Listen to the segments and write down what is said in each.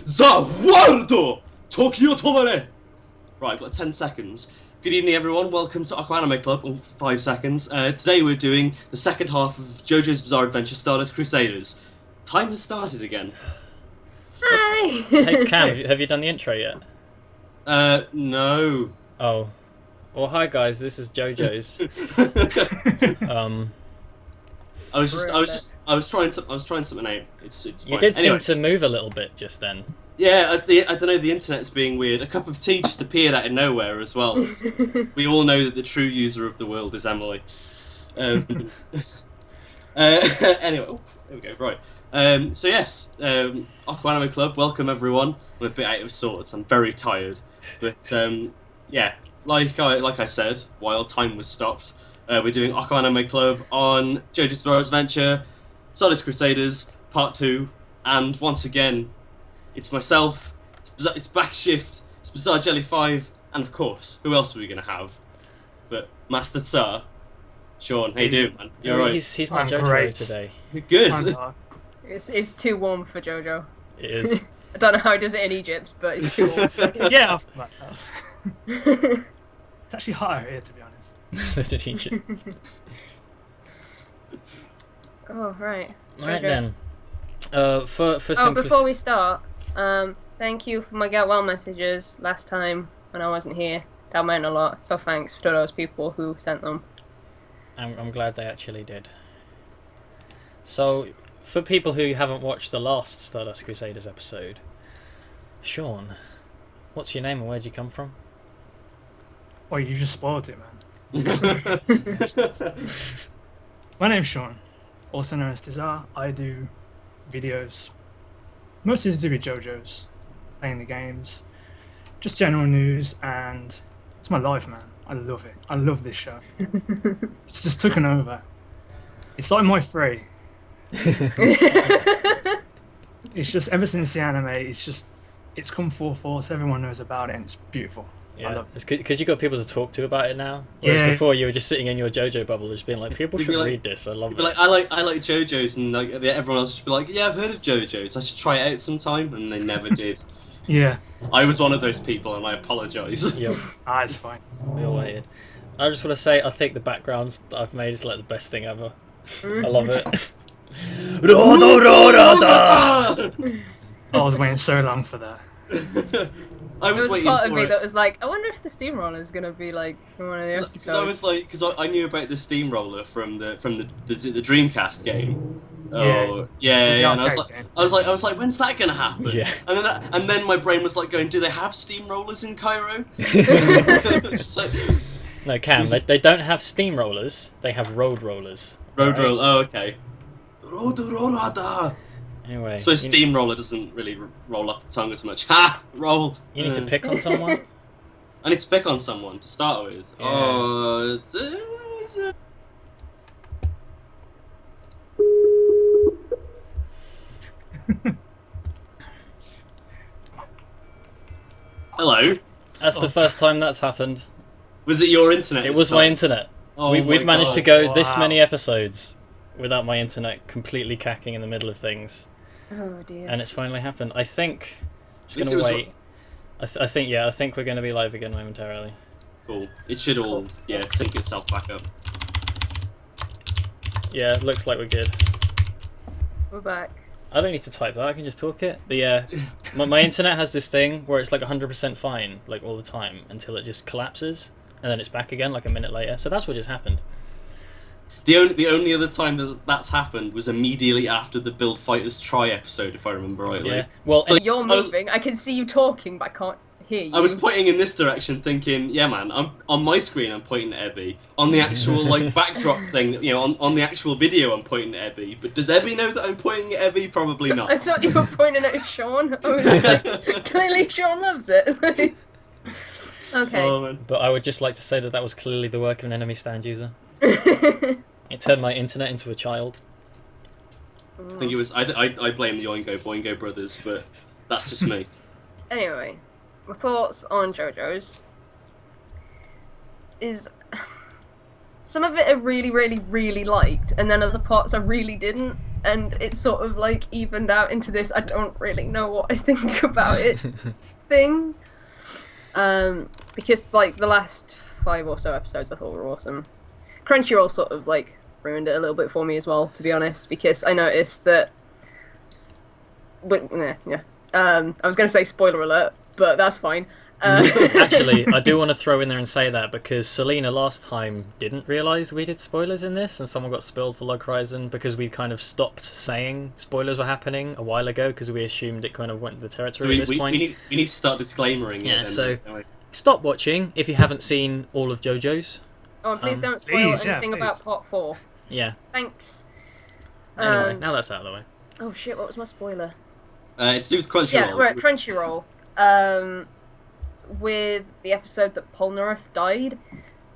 Zawardo! Tokyo Tomare! Right, I've got 10 seconds. Good evening, everyone. Welcome to OKKO Anime Club. Oh, 5 seconds. Today we're doing the second half of JoJo's Bizarre Adventure Stardust Crusaders. Time has started again. Hi! Hey Cam, have you done the intro yet? No. Oh. Well, hi guys, this is JoJo's. I was trying something out. It's fine. You did Anyway. seem to move a little bit just then. Yeah, I don't know, the internet's being weird. A cup of tea just appeared out of nowhere as well. We all know that the true user of the world is Emily. Anyway, oh, there we go, right. So yes, OKKO Anime Club, welcome everyone. I'm a bit out of sorts, I'm very tired. But yeah, like I said, while time was stopped, we're doing OKKO Anime Club on JoJo's Bizarre Adventure, Stardust Crusaders, Part 2, and once again, it's myself, it's Backshift, it's Bizarre Jelly 5, and of course, who else are we going to have? But Master Tsar, Sean, how you doing, man? You alright? He's not I'm JoJo great. today. Good. It's too warm for JoJo. It is. I don't know how he does it in Egypt, but it's too warm. Get off my house. It's actually hotter here, to be honest. Did he just... Oh, right. Right JoJo's. then. For Before we start, thank you for my get well messages last time when I wasn't here. That meant a lot, so thanks to those people who sent them. I'm glad they actually did. So, for people who haven't watched the last Stardust Crusaders episode, Sean, what's your name and where'd you come from? Oh, you just spoiled it, man. My name's Sean, also known as Tizar. I do videos, mostly to do with JoJo's, playing the games, just general news, and it's my life, man. I love it. I love this show. It's just taken over. It's like my free. It's just ever since the anime, it's come full force. Everyone knows about it, and it's beautiful. I Yeah, love it. it's because you got people to talk to about it now. Whereas Yeah. before you were just sitting in your JoJo bubble, just being like, people You'd be should like- read this. I love You'd it. be like, I like JoJo's, and like everyone else should be like, yeah, I've heard of JoJo's. I should try it out sometime, and they never did. Yeah, I was one of those people, and I apologise. Yep, it's fine. we all waited. I just want to say, I think the backgrounds that I've made is like the best thing ever. I love it. I was waiting so long for that. I There was was waiting part of for me it. that was like, I wonder if the steamroller is gonna be like in one of the Because I was episodes. like, because I knew about the steamroller from the Dreamcast game. Yeah. Oh yeah, and I was arcade like, game. when's that gonna happen? Yeah. And then my brain was like going, do they have steamrollers in Cairo? It's just like, No, Cam, they don't have steamrollers, they have road rollers. road right? roll. Oh, okay. Road rollada. Anyway, So steamroller doesn't really roll off the tongue as much. Ha! Roll. you need to pick on someone. I need to pick on someone to start with. Yeah. Oh, Hello. That's the first time that's happened. Was it your internet? It this was my time? internet. Oh We've my managed to God. go this Wow. many episodes without my internet completely cacking in the middle of things, Oh dear. and it's finally happened. I think. Just At least gonna it was wait. I think we're gonna be live again momentarily. Cool. It should all, sync itself back up. Yeah, it looks like we're good. We're back. I don't need to type that. I can just talk it. But yeah, my internet has this thing where it's like 100% fine, like all the time, until it just collapses, and then it's back again like a minute later. So that's what just happened. The only other time that's happened was immediately after the Build Fighters Try episode, if I remember rightly. Yeah. Well, So- You're I was- moving. I can see you talking, but I can't hear you. I was pointing in this direction, thinking, yeah, man. I'm on my screen. I'm pointing at Ebby. On the actual like backdrop thing, on the actual video, I'm pointing at Ebby. But does Ebby know that I'm pointing at Ebby? Probably I not. thought you were pointing at Sean. I was like, clearly Sean loves it. Okay. Oh man. but I would just like to say that was clearly the work of an enemy stand user. It turned my internet into a child. I think it was. I blame the Oingo Boingo brothers, but that's just me. Anyway, my thoughts on JoJo's is some of it I really, really, really liked, and then other parts I really didn't. and it's sort of like evened out into this I don't really know what I think about it thing. Because like the last 5 or so episodes I thought were awesome. Crunchyroll sort of like ruined it a little bit for me as well, to be honest, because I noticed that. But yeah. I was going to say spoiler alert, but that's fine. Actually, I do want to throw in there and say that because Selena last time didn't realise we did spoilers in this, and someone got spoiled for Log Horizon because we kind of stopped saying spoilers were happening a while ago because we assumed it kind of went to the territory at this point. We need to start disclaimering it. Yeah, then, so don't we? stop watching if you haven't seen all of JoJo's. Oh, and please don't spoil please, anything about Part 4. Yeah. Thanks. Anyway, now that's out of the way. Oh shit, what was my spoiler? It's to do with Crunchyroll. Yeah, right, Crunchyroll. With the episode that Polnareff died,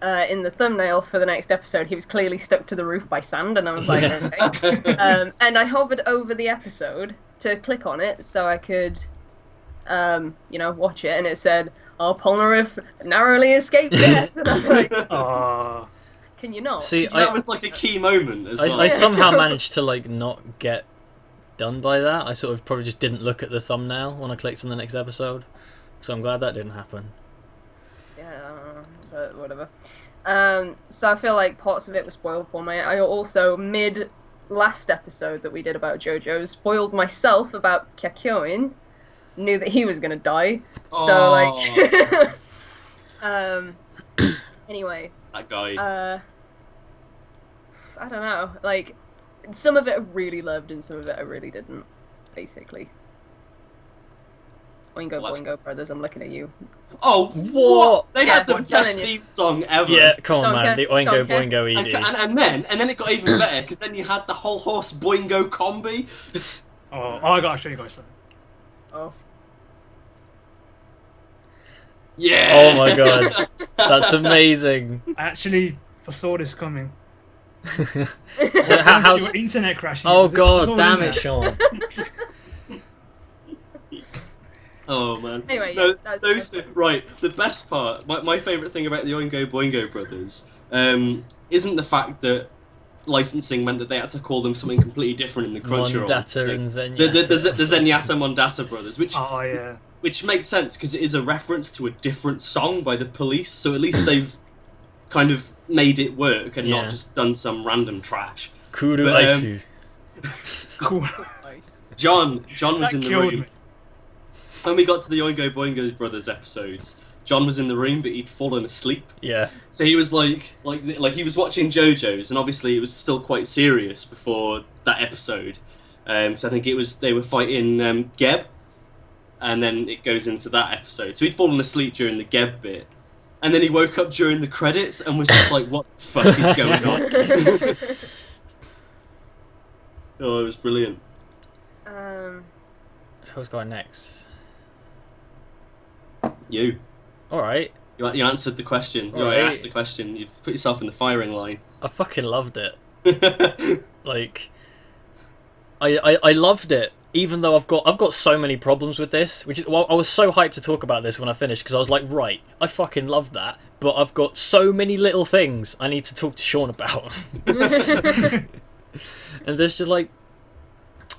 in the thumbnail for the next episode, he was clearly stuck to the roof by sand, and I was like, okay. And I hovered over the episode to click on it so I could, watch it, and it said, "Oh, Polnareff narrowly escaped death." And I'm like, can you not? See, that was like a key moment as well. I somehow managed to like not get done by that. I sort of probably just didn't look at the thumbnail when I clicked on the next episode, so I'm glad that didn't happen. Yeah, but whatever. So I feel like parts of it were spoiled for me. I also, mid last episode that we did about JoJo's, spoiled myself about Kakyoin. Knew that he was gonna die. So like, anyway. That guy. I don't know. Like, some of it I really loved, and some of it I really didn't. Basically. Oingo Boingo Brothers, I'm looking at you. Oh, what? They had the I'm best telling you. theme song ever. Yeah, come on, Don't man. care, The Oingo don't care. Boingo ED. And then it got even better because then you had the Hol Horse Boingo combi. I gotta show you guys something. Oh. Yeah. Oh my god, that's amazing. I actually foresaw this coming. So how's... Your internet crashing. Oh It's god, all damn in it, there. Sean. Oh man. Anyway, no, yeah, that's those two. Right, the best part, my favourite thing about the Oingo Boingo brothers, isn't the fact that licensing meant that they had to call them something completely different in the Crunchyroll. Mondata thing. and Zenyatta. The Zenyatta Mondata brothers, which Oh yeah. which makes sense because it is a reference to a different song by the Police, so at least they've kind of made it work and Yeah. not just done some random trash. Kuru But, Aisu. Cool. nice. John was That in the killed room. me. When we got to the Oingo Boingo brothers episodes, John was in the room, but he'd fallen asleep. Yeah. So he was like he was watching JoJo's, and obviously it was still quite serious before that episode. So I think they were fighting Geb, and then it goes into that episode. So he'd fallen asleep during the Geb bit, and then he woke up during the credits and was just like, "What the fuck is going on?" Oh, it was brilliant. So who's going next? You Alright. you answered the question. You Alright. asked the question. You've put yourself in the firing line. I fucking loved it. Like, I loved it, even though I've got so many problems with this. Which is, well, I was so hyped to talk about this when I finished because I was like, right, I fucking love that, but I've got so many little things I need to talk to Sean about. And there's just like,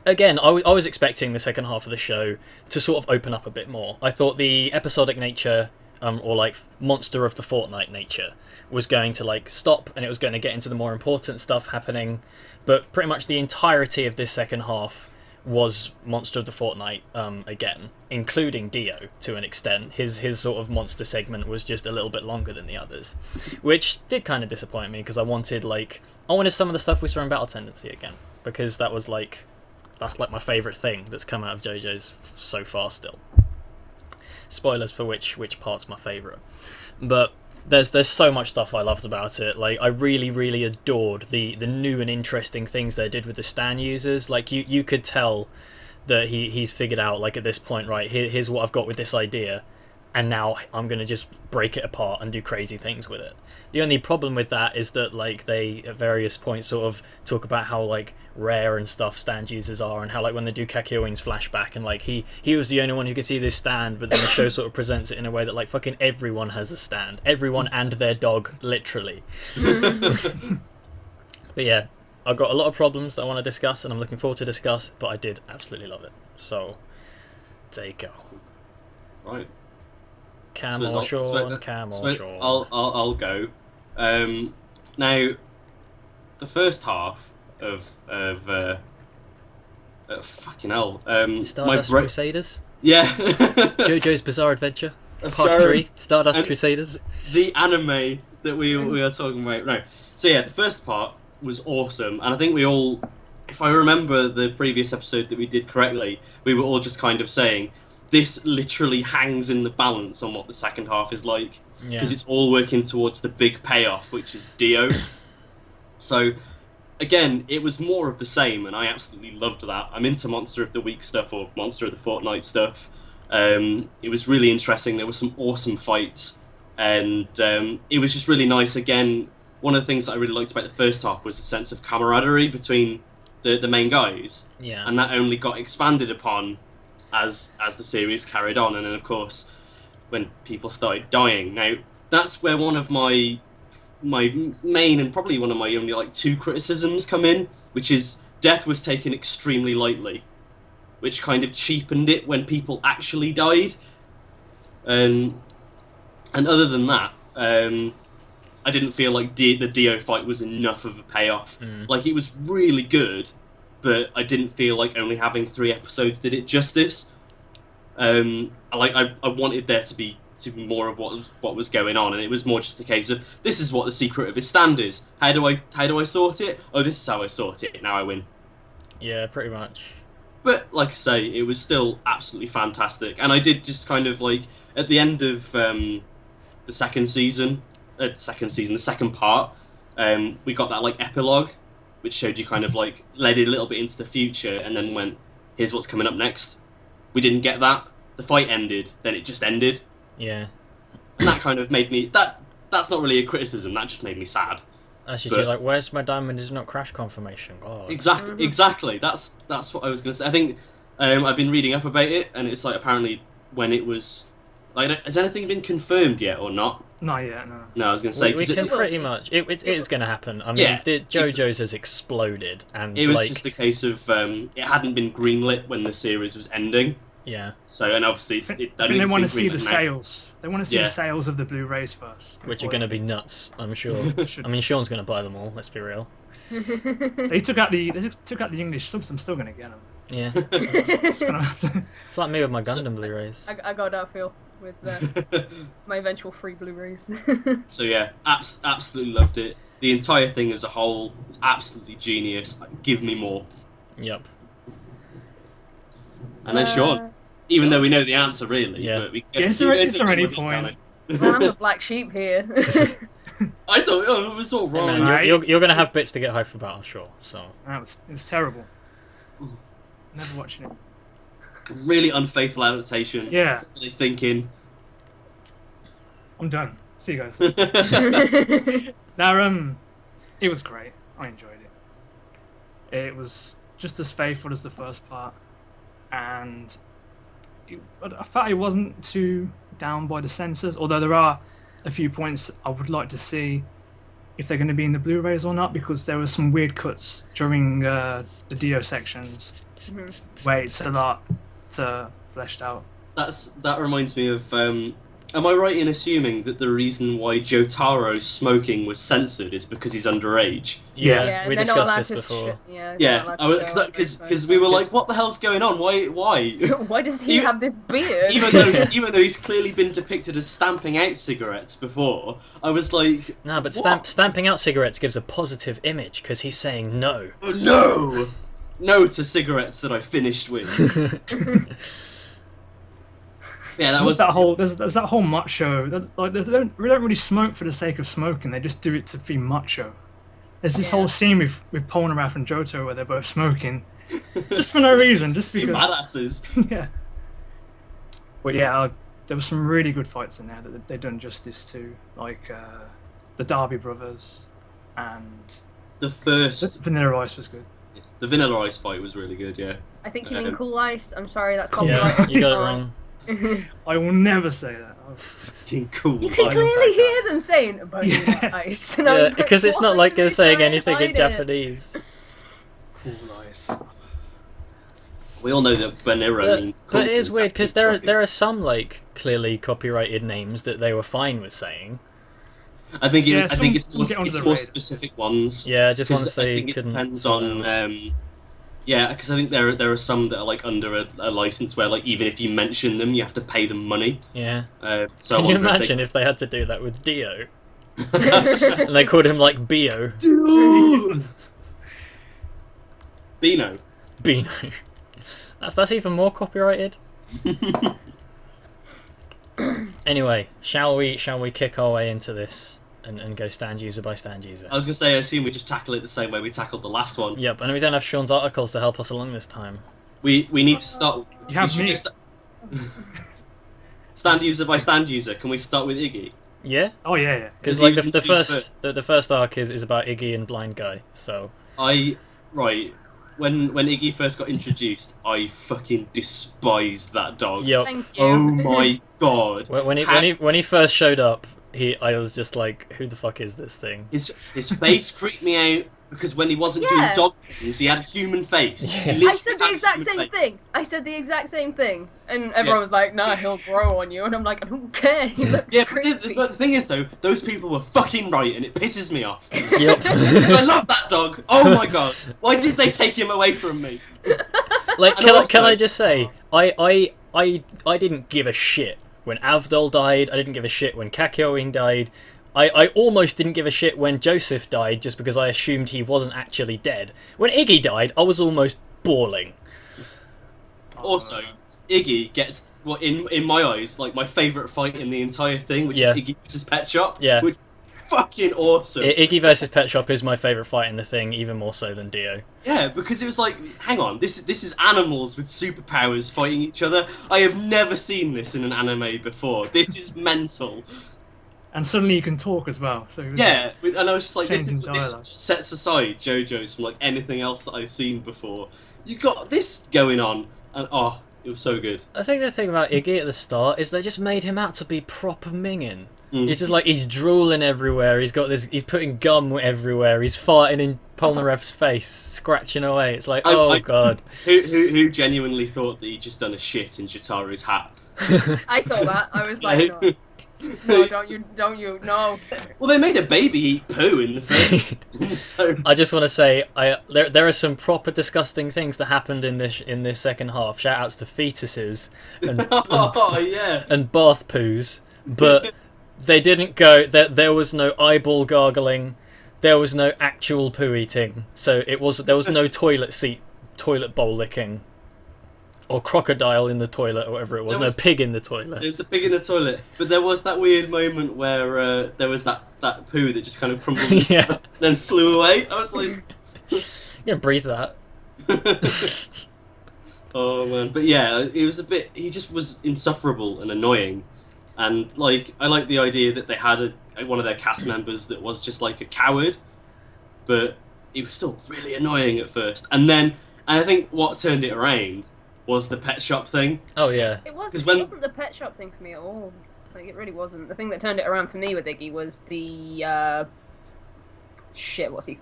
again, I was expecting the second half of the show to sort of open up a bit more. I thought the episodic nature, or like monster of the fortnight nature, was going to like stop, and it was going to get into the more important stuff happening. But pretty much the entirety of this second half was monster of the fortnight again, including Dio to an extent. His sort of monster segment was just a little bit longer than the others, which did kind of disappoint me because I wanted some of the stuff we saw in Battle Tendency again, because that's like my favourite thing that's come out of JoJo's so far still. Spoilers for which part's my favourite. But there's so much stuff I loved about it. Like, I really, really adored the new and interesting things they did with the Stan users. Like, you could tell that he's figured out, like, at this point, right, here's what I've got with this idea, and now I'm going to just break it apart and do crazy things with it. The only problem with that is that, like, they at various points sort of talk about how, like, rare and stuff stand users are, and how, like, when they do Kakyoin's flashback, and like he was the only one who could see this stand, but then the show sort of presents it in a way that like fucking everyone has a stand, everyone and their dog, literally. But yeah, I've got a lot of problems that I want to discuss, and I'm looking forward to discuss. But I did absolutely love it. So there you go. Right. Cam or Sean, Cam or Sean. I'll go. Now, the first half of fucking hell. Stardust Crusaders. Yeah. JoJo's Bizarre Adventure. Part 3. Stardust Crusaders. The anime that we are talking about. No. So yeah, the first part was awesome, and I think we all, if I remember the previous episode that we did correctly, we were all just kind of saying, this literally hangs in the balance on what the second half is like, because it's all working towards the big payoff, which is Dio. So, again, it was more of the same, and I absolutely loved that. I'm into Monster of the Week stuff, or Monster of the Fortnight stuff. It was really interesting. There were some awesome fights, and it was just really nice. Again, one of the things that I really liked about the first half was the sense of camaraderie between the main guys, and that only got expanded upon as the series carried on, and then of course when people started dying. Now that's where one of my main and probably one of my only like 2 criticisms come in, which is death was taken extremely lightly, which kind of cheapened it when people actually died. And other than that, I didn't feel like the Dio fight was enough of a payoff. Like, it was really good, but I didn't feel like only having 3 episodes did it justice. I wanted there to be more of what was going on, and it was more just a case of, this is what the secret of his stand is. How do I sort it? Oh, this is how I sort it. Now I win. Yeah, pretty much. But like I say, it was still absolutely fantastic, and I did just kind of like at the end of the second part, we got that like epilogue, which showed you kind of like led it a little bit into the future, and then went, here's what's coming up next. We didn't get that. The fight ended, then it just ended. Yeah. And that kind of made me that's not really a criticism. That just made me sad. That's just like, where's my diamond is not crash confirmation? God. Exactly. That's what I was gonna say. I think I've been reading up about it, and it's like apparently when it was like, has anything been confirmed yet or not? Not yet, no. No, I was going to say... We can pretty much... It is going to happen. I mean, JoJo's has exploded, and it was just a case of... it hadn't been greenlit when the series was ending. Yeah. So, and obviously... I think they want to see the sales. They want to see the sales of the Blu-rays first. Which are going to be nuts, I'm sure. I mean, Sean's going to buy them all, let's be real. They took out the English subs, I'm still going to get them. Yeah. It's like me with my Gundam Blu-rays. I got that feel with my eventual free Blu-rays. So yeah, absolutely loved it. The entire thing as a whole is absolutely genius. Give me more. Yep. And then Sean, even though we know the answer really, but we is there any point? Well, I'm the black sheep here. I thought it was all wrong. Hey man, you're going to have bits to get hyped about, I'm sure. So it was terrible. Never watching it. Really unfaithful adaptation. Yeah. Really thinking. I'm done. See you guys. Now, it was great. I enjoyed it. It was just as faithful as the first part, and I thought it wasn't too down by the censors. Although there are a few points I would like to see if they're going to be in the Blu-rays or not, because there were some weird cuts during the Dio sections where it's a lot fleshed out. That reminds me of. Am I right in assuming that the reason why Jotaro's smoking was censored is because he's underage? Yeah, we discussed this before. Because we were like, what the hell's going on? Why? Why does he have this beard? even though he's clearly been depicted as stamping out cigarettes before, I was like, no, but stamping out cigarettes gives a positive image because he's saying no. No to cigarettes that I finished with. Yeah, that was that whole. There's that whole macho. Like they don't really smoke for the sake of smoking. They just do it to be macho. There's this whole scene with Polnareff and Jotaro where they're both smoking, just for no reason, just because. Badasses. Yeah. But yeah, there were some really good fights in there that they've done justice to, like the Darby brothers, and the first Vanilla Ice was good. The Vanilla Ice fight was really good. Yeah. I think you mean Cool Ice. I'm sorry, that's copyright. Yeah, you got it wrong. I will never say that. Cool. You can clearly hear them saying Vanilla Ice. Yeah, because it's not like they're saying anything in Japanese. Cool eyes. We all know that Banera means. But it is cool weird because Japanese there are some like clearly copyrighted names that they were fine with saying. I think Yeah, I think some get under it's the more radar. specific ones. Yeah, just 'Cause ones I they think it couldn't. depends sort on. out. Yeah, because I think there are some that are like under a license where like even if you mention them, you have to pay them money. Yeah. So I Can you wonder imagine if they had to do that with Dio? And they called him like Bio. Bino. Bino. That's even more copyrighted. Anyway, shall we kick our way into this and go stand user by stand user? I was gonna say, I assume we just tackle it the same way we tackled the last one. Yep, and we don't have Sean's articles to help us along this time. We need to start. You have we me. should stand user by stand user. Can we start with Iggy? Yeah, Oh yeah. because he like was the introduced first the first arc is about Iggy and Blind Guy. So When Iggy first got introduced, I fucking despised that dog. yep. Thank you. Oh my god. When he first showed up, I was just like, who the fuck is this thing? His face creeped me out because when he wasn't Yeah. doing dog things, he had a human face. He Yeah. literally I said the had a exact human same face. thing. I said the exact same thing, and everyone was like, "Nah, he'll grow on you," and I'm like, "I don't care. He looks Yeah, creepy." but the thing is though, those people were fucking right, and it pisses me off. Yep. I love that dog. Oh my god, why did they take him away from me? Like, And can also- I just say, I didn't give a shit when Avdol died. I didn't give a shit when Kakyoin died. I almost didn't give a shit when Joseph died, just because I assumed he wasn't actually dead. When Iggy died, I was almost bawling. Also, Iggy gets in my eyes like my favourite fight in the entire thing, which Yeah. is Iggy versus Pet Shop. Yeah. Which is fucking awesome. Iggy versus Pet Shop is my favourite fight in the thing, even more so than Dio. Yeah, because it was like, hang on, this is animals with superpowers fighting each other. I have never seen this in an anime before. This is mental. And suddenly you can talk as well. So it was- Yeah, and I was just like, this is Changing what dialogue. sets aside JoJo's from like anything else that I've seen before. You've got this going on, and oh, it was so good. I think the thing about Iggy at the start is they just made him out to be proper minging. Mm. He's just like, he's drooling everywhere, he's putting gum everywhere, he's farting in Polnareff's face, scratching away. It's like, oh god. Who genuinely thought that he'd just done a shit in Jotaro's hat? I thought that. I was like, "No, don't you, no." Well, they made a baby eat poo in the first. So I just want to say, there are some proper disgusting things that happened in this second half. Shout outs to fetuses and oh yeah. and bath poos, but they didn't go. There was no eyeball gargling, there was no actual poo eating. So there was no toilet bowl licking, or crocodile in the toilet, or whatever it was. No pig in the toilet. There's the pig in the toilet, but there was that weird moment where there was that poo that just kind of crumbled Yeah. and then flew away. I was like, You can breathe that. oh man, but yeah, it was a bit. He just was insufferable and annoying, and like I like the idea that they had one of their cast members that was just like a coward, but he was still really annoying at first, and I think what turned it around was the pet shop thing. Oh yeah. It 'Cause wasn't. when- It wasn't the pet shop thing for me at all. Like, it really wasn't. The thing that turned it around for me with Iggy was the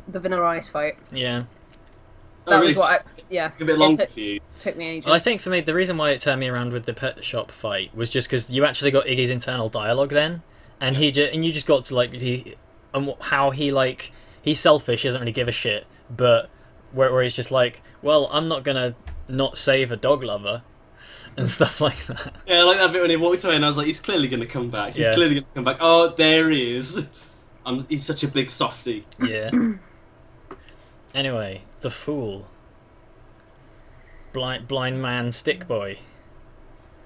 the Vanilla Ice fight. Yeah. That Oh, was what Took a bit longer it for you. took me ages. Well, I think for me, the reason why it turned me around with the pet shop fight was just because you actually got Iggy's internal dialogue then, and you just got to like how he's selfish, he doesn't really give a shit, but where he's just like, well, I'm not gonna not save a dog lover, and stuff like that. Yeah, I like that bit when he walked away and I was like, he's clearly going to come back. He's Yeah. clearly going to come back. Oh, there he is. He's such a big softie. Yeah. Anyway, the fool, blind man, stick boy,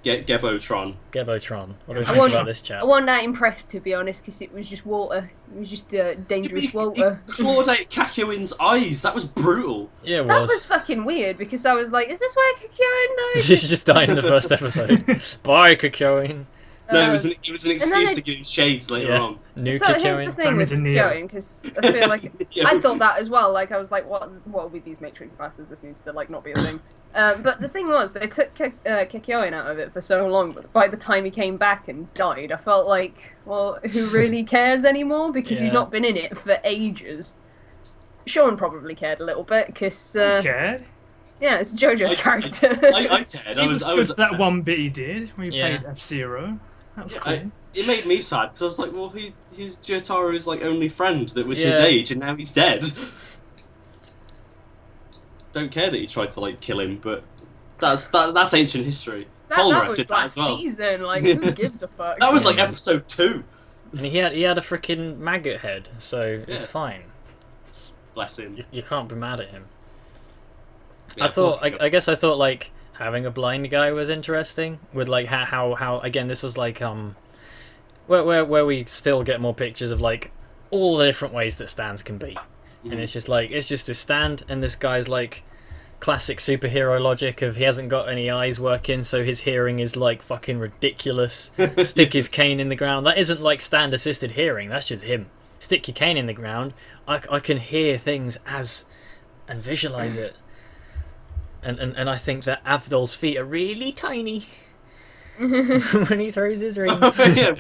Gebotron. Gebotron. What do we I think wasn't- about this chap? I wasn't that impressed, to be honest, because it was just water. It was just dangerous water. He clawed out Kakyoin's eyes. That was brutal. Yeah, it That was. was fucking weird, because I was like, is this where Kakyoin knows? He's just died in the first episode. Bye, Kakyoin. No, it was an then excuse they- to give him shades later Yeah. on. New So here's the Kakyoin. thing with Turn into Neo. Kakyoin, because I feel like Yeah. I thought that as well. Like, I was like, what are with these Matrix classes? This needs to like not be a thing. But the thing was, they took Kakyoin out of it for so long, but by the time he came back and died, I felt like, well, who really cares anymore? Because he's Yeah. not been in it for ages. Sean probably cared a little bit because Cared. yeah, it's JoJo's character. I cared. It was I was good that upset. one bit he did when he Yeah. played F-Zero. That was Yeah, cool. it made me sad because I was like, well, he's Jotaro's like only friend that was his Yeah. age, and now he's dead. Don't care that he tried to like kill him, but that's ancient history. that Polnareff was did that last as well. season. Like, who gives a fuck? That was like Yeah. episode 2. And he had a freaking maggot head, so it's Yeah. fine. Bless him. You can't be mad at him. Yeah, I guess I thought like having a blind guy was interesting. With like how again this was like where we still get more pictures of like all the different ways that stands can be, and it's just a stand, and this guy's like classic superhero logic of he hasn't got any eyes working, so his hearing is like fucking ridiculous. Stick his cane in the ground. That isn't like stand assisted hearing. That's just him. Stick your cane in the ground. I can hear things and visualize it. And I think that Avdol's feet are really tiny when he throws his rings. Yeah.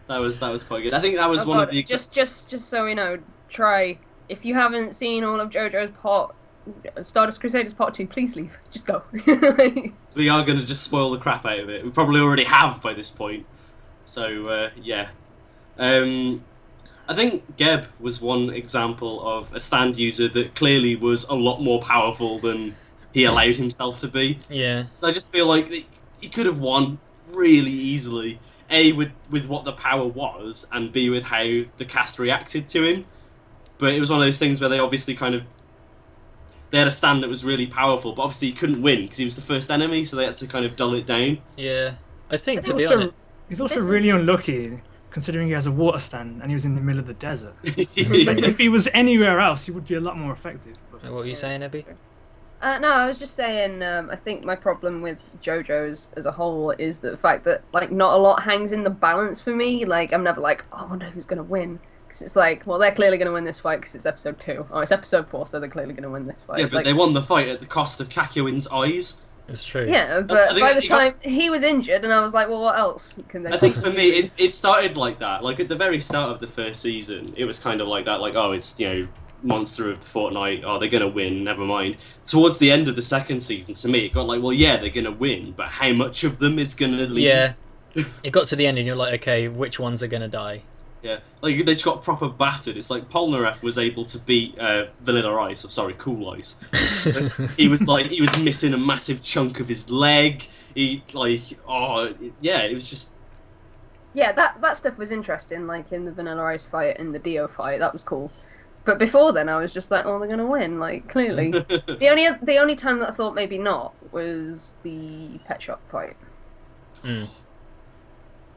That was quite good. I think that was one of the just so we know, try if you haven't seen all of JoJo's Stardust Crusaders Part 2, please leave. Just go. So we are going to just spoil the crap out of it. We probably already have by this point. So yeah. I think Geb was one example of a stand user that clearly was a lot more powerful than he allowed himself to be. Yeah. So I just feel like he could have won really easily. A, with what the power was, and B, with how the cast reacted to him. But it was one of those things where they obviously they had a stand that was really powerful, but obviously he couldn't win because he was the first enemy, so they had to kind of dull it down. Yeah. I think to He's be honest. he's also This is- really unlucky, considering he has a water stand and he was in the middle of the desert. Yeah. If he was anywhere else, he would be a lot more effective. But What were you saying, Abby? No, I was just saying. I think my problem with JoJo's as a whole is the fact that like not a lot hangs in the balance for me. Like I'm never like, oh, I wonder who's gonna win, because it's like, well, they're clearly gonna win this fight because it's episode 2. Oh, it's episode 4, so they're clearly gonna win this fight. Yeah, but like, they won the fight at the cost of Kakyoin's eyes. It's true. yeah, I but think by the he got- time he was injured, and I was like, well, what else can they? I think for possibly me, lose? it started like that. Like at the very start of the first season, it was kind of like that. Like, oh, it's monster of the fortnight. Oh, they're gonna win. Never mind. Towards the end of the second season, to me, it got like, well, yeah, they're gonna win, but how much of them is gonna leave? Yeah. It got to the end and you're like, okay, which ones are gonna die? Yeah, like they just got proper battered. It's like Polnareff was able to beat Vanilla Ice, or sorry, Cool Ice. he was missing a massive chunk of his leg. It was just Yeah, that stuff was interesting. Like in the Vanilla Ice fight and the Dio fight, that was cool. But before then, I was just like, oh, they're gonna win. Like clearly, the only time that I thought maybe not was the Pet Shop fight.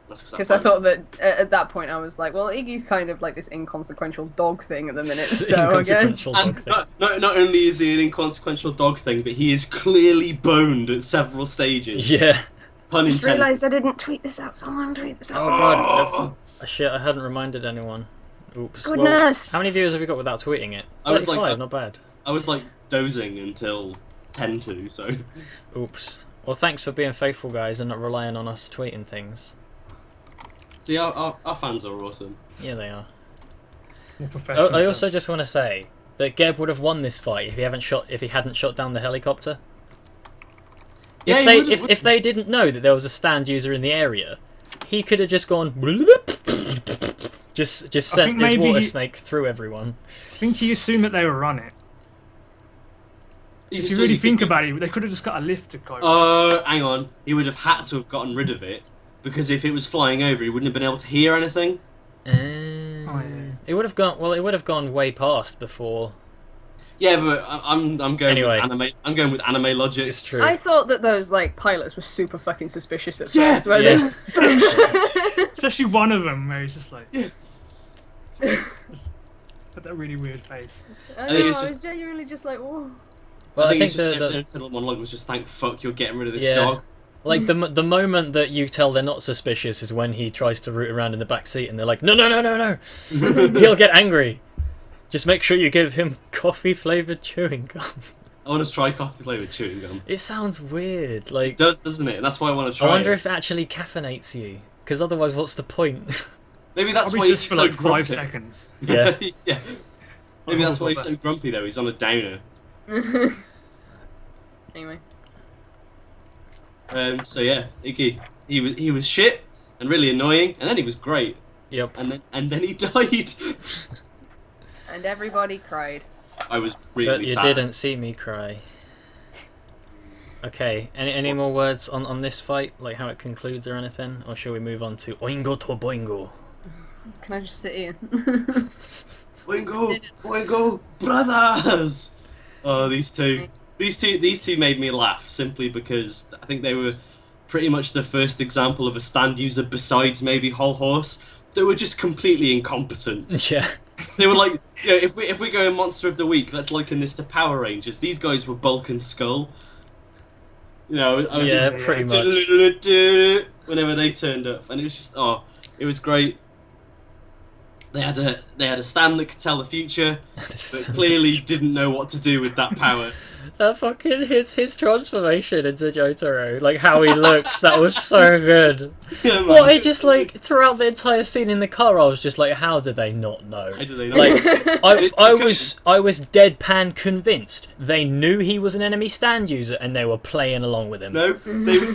Because I thought that at that point I was like, well, Iggy's kind of like this inconsequential dog thing at the minute. So I guess. Inconsequential dog And thing. not only is he an inconsequential dog thing, but he is clearly boned at several stages. Yeah. Pun I just intended. realised I didn't tweet this out, so I'm gonna tweet this out. Oh god. Shit, I hadn't reminded anyone. Oops. Well, Goodness. how many viewers have we got without tweeting it? I was 35, like- not bad. I was like dozing until 10 to, so. Oops. Well, thanks for being faithful, guys, and not relying on us tweeting things. See, our fans are awesome. Yeah, they are. more professional. I also just want to say that Geb would have won this fight if he hadn't shot down the helicopter. Yeah, If he they would've- if they didn't know that there was a stand user in the area, he could have just gone just sent think his maybe water he- snake through everyone. I think he assumed that they were on it. If you really think about it, they could have just got a lift to go. Hang on. He would have had to have gotten rid of it, because if it was flying over, he wouldn't have been able to hear anything. yeah. It would have gone. Well, it would have gone way past before. Yeah, but I'm going Anyway. with anime. I'm going with anime logic. It's true. I thought that those like pilots were super fucking suspicious at Yeah, first. weren't yeah. they? Especially one of them where he's just like, Yeah. just put that really weird face. I think know, it's I just- was genuinely just like, whoa. Well, I think it's just the the internal monologue was just thank fuck you're getting rid of this Yeah. dog. like the moment that you tell they're not suspicious is when he tries to root around in the back seat, and they're like, no, he'll get angry. Just make sure you give him coffee flavored chewing gum. I want to try coffee flavoured chewing gum. It sounds weird. Like, It does, doesn't it? And that's why I want to I try wonder it. if it actually caffeinates you, because otherwise, what's the point? Maybe that's Probably why he's just for so like 5 grumpy. seconds. Yeah. Yeah. Maybe that's why he's so grumpy though. He's on a downer. Anyway. So yeah, Iggy, he was shit and really annoying, and then he was great, Yep. and then he died. And everybody cried. I was really But you sad. didn't see me cry. Okay, any more words on this fight, like how it concludes or anything? Or shall we move on to Oingo to Boingo? Can I just sit here? Oingo, Boingo, brothers! Oh, these two made me laugh simply because I think they were pretty much the first example of a stand user besides maybe Hol Horse that were just completely incompetent. Yeah. They were like, yeah, if we go in Monster of the Week, let's liken this to Power Rangers. These guys were Bulk and Skull. You know, I was pretty much. whenever they turned up, and it was just it was great. They had a stand that could tell the future, but clearly didn't know what to do with that power. That fucking his transformation into Jotaro, like how he looked, that was so good. Yeah, man. Well, it just like throughout the entire scene in the car, I was just like, how did they not know? How do they know? Like, It's I because- was deadpan convinced they knew he was an enemy stand user and they were playing along with him. No, they were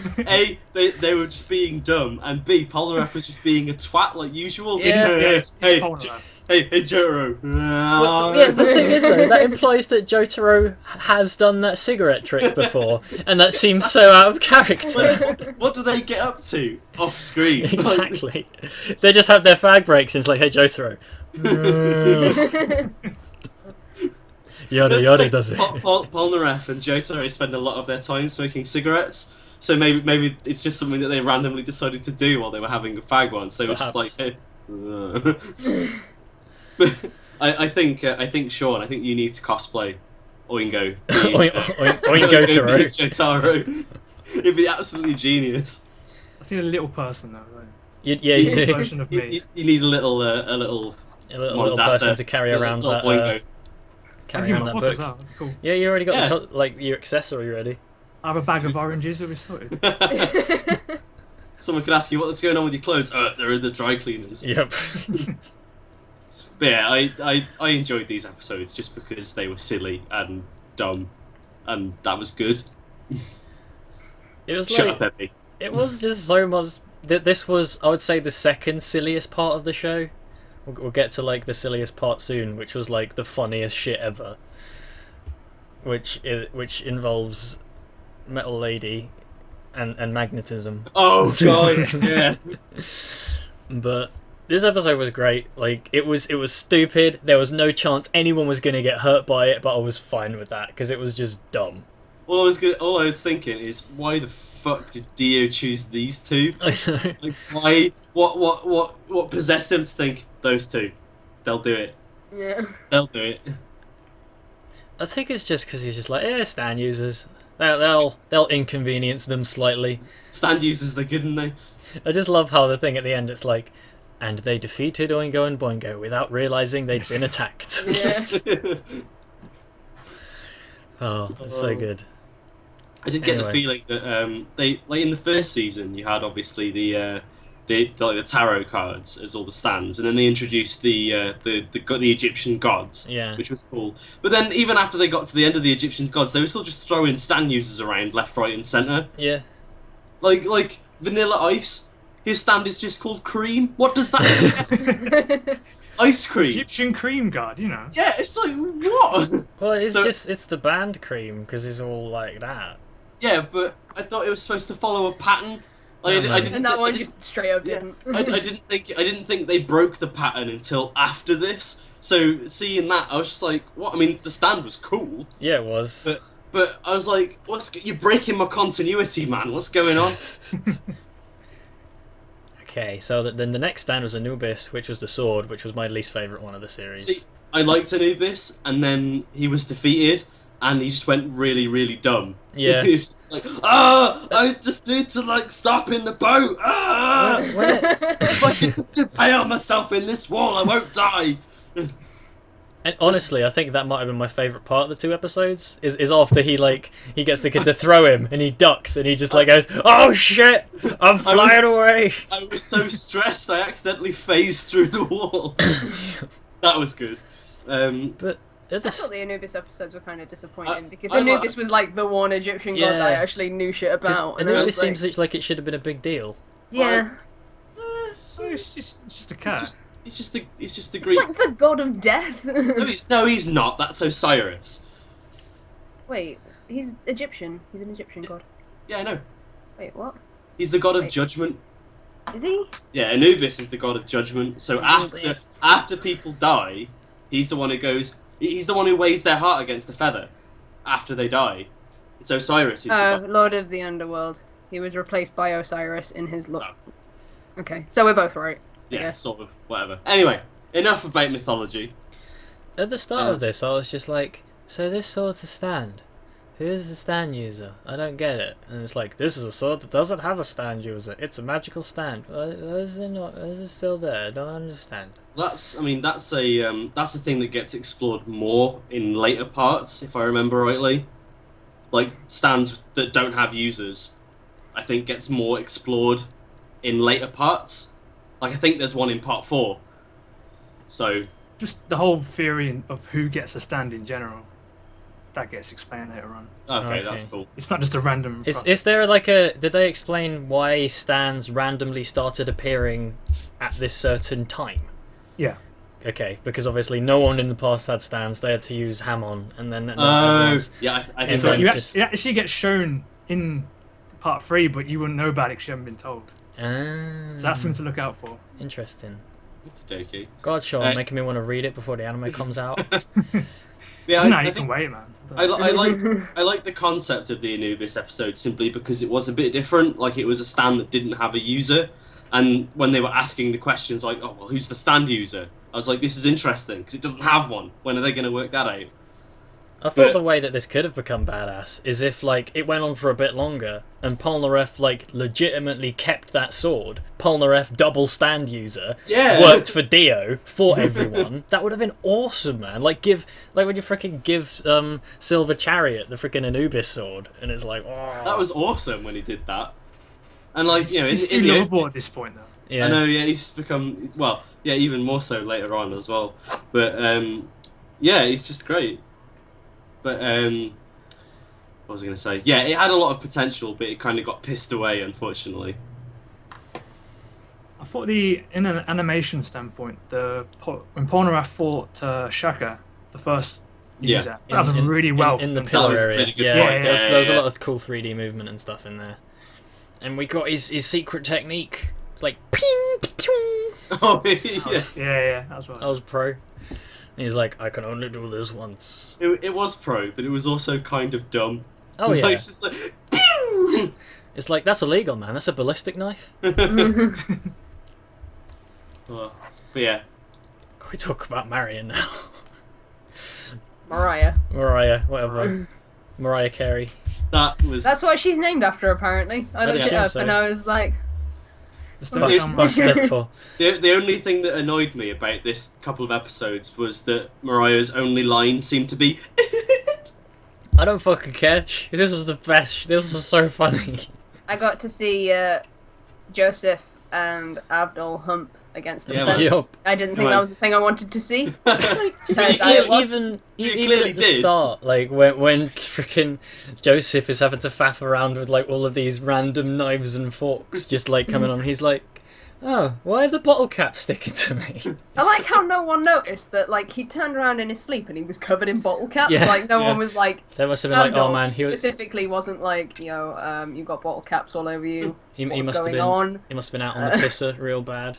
they were just being dumb, and B, Polnareff was just being a twat like usual. Yeah. It's hey, Polnareff. hey, Jotaro. Well, yeah, the thing is though, that implies that Jotaro has done that cigarette trick before, and that seems so out of character. What do they get up to off screen? Exactly. They just have their fag breaks and it's like, hey Jotaro. Yada yada does it. Polnareff and Jotaro spend a lot of their time smoking cigarettes, so maybe it's just something that they randomly decided to do while they were having a fag once. They were just like, hey. I think Sean, I think you need to cosplay Oingo. Oingo Jotaro. It'd be absolutely genius. I see a little person though. Like, Yeah, you do. version of me. You need a little A little Mondata, person to carry around little that Boingo. carry around that book. As well. Cool. Yeah, you already got Yeah. the like your accessory ready. I have a bag of oranges. We'll be sorted. Someone could ask you what's going on with your clothes. They're in the dry cleaners. Yep. But yeah, I enjoyed these episodes just because they were silly and dumb, and that was good. It was Shut like up, Eddie. it was just so much. This was, I would say, the second silliest part of the show. We'll get to like the silliest part soon, which was like the funniest shit ever. Which involves Metal Lady and magnetism. Oh god, yeah. But this episode was great. Like it was stupid. There was no chance anyone was gonna get hurt by it, but I was fine with that because it was just dumb. All I was thinking is, why the fuck did Dio choose these two? I know. Like, why? What possessed him to think those two? They'll do it. Yeah. They'll do it. I think it's just because he's just like, stand users. They'll inconvenience them slightly. Stand users, they're good, aren't they? I just love how the thing at the end, it's like, and they defeated Oingo and Boingo without realising they'd been attacked. Yeah. Oh, that's so good. I did get the Anyway. feeling that they, like in the first season, you had obviously the tarot cards as all the stands, and then they introduced the Egyptian gods, Yeah. which was cool. But then even after they got to the end of the Egyptian gods, they were still just throwing stand users around left, right, and centre. Yeah. Like Vanilla Ice, his stand is just called Cream. What does that suggest? Ice cream. Egyptian cream guard, you know. Yeah, it's like what? Well, it's So- it's the band cream because it's all like that. Yeah, but I thought it was supposed to follow a pattern. Like, Oh, I man. didn't. And that I one didn't- just straight up didn't. I didn't think they broke the pattern until after this. So seeing that, I was just like, what? I mean, the stand was cool, Yeah, it was. but I was like, you're breaking my continuity, man. What's going on? Okay, so then the next stand was Anubis, which was the sword, which was my least favourite one of the series. See, I liked Anubis, and then he was defeated, and he just went really, really dumb. Yeah. He was just like, I just need to like stop in the boat. When it- If I can just impale myself in this wall, I won't die. And honestly, I think that might have been my favourite part of the 2 episodes. Is after he gets the kid to throw him and he ducks and he just like goes, "Oh shit, I'm flying away." I was so stressed I accidentally phased through the wall. That was good. But I thought the Anubis episodes were kind of disappointing because I Anubis was like the one Egyptian god that I Yeah. actually knew shit about. And Anubis seems like it should have been a big deal. yeah, It's just a cat. He's just the it's Greek. like the god of death. No, he's not. That's Osiris. Wait, he's Egyptian. He's an Egyptian god. Yeah, I know. Wait, what? He's the god of Wait. judgment. Is he? Yeah, Anubis is the god of judgment. So Anubis. after people die, he's the one who goes. He's the one who weighs their heart against a feather after they die. It's Osiris who's the god. Lord of the Underworld. He was replaced by Osiris in his look. Okay, so we're both right. Yeah, guess. sort of. Whatever. Anyway, enough about mythology. At the start of this, I was just like, so this sword's a stand. Who's the stand user? I don't get it. And it's like, this is a sword that doesn't have a stand user. It's a magical stand. Why is it not? Why is it still there? I don't understand. That's a thing that gets explored more in later parts, if I remember rightly. Like stands that don't have users, I think gets more explored in later parts. Like I think there's one in part 4. So Just the whole theory of who gets a stand in general. That gets explained later on. okay, Okay. that's cool. It's not just a random. Is there like a... Did they explain why stands randomly started appearing at this certain time? Yeah. Okay, because obviously no one in the past had stands. They had to use Hammon, and then... Yeah, I And think So then you just- actually get shown in part 3, but you wouldn't know about it because you haven't been told. So that's something to look out for. Interesting. Okey-dokey. God, Sean, making me want to read it before the anime comes out. Yeah, No, I you think can wait, man. I like the concept of the Anubis episode simply because it was a bit different. Like it was a stand that didn't have a user, and when they were asking the questions like, "Oh, well, who's the stand user?" I was like, "This is interesting because it doesn't have one. When are they going to work that out?" I thought the way that this could have become badass is if, like, it went on for a bit longer and Polnareff, like, legitimately kept that sword. Polnareff, double stand user, Yeah. worked for Dio, for everyone. That would have been awesome, man. Like, when you freaking give Silver Chariot the freaking Anubis sword, and it's like, oh. That was awesome when he did that. And like, you know, He's in too the lovable at this point, though. Yeah. I know, yeah, he's become even more so later on as well. But yeah, he's just great. But what was I going to say? Yeah, it had a lot of potential, but it kind of got pissed away, unfortunately. I thought in an animation standpoint, when Polnareff fought Shaka, the first user, that was really well in the done. pillar was area. really good Yeah, fight. there was a Yeah. lot of cool 3D movement and stuff in there. And we got his secret technique, like ping, ping. Oh, yeah. Yeah, that's right. I was pro. And he's like, I can only do this once. It was pro, but it was also kind of dumb. Oh yeah. Like, it's just like, pew! It's like, that's illegal, man. That's a ballistic knife. Well, but yeah, Can we talk about Mariah now? Mariah. Mariah, whatever. Mariah Carey. that was. That's what she's named after, apparently. I looked it assume up so. and I was like, Just Bus- don't sound like- Bastetto. The only thing that annoyed me about this couple of episodes was that Mariah's only line seemed to be. I don't fucking care. This was the best. This was so funny. I got to see Joseph and Abdul hump against a Yeah, fence. Yup. I didn't think Come that on. was the thing I wanted to see. Even clearly at the did. start, like when freaking Joseph is having to faff around with like all of these random knives and forks just like coming on, he's like, oh, why are the bottle caps sticking to me? I like how no one noticed that, like, he turned around in his sleep and he was covered in bottle caps. Yeah. Like, no Yeah. one was like, They must have been like, oh man, he specifically wasn't like, you've got bottle caps all over you. he What's must have going been on? he must have been out on the pisser real bad.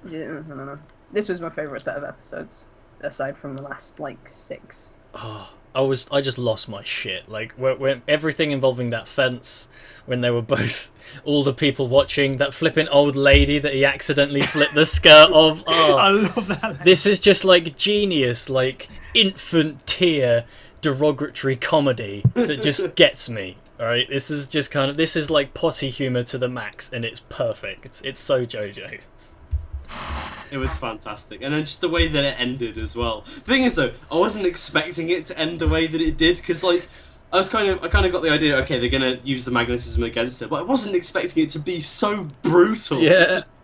Yeah, I don't know. This was my favourite set of episodes, aside from the last, like, 6. Oh, I just lost my shit. Like when everything involving that fence, when they were both all the people watching, that flipping old lady that he accidentally flipped the skirt of. I Oh, love that. this is just like genius, like infant tier derogatory comedy that just gets me. All right, this is just this is like potty humor to the max, and it's perfect. It's so JoJo's. It was fantastic, and then just the way that it ended as well. The thing is, though, I wasn't expecting it to end the way that it did, because like I kind of got the idea. Okay, they're gonna use the magnetism against it, but I wasn't expecting it to be so brutal. Yeah. Just...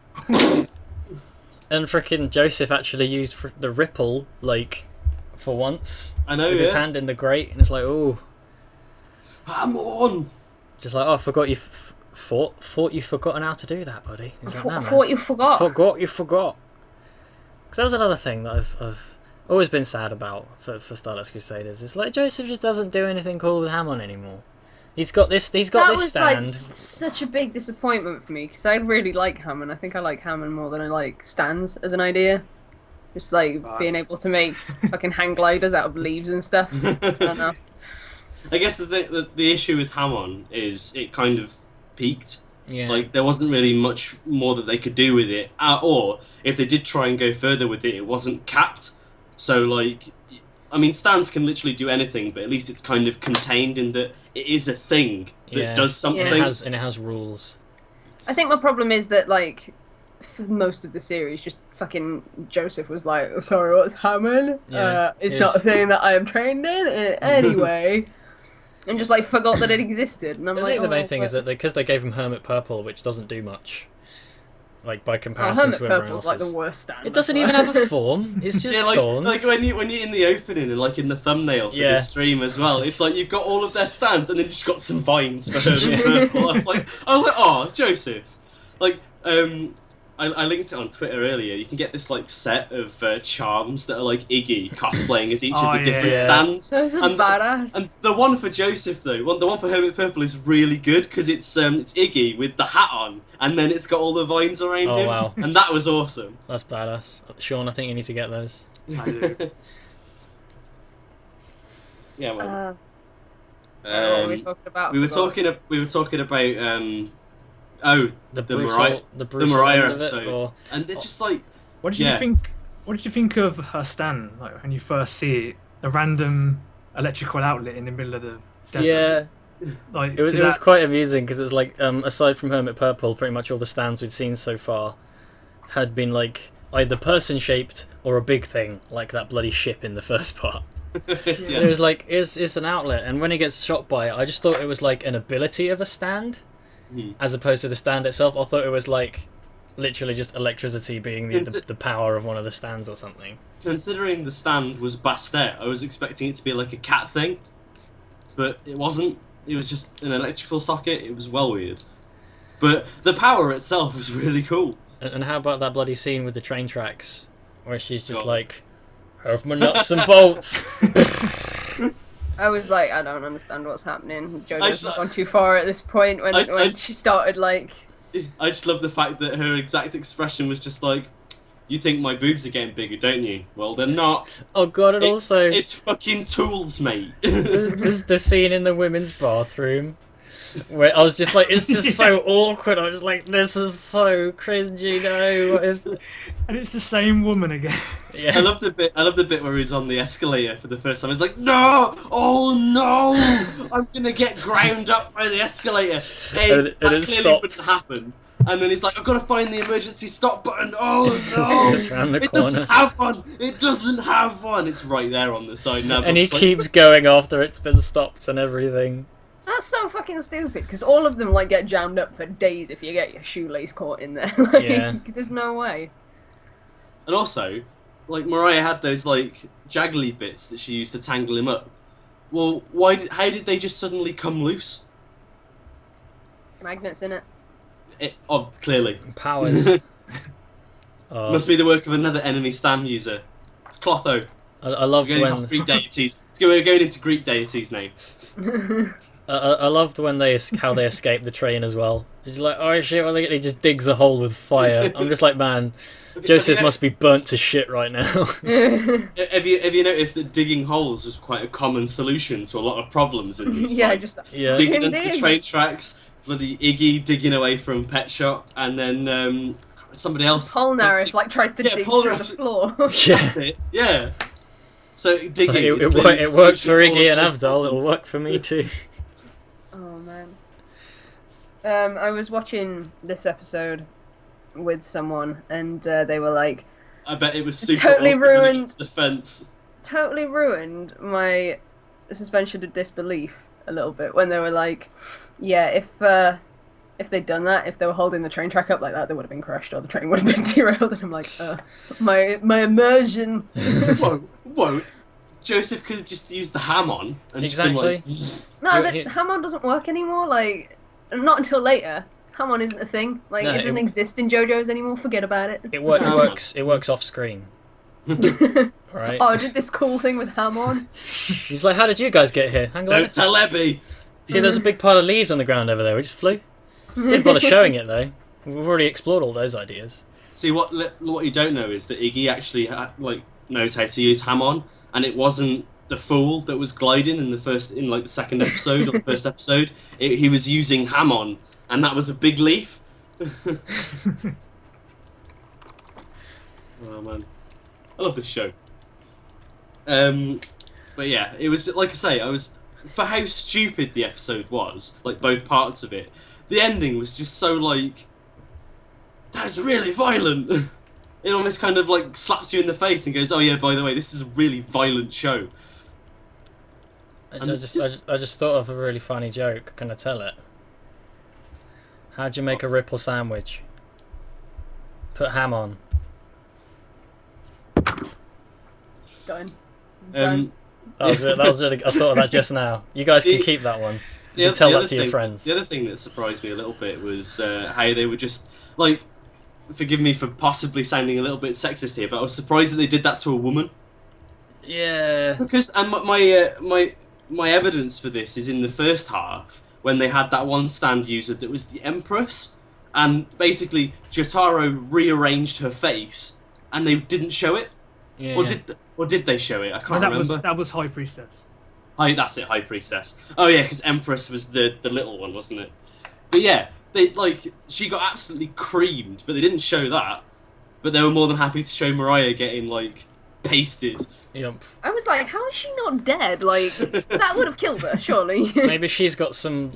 And frickin' Joseph actually used the ripple, like, for once. I know, with his hand in the grate, and it's like, oh. I'm on. Just like, oh, I forgot you thought you'd forgotten how to do that, buddy. He's like, I "Nah, thought man. you forgot. Forgot you forgot. Because that was another thing that I've always been sad about for Stardust Crusaders. It's like Joseph just doesn't do anything cool with Hammond anymore. He's got this stand. That was like such a big disappointment for me because I really like Hammond. I think I like Hammond more than I like stands as an idea. Just like being able to make fucking hang gliders out of leaves and stuff. I don't know. I guess the issue with Hammond is it kind of peaked. Yeah. Like there wasn't really much more that they could do with it, or if they did try and go further with it, it wasn't capped. So like, I mean, stands can literally do anything, but at least it's kind of contained in that it is a thing that does something. And it has rules. I think my problem is that like for most of the series, just fucking Joseph was like, oh, "Sorry, what's Hammond? It's not a thing that I am trained in any way." And just like forgot that it existed, and I'm I like, think the main thing is that because they gave him Hermit Purple, which doesn't do much, like by comparison Hermit to everyone Purple's else's. like the worst stand. It doesn't even have a form. It's just thorns. Like when you're in the opening and like in the thumbnail for this stream as well. It's like you've got all of their stands and then you've just got some vines for Hermit Purple. I was like, oh, Joseph. Like, I linked it on Twitter earlier. You can get this like set of charms that are like Iggy cosplaying as each of the different stands. Those are badass. And the one for Joseph though, the one for Hermit Purple is really good because it's Iggy with the hat on, and then it's got all the vines around him. Wow. And that was awesome. That's badass. Sean, I think you need to get those. I do. Yeah, well. What were we talking about? We were talking about the Mariah episodes, and they're just like. What did you think? What did you think of her stand? Like when you first see it, a random electrical outlet in the middle of the desert. Yeah, like it was quite amusing because it's like aside from Hermit Purple, pretty much all the stands we'd seen so far had been like either person shaped or a big thing, like that bloody ship in the first part. It was like it's an outlet, and when he gets shot by it, I just thought it was like an ability of a stand. As opposed to the stand itself, I thought it was like literally just electricity being the power of one of the stands or something. Considering the stand was Bastet, I was expecting it to be like a cat thing, but it wasn't. It was just an electrical socket. It was well weird, but the power itself was really cool. And how about that bloody scene with the train tracks, where she's just like, "Have my nuts and bolts." I was like, I don't understand what's happening. JoJo's has gone too far at this point when she started like... I just love the fact that her exact expression was just like, you think my boobs are getting bigger, don't you? Well, they're not. Oh god, and also... It's fucking tools, mate. There's the scene in the women's bathroom where I was just like, it's just so awkward. I was just like, this is so cringy, no. What if... And it's the same woman again. Yeah. I love the bit where he's on the escalator for the first time. He's like, no! Oh no! I'm gonna get ground up by the escalator. Hey, and that it clearly stopped. wouldn't happen. And then he's like, I've got to find the emergency stop button. Oh no! It's just round the It corner. doesn't have one. It doesn't have one. It's right there on the side now. And he keeps going after it's been stopped and everything. That's so fucking stupid, because all of them like get jammed up for days if you get your shoelace caught in there. Like, Yeah. There's no way. And also, like Mariah had those like jaggly bits that she used to tangle him up. Well, how did they just suddenly come loose? Magnets in it. Clearly. Powers. Must be the work of another enemy stand user. It's Clotho. I loved We're going into Greek deities. We're going into Greek deities now. I loved when how they escaped the train as well. It's like, oh shit, well, he just digs a hole with fire. I'm just like, man, Joseph must be burnt to shit right now. Have you noticed that digging holes was quite a common solution to a lot of problems in these fights? Digging into the train tracks, bloody Iggy digging away from Pet Shop, and then somebody else. Polnareff like tries to dig through the floor. That's it. Yeah. So digging. It worked for Iggy and Avdol. It'll work for me too. Oh man. I was watching this episode with someone, and they were like, I bet it was super Totally awkward ruined- against the fence. totally ruined my suspension of disbelief a little bit when they were like, yeah, if they'd done that, if they were holding the train track up like that, they would have been crushed or the train would have been derailed. And I'm like, my immersion. Whoa. Joseph could have just used the ham on and Exactly. just been No, He- Hamon doesn't work anymore. Like, not until later. Hamon isn't a thing. Like, No, it doesn't it- exist in JoJo's anymore. Forget about it. It Come on. works. It works off screen. Right? Oh, I did this cool thing with Hamon. He's like, "How did you guys get here?" Hang on. Don't tell Ebby. See, there's a big pile of leaves on the ground over there. We just flew. Didn't bother showing it though. We've already explored all those ideas. See, what you don't know is that Iggy actually knows how to use ham on, and it wasn't the fool that was gliding in the second episode or the first episode. He was using ham on, and that was a big leaf. Oh man, I love this show. But yeah, it was like I say, for how stupid the episode was, like both parts of it. The ending was just so like, that's really violent. It almost kind of like slaps you in the face and goes, "Oh yeah, by the way, this is a really violent show." I And just thought of a really funny joke. Can I tell it? How'd you make a ripple sandwich? Put ham on. Done. That was really. I thought of that just now. You guys can keep that one. You can tell that to your friends. The other thing that surprised me a little bit was how they were just like, forgive me for possibly sounding a little bit sexist here, but I was surprised that they did that to a woman. Yeah. Because my evidence for this is in the first half when they had that one stand user that was the Empress, and basically Jotaro rearranged her face, and they didn't show it. Yeah. Or did they show it? I can't remember. That was High Priestess. That's it, High Priestess. Oh yeah, because Empress was the little one, wasn't it? But yeah, she got absolutely creamed, but they didn't show that. But they were more than happy to show Mariah getting pasted. Yep. I was like, how is she not dead? Like, that would have killed her, surely. Maybe she's got some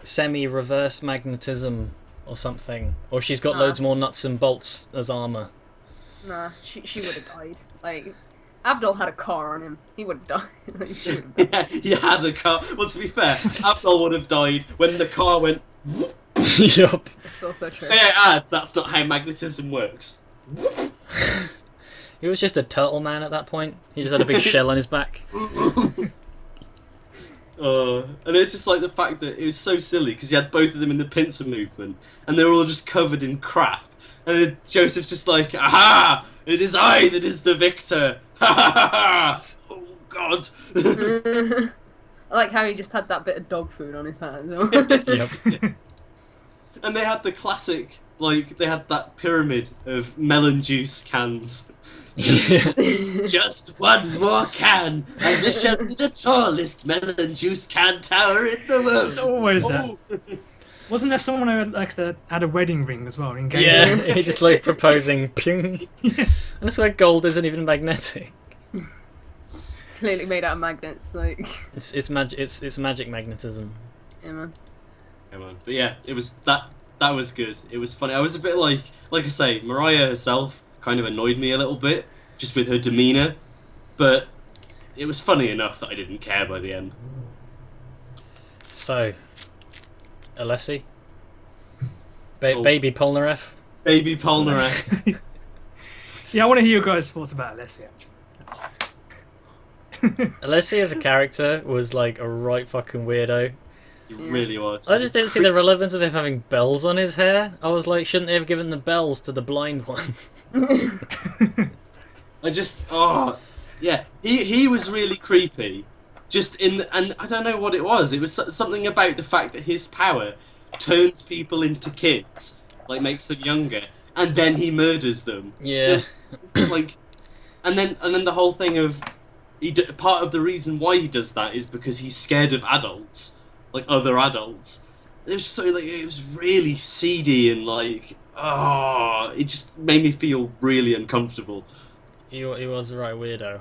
semi-reverse magnetism or something, or she's got loads more nuts and bolts as armor. Nah, she would have died. Like, Abdul had a car on him. He would have died. Like, she would have died. Yeah, he had a car. Well, to be fair, Abdul would have died when the car went. Yup. It's also true. Yeah, that's not how magnetism works. He was just a turtle man at that point. He just had a big shell on his back. And it's just like the fact that it was so silly because you had both of them in the pincer movement, and they were all just covered in crap. And then Joseph's just like, "Aha! It is I that is the victor! Ha ha ha ha! Oh God!" I like how he just had that bit of dog food on his hands. Yep. And they had the classic, they had that pyramid of melon juice cans. Just one more can, and this shall be the tallest melon juice can tower in the world. It's always Oh. that. Wasn't there someone who had a wedding ring as well? Engaged? Yeah, he just proposing. Pyong. And that's where gold isn't even magnetic. Clearly made out of magnets. Like, It's magic magnetism. yeah, man. Come on. But yeah, it was that was good. It was funny. I was a bit like I say, Mariah herself kind of annoyed me a little bit just with her demeanor, but it was funny enough that I didn't care by the end. So, Alessi, Oh. baby Polnareff. Baby Polnareff. Yeah, I want to hear your guys' thoughts about Alessi, actually. Alessi as a character was like a right fucking weirdo. He really was. I just didn't see the relevance of him having bells on his hair. I was like, shouldn't they have given the bells to the blind one? Yeah, he was really creepy. And I don't know what it was. It was something about the fact that his power turns people into kids, makes them younger, and then he murders them. Yeah. And then the whole thing of part of the reason why he does that is because he's scared of adults, other adults. It was just so it was really seedy and it just made me feel really uncomfortable. He was a right weirdo.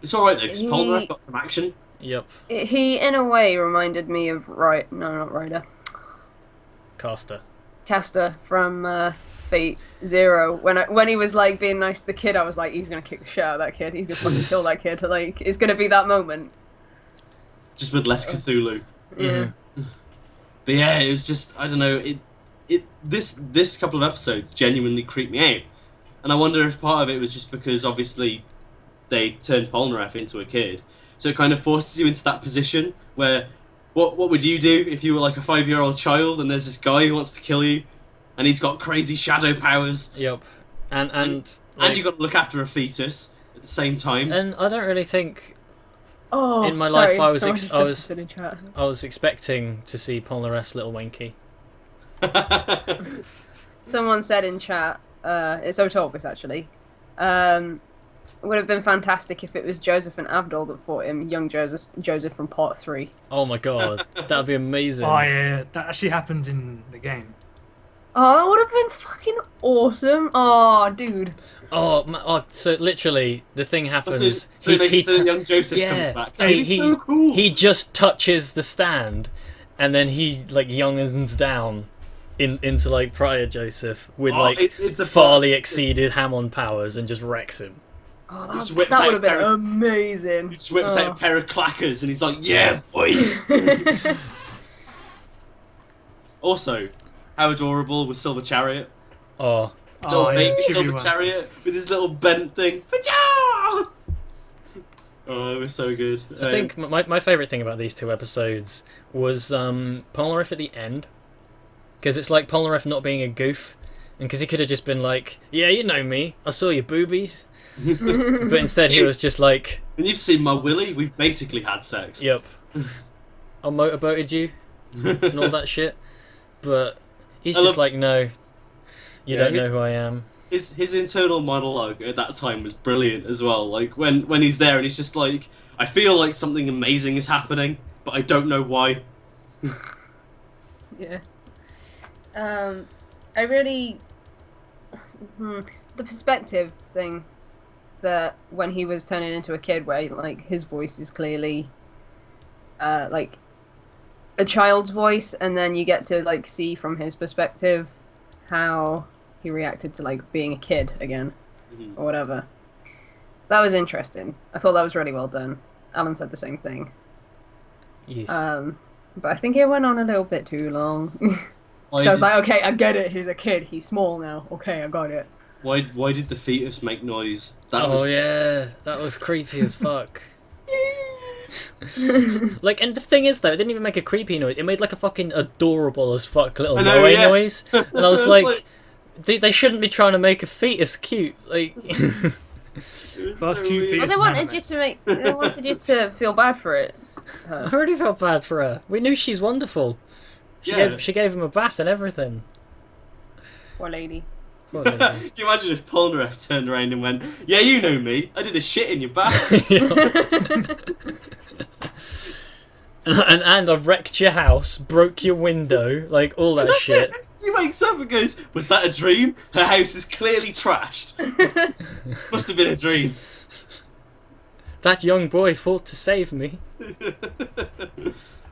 It's alright though, because He- Polnareff got some action. Yep. He, in a way, reminded me of not Ryder. Caster. Caster from Fate Zero. When he was like being nice to the kid, I was like, he's gonna kick the shit out of that kid. He's gonna fucking kill that kid. Like, it's gonna be that moment. Just with less Cthulhu. Yeah. But yeah, it was just, I don't know, this couple of episodes genuinely creeped me out. And I wonder if part of it was just because obviously they turned Polnareff into a kid. So it kind of forces you into that position where what would you do if you were like a 5-year-old child and there's this guy who wants to kill you and he's got crazy shadow powers. Yep. And you've got to look after a fetus at the same time. And I don't really think Oh, in my sorry, life I was expecting to see Polnareff's little Winky. Someone said in chat, it's Otobus actually, it would have been fantastic if it was Joseph and Abdul that fought him, young Joseph from part 3. Oh my god, that'd be amazing. Oh yeah, that actually happens in the game. Oh, that would have been fucking awesome. Oh, dude. Oh, so literally, the thing happens. So young Joseph comes back. That would be so cool. He just touches the stand, and then he like youngins down into like prior Joseph with it's a farly exceeded Hammond powers and just wrecks him. Oh, that would have been amazing. He just whips out a pair of clackers, and he's like, "Yeah, boy." Also, how adorable was Silver Chariot? Oh. Baby Silver Chariot with his little bent thing. Oh, it was so good. I think my favourite thing about these 2 episodes was Polnareff at the end. Because it's like Polnareff not being a goof. And because he could have just been like, yeah, you know me, I saw your boobies. But instead he was just like... And you've seen my willy, we've basically had sex. Yep. I motorboated you and all that shit. But he's just like, no, you don't know who I am. His internal monologue at that time was brilliant as well. Like when he's there and he's just like, I feel like something amazing is happening, but I don't know why. Yeah. I really... the perspective thing, that when he was turning into a kid, where like his voice is clearly like a child's voice, and then you get to like see from his perspective how he reacted to like being a kid again, or whatever. That was interesting. I thought that was really well done. Alan said the same thing. Yes. But I think it went on a little bit too long. So I was like, okay, I get it. He's a kid. He's small now. Okay, I got it. Why did the fetus make noise? Yeah, that was creepy as fuck. Like, and the thing is though, it didn't even make a creepy noise. It made like a fucking adorable as fuck little noise. And I was like, they shouldn't be trying to make a fetus cute. Like, That's cute fetus. Well, they wanted you to feel bad for it. I already felt bad for her. We knew she's wonderful. She gave him a bath and everything. Poor lady. Can you imagine if Polnareff turned around and went, yeah, you know me, I did a shit in your bath. and I wrecked your house, broke your window, like all that shit. She wakes up and goes, was that a dream? Her house is clearly trashed. Must have been a dream. That young boy fought to save me.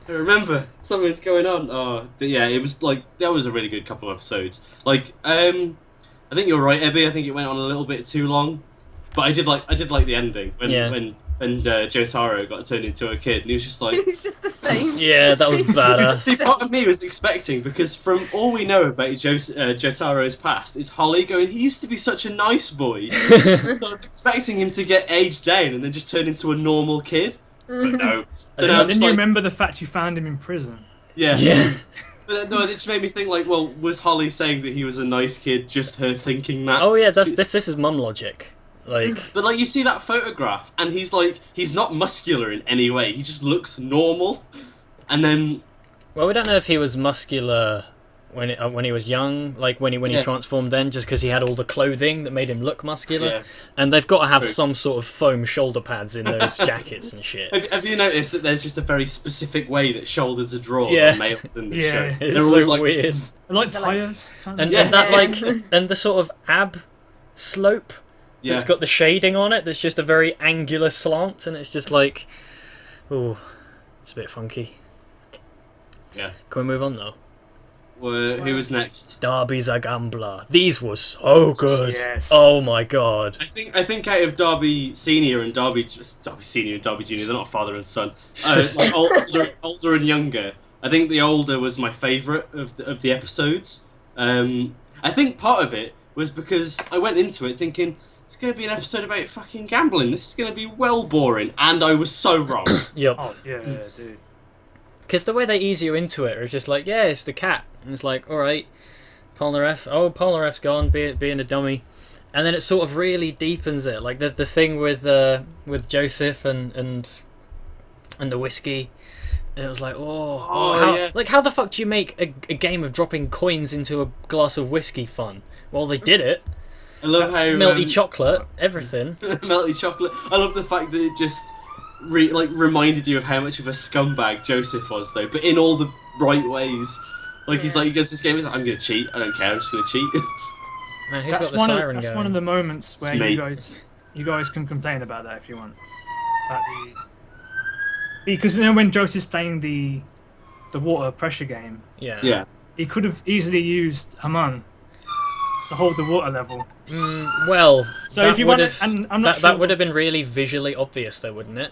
I remember, something's going on. Oh, but yeah, it was like, that was a really good couple of episodes. Like, I think you're right, Ebby. I think it went on a little bit too long, but I did like the ending when Jotaro got turned into a kid, and he was just like, he's just the same. Yeah, that was badass. See, part of me was expecting, because from all we know about Jotaro's past is Holly going, he used to be such a nice boy. So I was expecting him to get aged down and then just turn into a normal kid, but no. So now Didn't you remember the fact you found him in prison? Yeah. But no, it just made me think, like, well, was Holly saying that he was a nice kid, just her thinking that? Oh yeah, this is mum logic. Like, but like, you see that photograph, and he's like, he's not muscular in any way. He just looks normal, and then. Well, we don't know if he was muscular when he was young, like when he transformed then, just because he had all the clothing that made him look muscular. Yeah. And they've got to have some sort of foam shoulder pads in those jackets and shit. Have you noticed that there's just a very specific way that shoulders are drawn on males in this show? It's so always like weird. Like tires. And that like and the sort of ab slope that's got the shading on it. That's just a very angular slant, and it's just like, oh, it's a bit funky. Yeah. Can we move on though? Who was next? Darby's a gambler. These were so good. Yes. Oh my god. I think out of Darby Senior and Darby Senior and Darby Junior, they're not father and son. Like older and younger. I think the older was my favourite of the episodes. I think part of it was because I went into it thinking it's going to be an episode about fucking gambling. This is going to be well boring, and I was so wrong. Yep. Oh yeah, dude. Because the way they ease you into it is just like, yeah, it's the cat. And it's like, alright, Polnareff. Oh, Polnareff's gone, being a dummy. And then it sort of really deepens it. Like the thing with Joseph and the whiskey. And it was like, how the fuck do you make a game of dropping coins into a glass of whiskey fun? Well, they did it. I love how melty chocolate, everything. Melty chocolate. I love the fact that it just reminded you of how much of a scumbag Joseph was, though, but in all the right ways. Like he's like, he gets this game. He's like, I'm gonna cheat. I don't care. I'm just gonna cheat. Man, who's got the siren that's going? one of the moments where It's you guys can complain about that if you want. Because when Joseph's playing the water pressure game, Yeah. he could have easily used Haman to hold the water level. Well, So that if you would want have, to, and I'm not that, sure. that would have been really visually obvious, though, wouldn't it?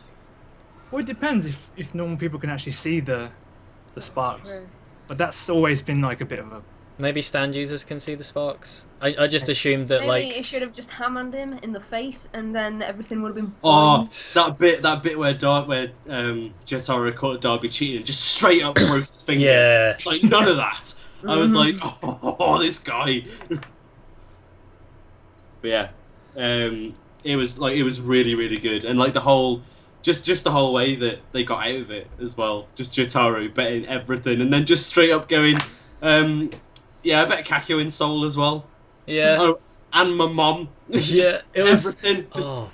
Well, it depends if normal people can actually see the sparks. True. But that's always been like a bit of a. Maybe stand users can see the sparks. I just assumed that Maybe like it should have just hammered him in the face, and then everything would have been. Oh, fine. that bit where Jotaro caught Darby cheating and just straight up broke his finger. Yeah. It's like none of that. I was like, oh, this guy. But yeah, it was really really good, and like the whole. Just the whole way that they got out of it as well. Just Jotaro betting everything, and then just straight up going, yeah, I bet Kakyo in Seoul as well. Yeah. Oh, and my mom. Yeah, it was everything. Just, oh.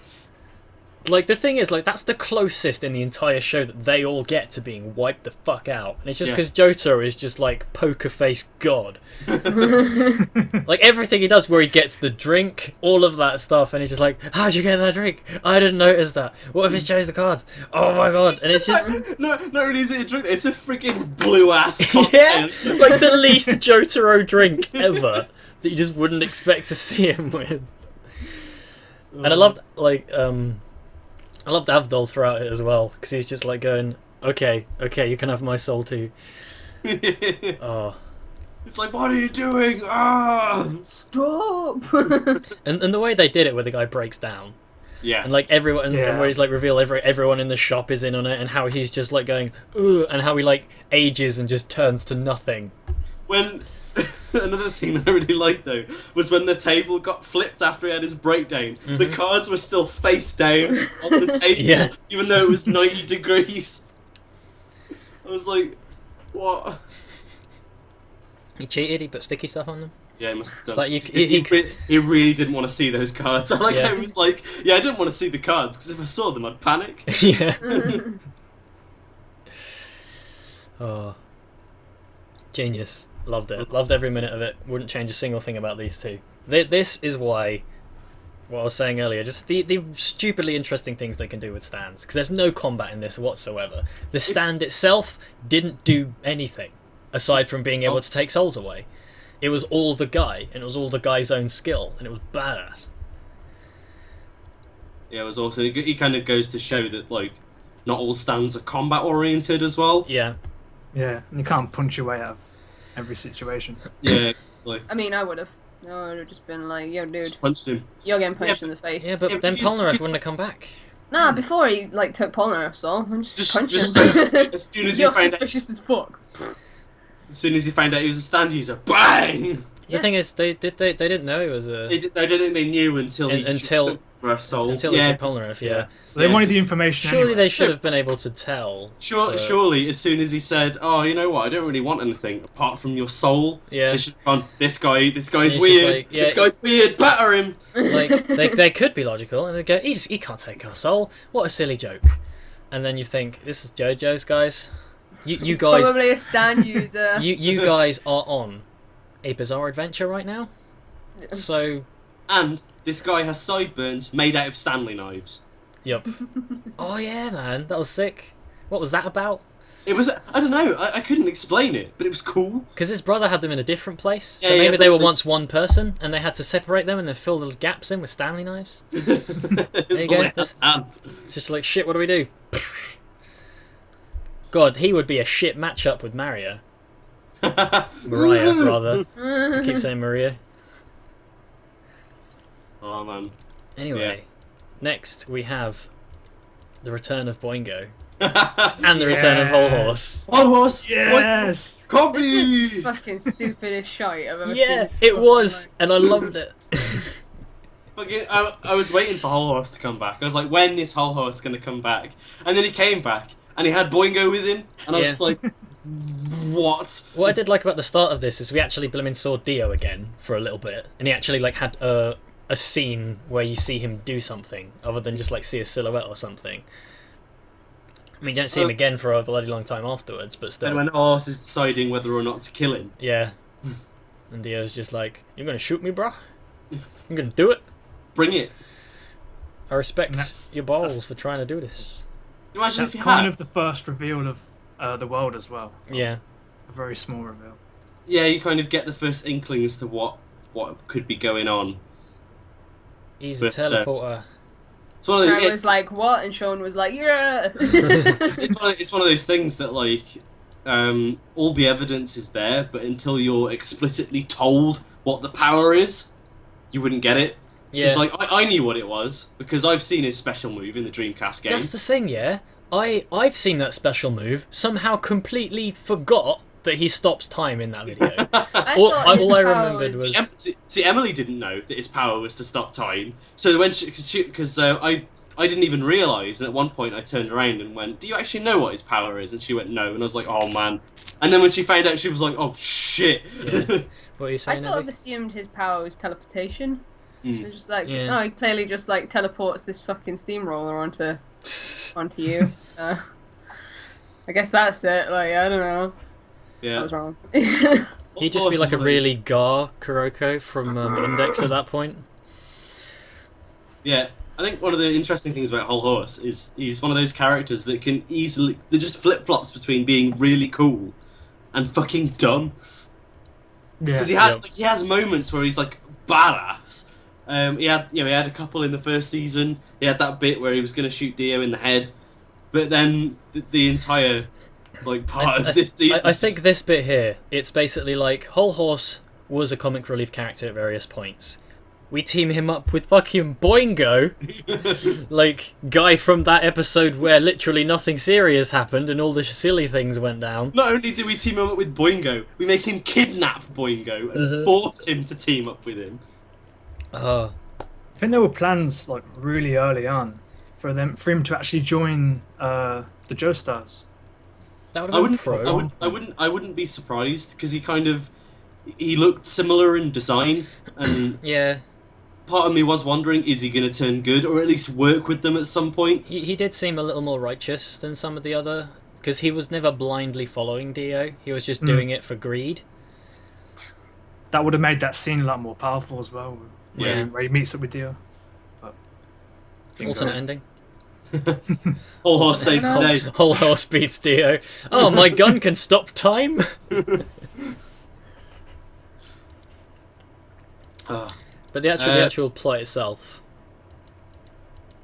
Like the thing is, like that's the closest in the entire show that they all get to being wiped the fuck out, and it's just because Jotaro is just like poker face god. Like everything he does, where he gets the drink, all of that stuff, and he's just like, "How'd you get that drink? I didn't notice that. What if he chose the cards? Oh my god!" And it's just not only is it a drink, it's a freaking blue ass yeah, cocktail. like the least Jotaro drink ever that you just wouldn't expect to see him with. And I loved I loved Avdol throughout it as well, because he's just like going, okay, you can have my soul too. Oh. It's like, what are you doing? Ah! Stop! And the way they did it, where the guy breaks down, Yeah. and like everyone, and where he's like reveal everyone in the shop is in on it, and how he's just like going, ugh, and how he like ages and just turns to nothing. When another thing I really liked though was when the table got flipped after he had his breakdown. The cards were still face down on the table, even though it was 90 degrees. I was like, what? He cheated. He put sticky stuff on them. Yeah, he must have done. Like he really didn't want to see those cards. I like how he was like, yeah, I didn't want to see the cards because if I saw them, I'd panic. Yeah. Oh, genius. Loved it. Loved every minute of it. Wouldn't change a single thing about these two. This is why, what I was saying earlier, just the stupidly interesting things they can do with stands. Because there's no combat in this whatsoever. The stand itself didn't do anything, aside from being able to take souls away. It was all the guy, and it was all the guy's own skill, and it was badass. Yeah, it was also, he kind of goes to show that, like, not all stands are combat oriented as well. Yeah. Yeah, and you can't punch your way out of every situation. Yeah, like. I mean, I would have. I would have just been like, yo, dude, Just punched him. you're getting punched in the face. Yeah, but then Polnareff wouldn't have come back. Nah, before he like took Polnareff's soul, and just punch him. As soon as You're you find out, suspicious as fuck. as soon as you found out he was a stand user, bang! The thing is, they didn't know he was a I don't think they knew until he until took Polnareff's soul. until he took Polnareff. Yeah. They wanted the information Surely anyway. they should have been able to tell. Surely, as soon as he said, "Oh, you know what? I don't really want anything apart from your soul," Yeah. they should have gone. This guy's he's weird. just like, yeah. This guy's weird. Batter him. Like they could be logical and they go, he can't take our soul. What a silly joke. And then you think, this is JoJo's, guys. You guys, Probably a stand user. you guys are on a bizarre adventure right now. So, And this guy has sideburns made out of Stanley knives. yep. Oh yeah, man, that was sick. What was that about? It was, I don't know, I couldn't explain it, but it was cool. Because his brother had them in a different place, so Yeah, maybe yeah, they were but- once one person, and they had to separate them and then fill the gaps in with Stanley knives. There you go, that's- It's just like, shit, what do we do? God, he would be a shit matchup with Mariah. Mariah, rather. I keep saying Maria. Oh, man. Anyway, next we have the return of Boingo And and the return of Hol Horse. Hol Horse! Yes. This Copy! is fucking stupidest shite I've ever seen. Yeah, it was, and I loved it. Fucking, I was waiting for Hol Horse to come back. I was like, when is Hol Horse going to come back? And then he came back, and he had Boingo with him, and I was Yeah. just like, what? What I did like about the start of this is we actually blimmin' saw Dio again for a little bit, and he actually like had a scene where you see him do something other than just like see a silhouette or something. I mean, you don't see him again for a bloody long time afterwards, but And still. when Hol Horse is deciding whether or not to kill him. Yeah. And Dio's just like, "You're gonna shoot me, bruh? I'm gonna do it. Bring it. I respect That's- your balls that's- for trying to do this." Imagine That's if you kind had. of the first reveal of the world as well. Yeah. A very small reveal. Yeah, you kind of get the first inkling as to what could be going on. He's a But, teleporter. It's one of And I the, was like, what? And Sean was like, yeah. it's one of those things that like all the evidence is there, but until you're explicitly told what the power is, you wouldn't get it. Yeah. It's like I knew what it was because I've seen his special move in the Dreamcast game. That's the thing, yeah. I've seen that special move, somehow completely forgot that he stops time in that video. I All- thought his all I power remembered was- See, Emily didn't know that his power was to stop time. So when because I didn't even realise, and at one point I turned around and went, "Do you actually know what his power is?" And she went, "No," and I was like, "Oh man." And then when she found out, she was like, "Oh shit." Yeah. What are you I saying, sort of Abby? assumed his power was teleportation. Mm. It was just like, Yeah. oh, he clearly just like teleports this fucking steamroller onto you. So I guess that's it. Like, I don't know. I Yeah. was wrong. He'd just be like a really Gar Kuroko from Index at that point. Yeah, I think one of the interesting things about Hol Horse is he's one of those characters that can easily that just flip flops between being really cool and fucking dumb. Yeah. Because he has moments where he's like badass. He had a couple in the first season. He had that bit where he was going to shoot Dio in the head, but then the entire like part of this season. I think this bit here, it's basically like Hol Horse was a comic relief character at various points. We team him up with fucking Boingo, like guy from that episode where literally nothing serious happened and all the silly things went down. Not only do we team him up with Boingo, we make him kidnap Boingo and force him to team up with him. I think there were plans like really early on for him to actually join the Joestars. That would I have been wouldn't, pro. I wouldn't be surprised because he looked similar in design, and Yeah, part of me was wondering, is he going to turn good or at least work with them at some point? he did seem a little more righteous than some of the other, because he was never blindly following Dio. He was just doing it for greed. That would have made that scene a lot more powerful as well. Yeah. Where he meets up with Dio. But, Alternate ending. Whole horse saves the day. Hol Horse beats Dio. Oh, my gun can stop time. Ah. But the actual plot itself,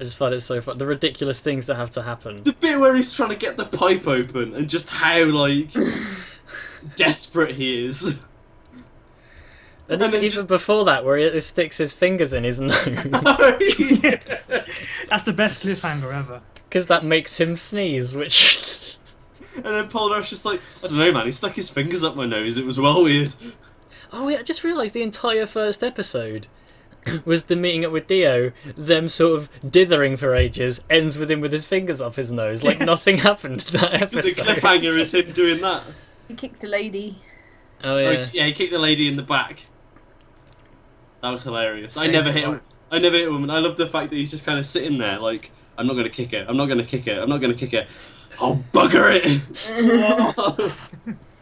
I just find it so fun. The ridiculous things that have to happen. The bit where he's trying to get the pipe open and just how like desperate he is. And And then even just- before that, where he sticks his fingers in his nose, that's the best cliffhanger ever. because that makes him sneeze. Which, And then Polnareff's just like, I don't know, man. He stuck his fingers up my nose. It was well weird. oh yeah, I just realised the entire first episode was the meeting up with Dio, them sort of dithering for ages, ends with him with his fingers up his nose, like nothing happened that The episode. cliffhanger is him doing that. He kicked a lady. Oh Oh, yeah. he kicked the lady in the back. That was hilarious. I Saved never her hit life. I never hit a woman. I love the fact that he's just kind of sitting there like, I'm not gonna kick her. I'm not gonna kick her. I'm not gonna kick her. Oh, bugger it!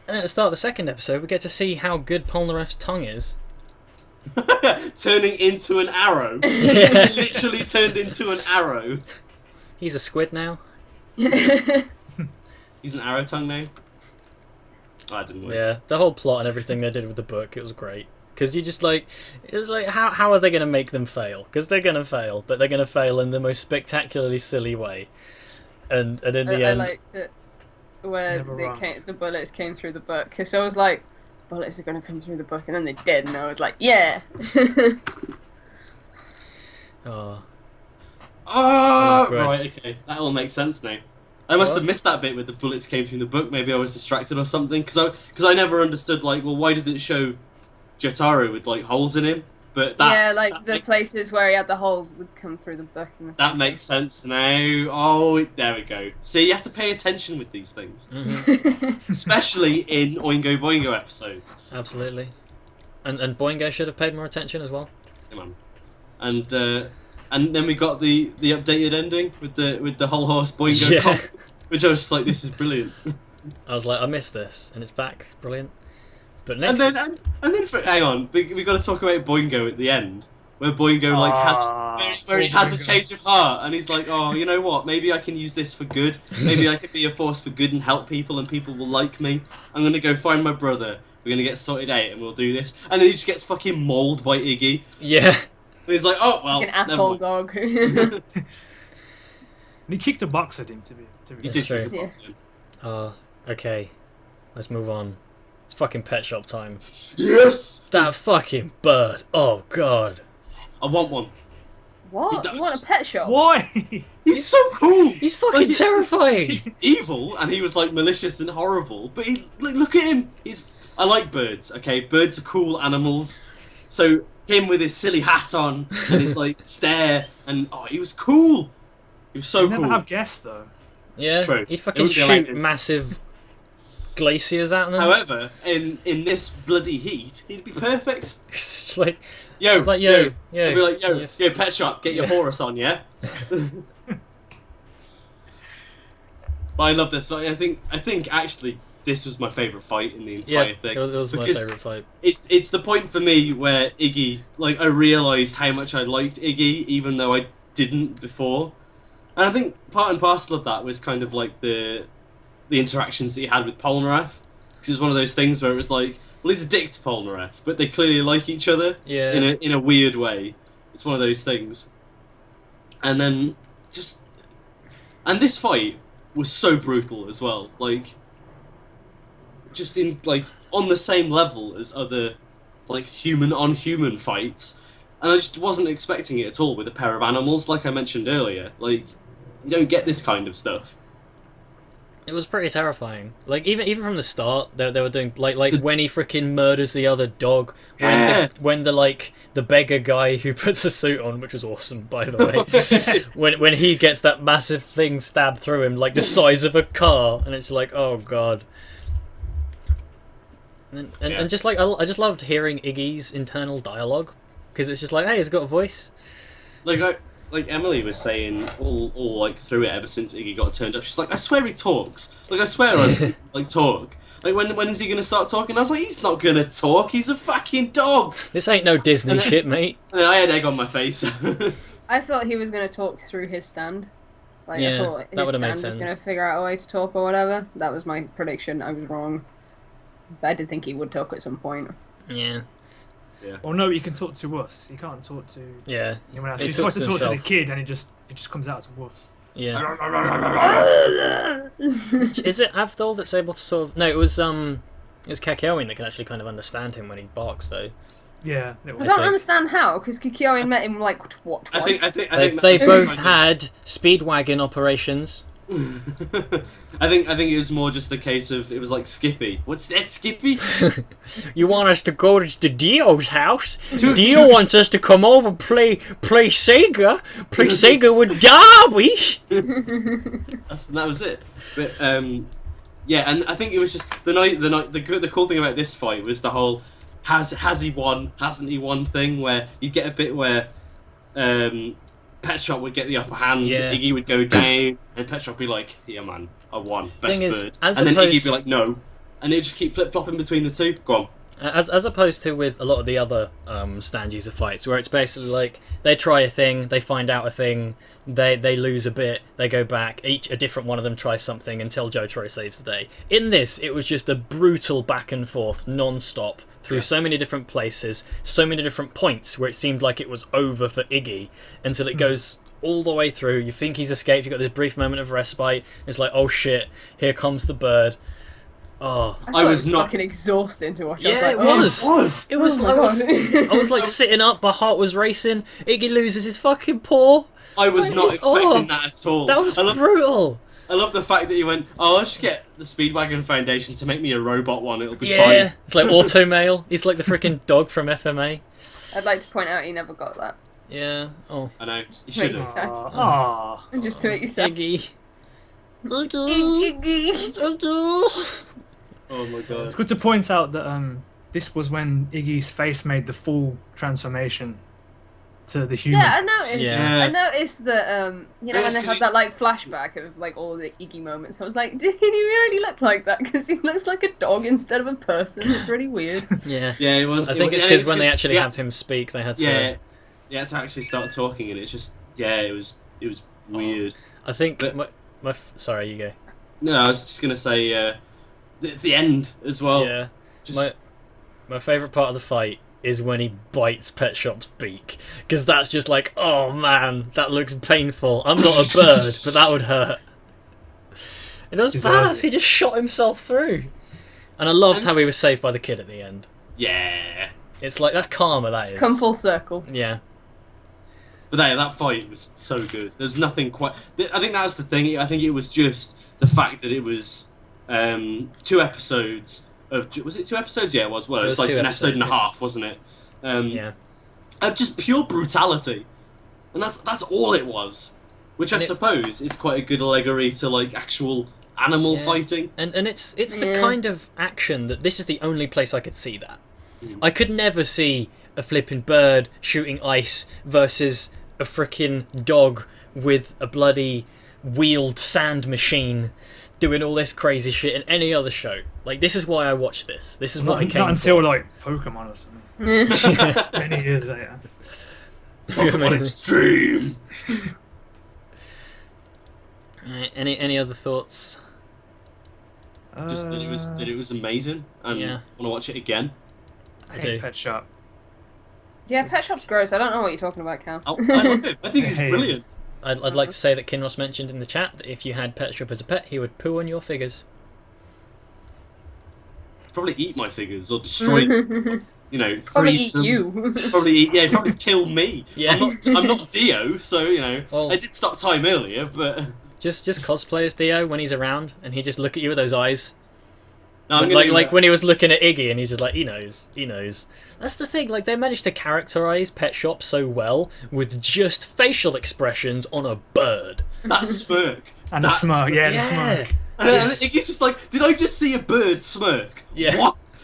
And at the start of the second episode, we get to see how good Polnareff's tongue is. Turning into an arrow. Yeah. He literally turned into an arrow. He's a squid now. He's He's an arrow tongue now. Oh, that didn't work. Yeah, the whole plot and everything they did with the book, it was great. Because you just like, it was like, how are they going to make them fail? Because they're going to fail, but they're going to fail in the most spectacularly silly way. And in the end... I liked it where the bullets came through the book. Because I was like, bullets are going to come through the book, and then they did, and I was like, yeah! Oh. Oh, Good. right, okay. That all makes sense now. I must What? have missed that bit where the bullets came through the book. Maybe I was distracted or something. Because I never understood, like, well, why does it show Jotaro with, like, holes in him? But that, yeah, like that the makes, places where he had the holes that come through the book. And that makes sense now. Oh, there we go. See, you have to pay attention with these things. Mm-hmm. Especially in Oingo Boingo episodes. Absolutely. And Boingo should have paid more attention as well. Yeah, man. And then we got the updated ending with the Hol Horse Boingo Yeah. comp, which I was just like, this is brilliant. I was like, I missed this, and it's back. Brilliant. But And next... then hang on, we got to talk about Boingo at the end, where Boingo like where he has a change of heart, and he's like, oh, you know what? Maybe I can use this for good. Maybe I could be a force for good and help people, and people will like me. I'm gonna go find my brother. We're gonna get sorted out, and we'll do this. And then he just gets fucking mauled by Iggy. Yeah. And he's like, oh well, Like an never asshole mind. dog. And he kicked a box at him, to be He That's did true. kick the box in. Okay. Let's move on. It's fucking pet shop time. Yes, That fucking bird. Oh, God. I want one. What? He You want does. a pet shop? Why? He's so cool. He's fucking Like, terrifying. He's evil, and he was like malicious and horrible. But look at him. I like birds. Okay, birds are cool animals. So him with his silly hat on and his like stare, and he was cool. He was so You never cool. have guests, though. Yeah, True. he'd It fucking would be shoot like- massive glaciers at them. However, in this bloody heat, he'd be perfect. It's just like, Yo, it's like, yo, yo. I'd be like, yo, Yes. yo, pet shop, get your Horus on, yeah. But I love this. I think actually this was my favourite fight in the entire Yeah, thing. it was my Because favourite fight. It's the point for me where Iggy, like, I realised how much I liked Iggy, even though I didn't before. And I think part and parcel of that was kind of like the interactions that he had with Polnareff. Because it was one of those things where it was like, well, he's a dick to Polnareff, but they clearly like each other Yeah. in a weird way. It's one of those things. And then and this fight was so brutal as well. Like, just in like on the same level as other like human on human fights, and I just wasn't expecting it at all with a pair of animals, like I mentioned earlier. Like, you don't get this kind of stuff. It was pretty terrifying. Like even from the start, they were doing like when he freaking murders the other dog. Yeah. When the beggar guy who puts a suit on, which was awesome by the way. when he gets that massive thing stabbed through him, like the size of a car, and it's like, oh god. And just like I just loved hearing Iggy's internal dialogue, because it's just like, hey, he's got a voice. Like Emily was saying all like through it ever since Iggy got turned up. She's like, I swear he talks. Like, I swear I've seen him, like, talk. Like, when is he gonna start talking? I was like, he's not gonna talk. He's a fucking dog. This ain't no Disney And then- shit, mate. And then I had egg on my face. I thought he was going to talk through his stand. Like, Yeah, I thought that his would've made stand was going to sense. figure out a way to talk or whatever. That was my prediction. I was wrong. But I did think he would talk at some point. Yeah, Well, no, he can talk to us. He can't talk to yeah, anyone else. He He talks tries to to talk to the himself. kid, and it just comes out as wolves. yeah. Is it Avdol that's able to sort of? No, it was Kakyoin that can actually kind of understand him when he barks, though. Yeah. I I don't think- understand how, because Kikyoin met him like what, I twice? think They that's both kind of- had speedwagon operations. I think it was more just the case of it was like Skippy. What's that, Skippy? You want us to go to Dio's house? To- Dio to- wants us to come over play Sega with Darby. That was it. But yeah, and I think it was just the cool thing about this fight was the whole has he won, hasn't he won thing, where you'd get a bit where Pet Shop would get the upper hand, Yeah. Iggy would go down, and Pet Shop would be like, yeah man, I won, best Thing is, bird. as And then Iggy'd opposed- be like, no. And it'd just keep flip-flopping between the two. Go on. As opposed to with a lot of the other stand user fights, where it's basically like they try a thing, they find out a thing, they lose a bit, they go back, a different one of them tries something until Jotaro saves the day. In this, it was just a brutal back and forth, non-stop, through so many different places, so many different points where it seemed like it was over for Iggy, until it goes all the way through. You think he's escaped, you've got this brief moment of respite, it's like, oh shit, here comes the bird. Oh, I was not fucking exhausting to watch. Yeah, I was it like, was. It was. Oh my God. I was like sitting up. My heart was racing. Iggy loses his fucking paw. I was not expecting that at all. That was brutal. I love the fact that you went, oh, I should get the Speedwagon Foundation to make me a robot one. It'll be fine. It's like auto mail. He's like the freaking dog from FMA. I'd like to point out he never got that. Yeah. Oh. I know. You Just to should make you have. sad. Aww. And just to make you sad. Iggy. Iggy. Oh my god. It's good to point out that this was when Iggy's face made the full transformation to the human. Yeah, I noticed. Yeah. I noticed that you know, It's when they 'cause had he- that like flashback of like all the Iggy moments. I was like, did he really look like that? Because he looks like a dog instead of a person. It's really weird. Yeah. Yeah, it was. I think it's yeah, because when they actually he have him speak, they had to. Yeah, you had to actually start talking, and it's just it was weird. I think But- sorry, you go. No, I was just gonna say the end as well. Yeah. Just, My favourite part of the fight is when he bites Pet Shop's beak, because that's just like, oh man, that looks painful. I'm not a bird, but that would hurt. And it was badass. He just shot himself through, and I loved how he was saved by the kid at the end. yeah. It's like that's karma. That is. Come full circle. Yeah. But that fight was so good. There's nothing quite. I think that's the thing. I think it was just the fact that it was 2 episodes of. Was it 2 episodes? Yeah, it was. Well, It it was was like 2 an episode and a episodes, half, wasn't it? Yeah. Of just pure brutality, and that's all it was. Which I And it- suppose is quite a good allegory to like actual animal Yeah. fighting. And it's the Yeah. kind of action that this is the only place I could see that. Mm. I could never see a flipping bird shooting ice versus a frickin' dog with a bloody wheeled sand machine doing all this crazy shit in any other show. Like, this is why I watch this. This is what I came Not until for. like Pokemon or something. Many years later. Pokemon Extreme. Right, any other thoughts? Just that it was amazing, and Yeah. want to watch it again. I do. hate Pet Shop. Yeah, Pet Shop's gross. I don't know what you're talking about, Cam. I love it. I think it's Hey. brilliant. I'd like to say that Kinross mentioned in the chat that if you had Pet Shop as a pet, he would poo on your figures. Probably eat my figures or destroy them. You know, Probably freeze eat them. you. Probably kill me. Yeah. I'm not Dio, so you know. Well- I did stop time earlier, but Just cosplay as Theo when he's around, and he just look at you with those eyes. no, I'm Like, gonna like when he was looking at Iggy, and he's just like, he knows. That's the thing. Like, they managed to characterize Pet Shop so well with just facial expressions on a bird. that smirk. And the That smirk, yeah, the Yeah. smirk. And Iggy's just like, did I just see a bird smirk? Yeah. What?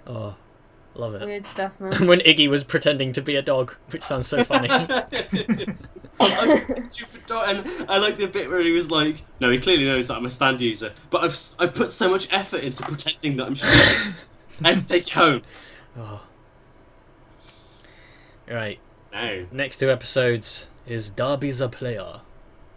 Oh, love it. Weird stuff, man. And when Iggy was pretending to be a dog, which sounds so funny. I'm a stupid dog, and I like the bit where he was like, "No, he clearly knows that I'm a stand user, but I've put so much effort into pretending that I'm stupid. I have to take it home." Oh. Right. No. Next 2 episodes is Darby's a player.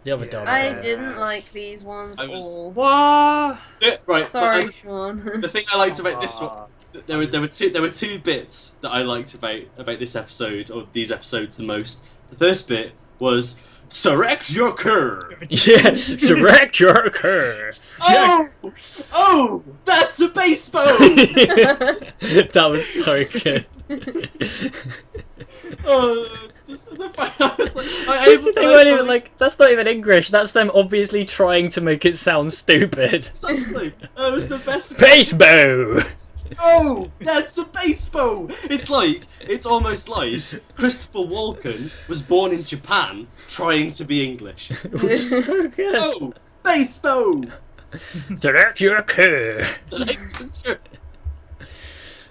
The other Yeah. Darby. I Yes. didn't like these ones I was- all. What? Yeah, right. Sorry, but, Sean. the thing I liked about this one, there were two bits that I liked about this episode or these episodes the most. The first bit was select your curve. Yeah, select your curve. Oh, that's a baseball. That was so good. Just the fact I was like, They weren't even like, that's not even English. That's them obviously trying to make it sound stupid. Exactly. That was the best. Baseball. Oh, that's a baseball. It's almost like Christopher Walken was born in Japan trying to be English. So good. Oh, baseball. Select your curve.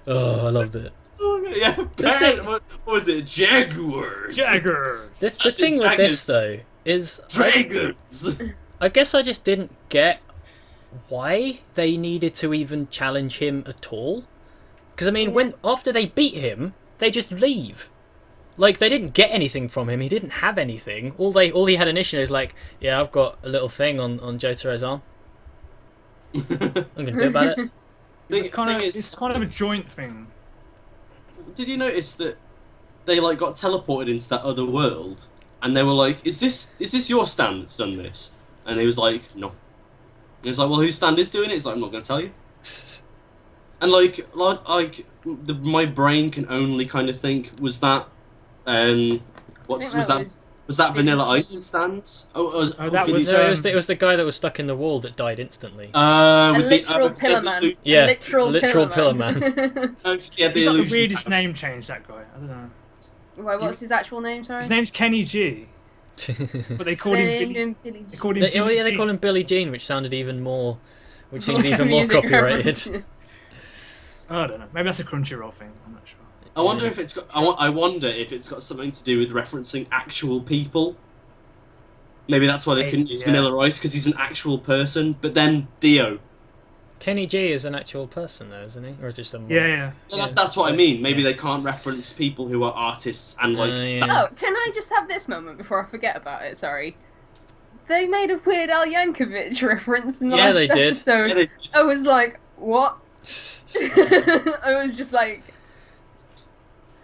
Oh, I loved it. Oh, yeah, thing- what was it? Jaguars. Jaggers. The I thing did with this Jaggers. though is Dragons. I guess I just didn't get why they needed to even challenge him at all. Because I mean, after they beat him, they just leave. Like, they didn't get anything from him. He didn't have anything. All he had initially is like, yeah, I've got a little thing on Jotaro's arm. I'm gonna do about it. It's kind of a joint thing. Did you notice that they like got teleported into that other world, and they were like, "Is this your stand that's done this?" And he was like, "No." He was like, "Well, whose stand is doing it?" It's like, "I'm not gonna tell you." And my brain can only kind of think, was that was that Vanilla Ice's stand? That was it was the guy that was stuck in the wall that died instantly. A literal pillar man. Yeah, literal pillar man. Yeah, He's got the weirdest name change, that guy. I don't know. Wait, what's his actual name? Sorry. His name's Kenny G. But they called him Billy. They called him Billy. They call him Billy Jean, which seems even more copyrighted. I don't know. Maybe that's a Crunchyroll thing. I'm not sure. I wonder if it's got. I wonder if it's got something to do with referencing actual people. Maybe that's why they couldn't use Vanilla Ice, because he's an actual person. But then Dio. Kenny G is an actual person, though, isn't he? Or is it just a mod? Yeah. That's what I mean. Maybe they can't reference people who are artists and like. Oh, can I just have this moment before I forget about it? Sorry. They made a Weird Al Yankovic reference in the last episode. Yeah, they did. I was like, what? I was just like,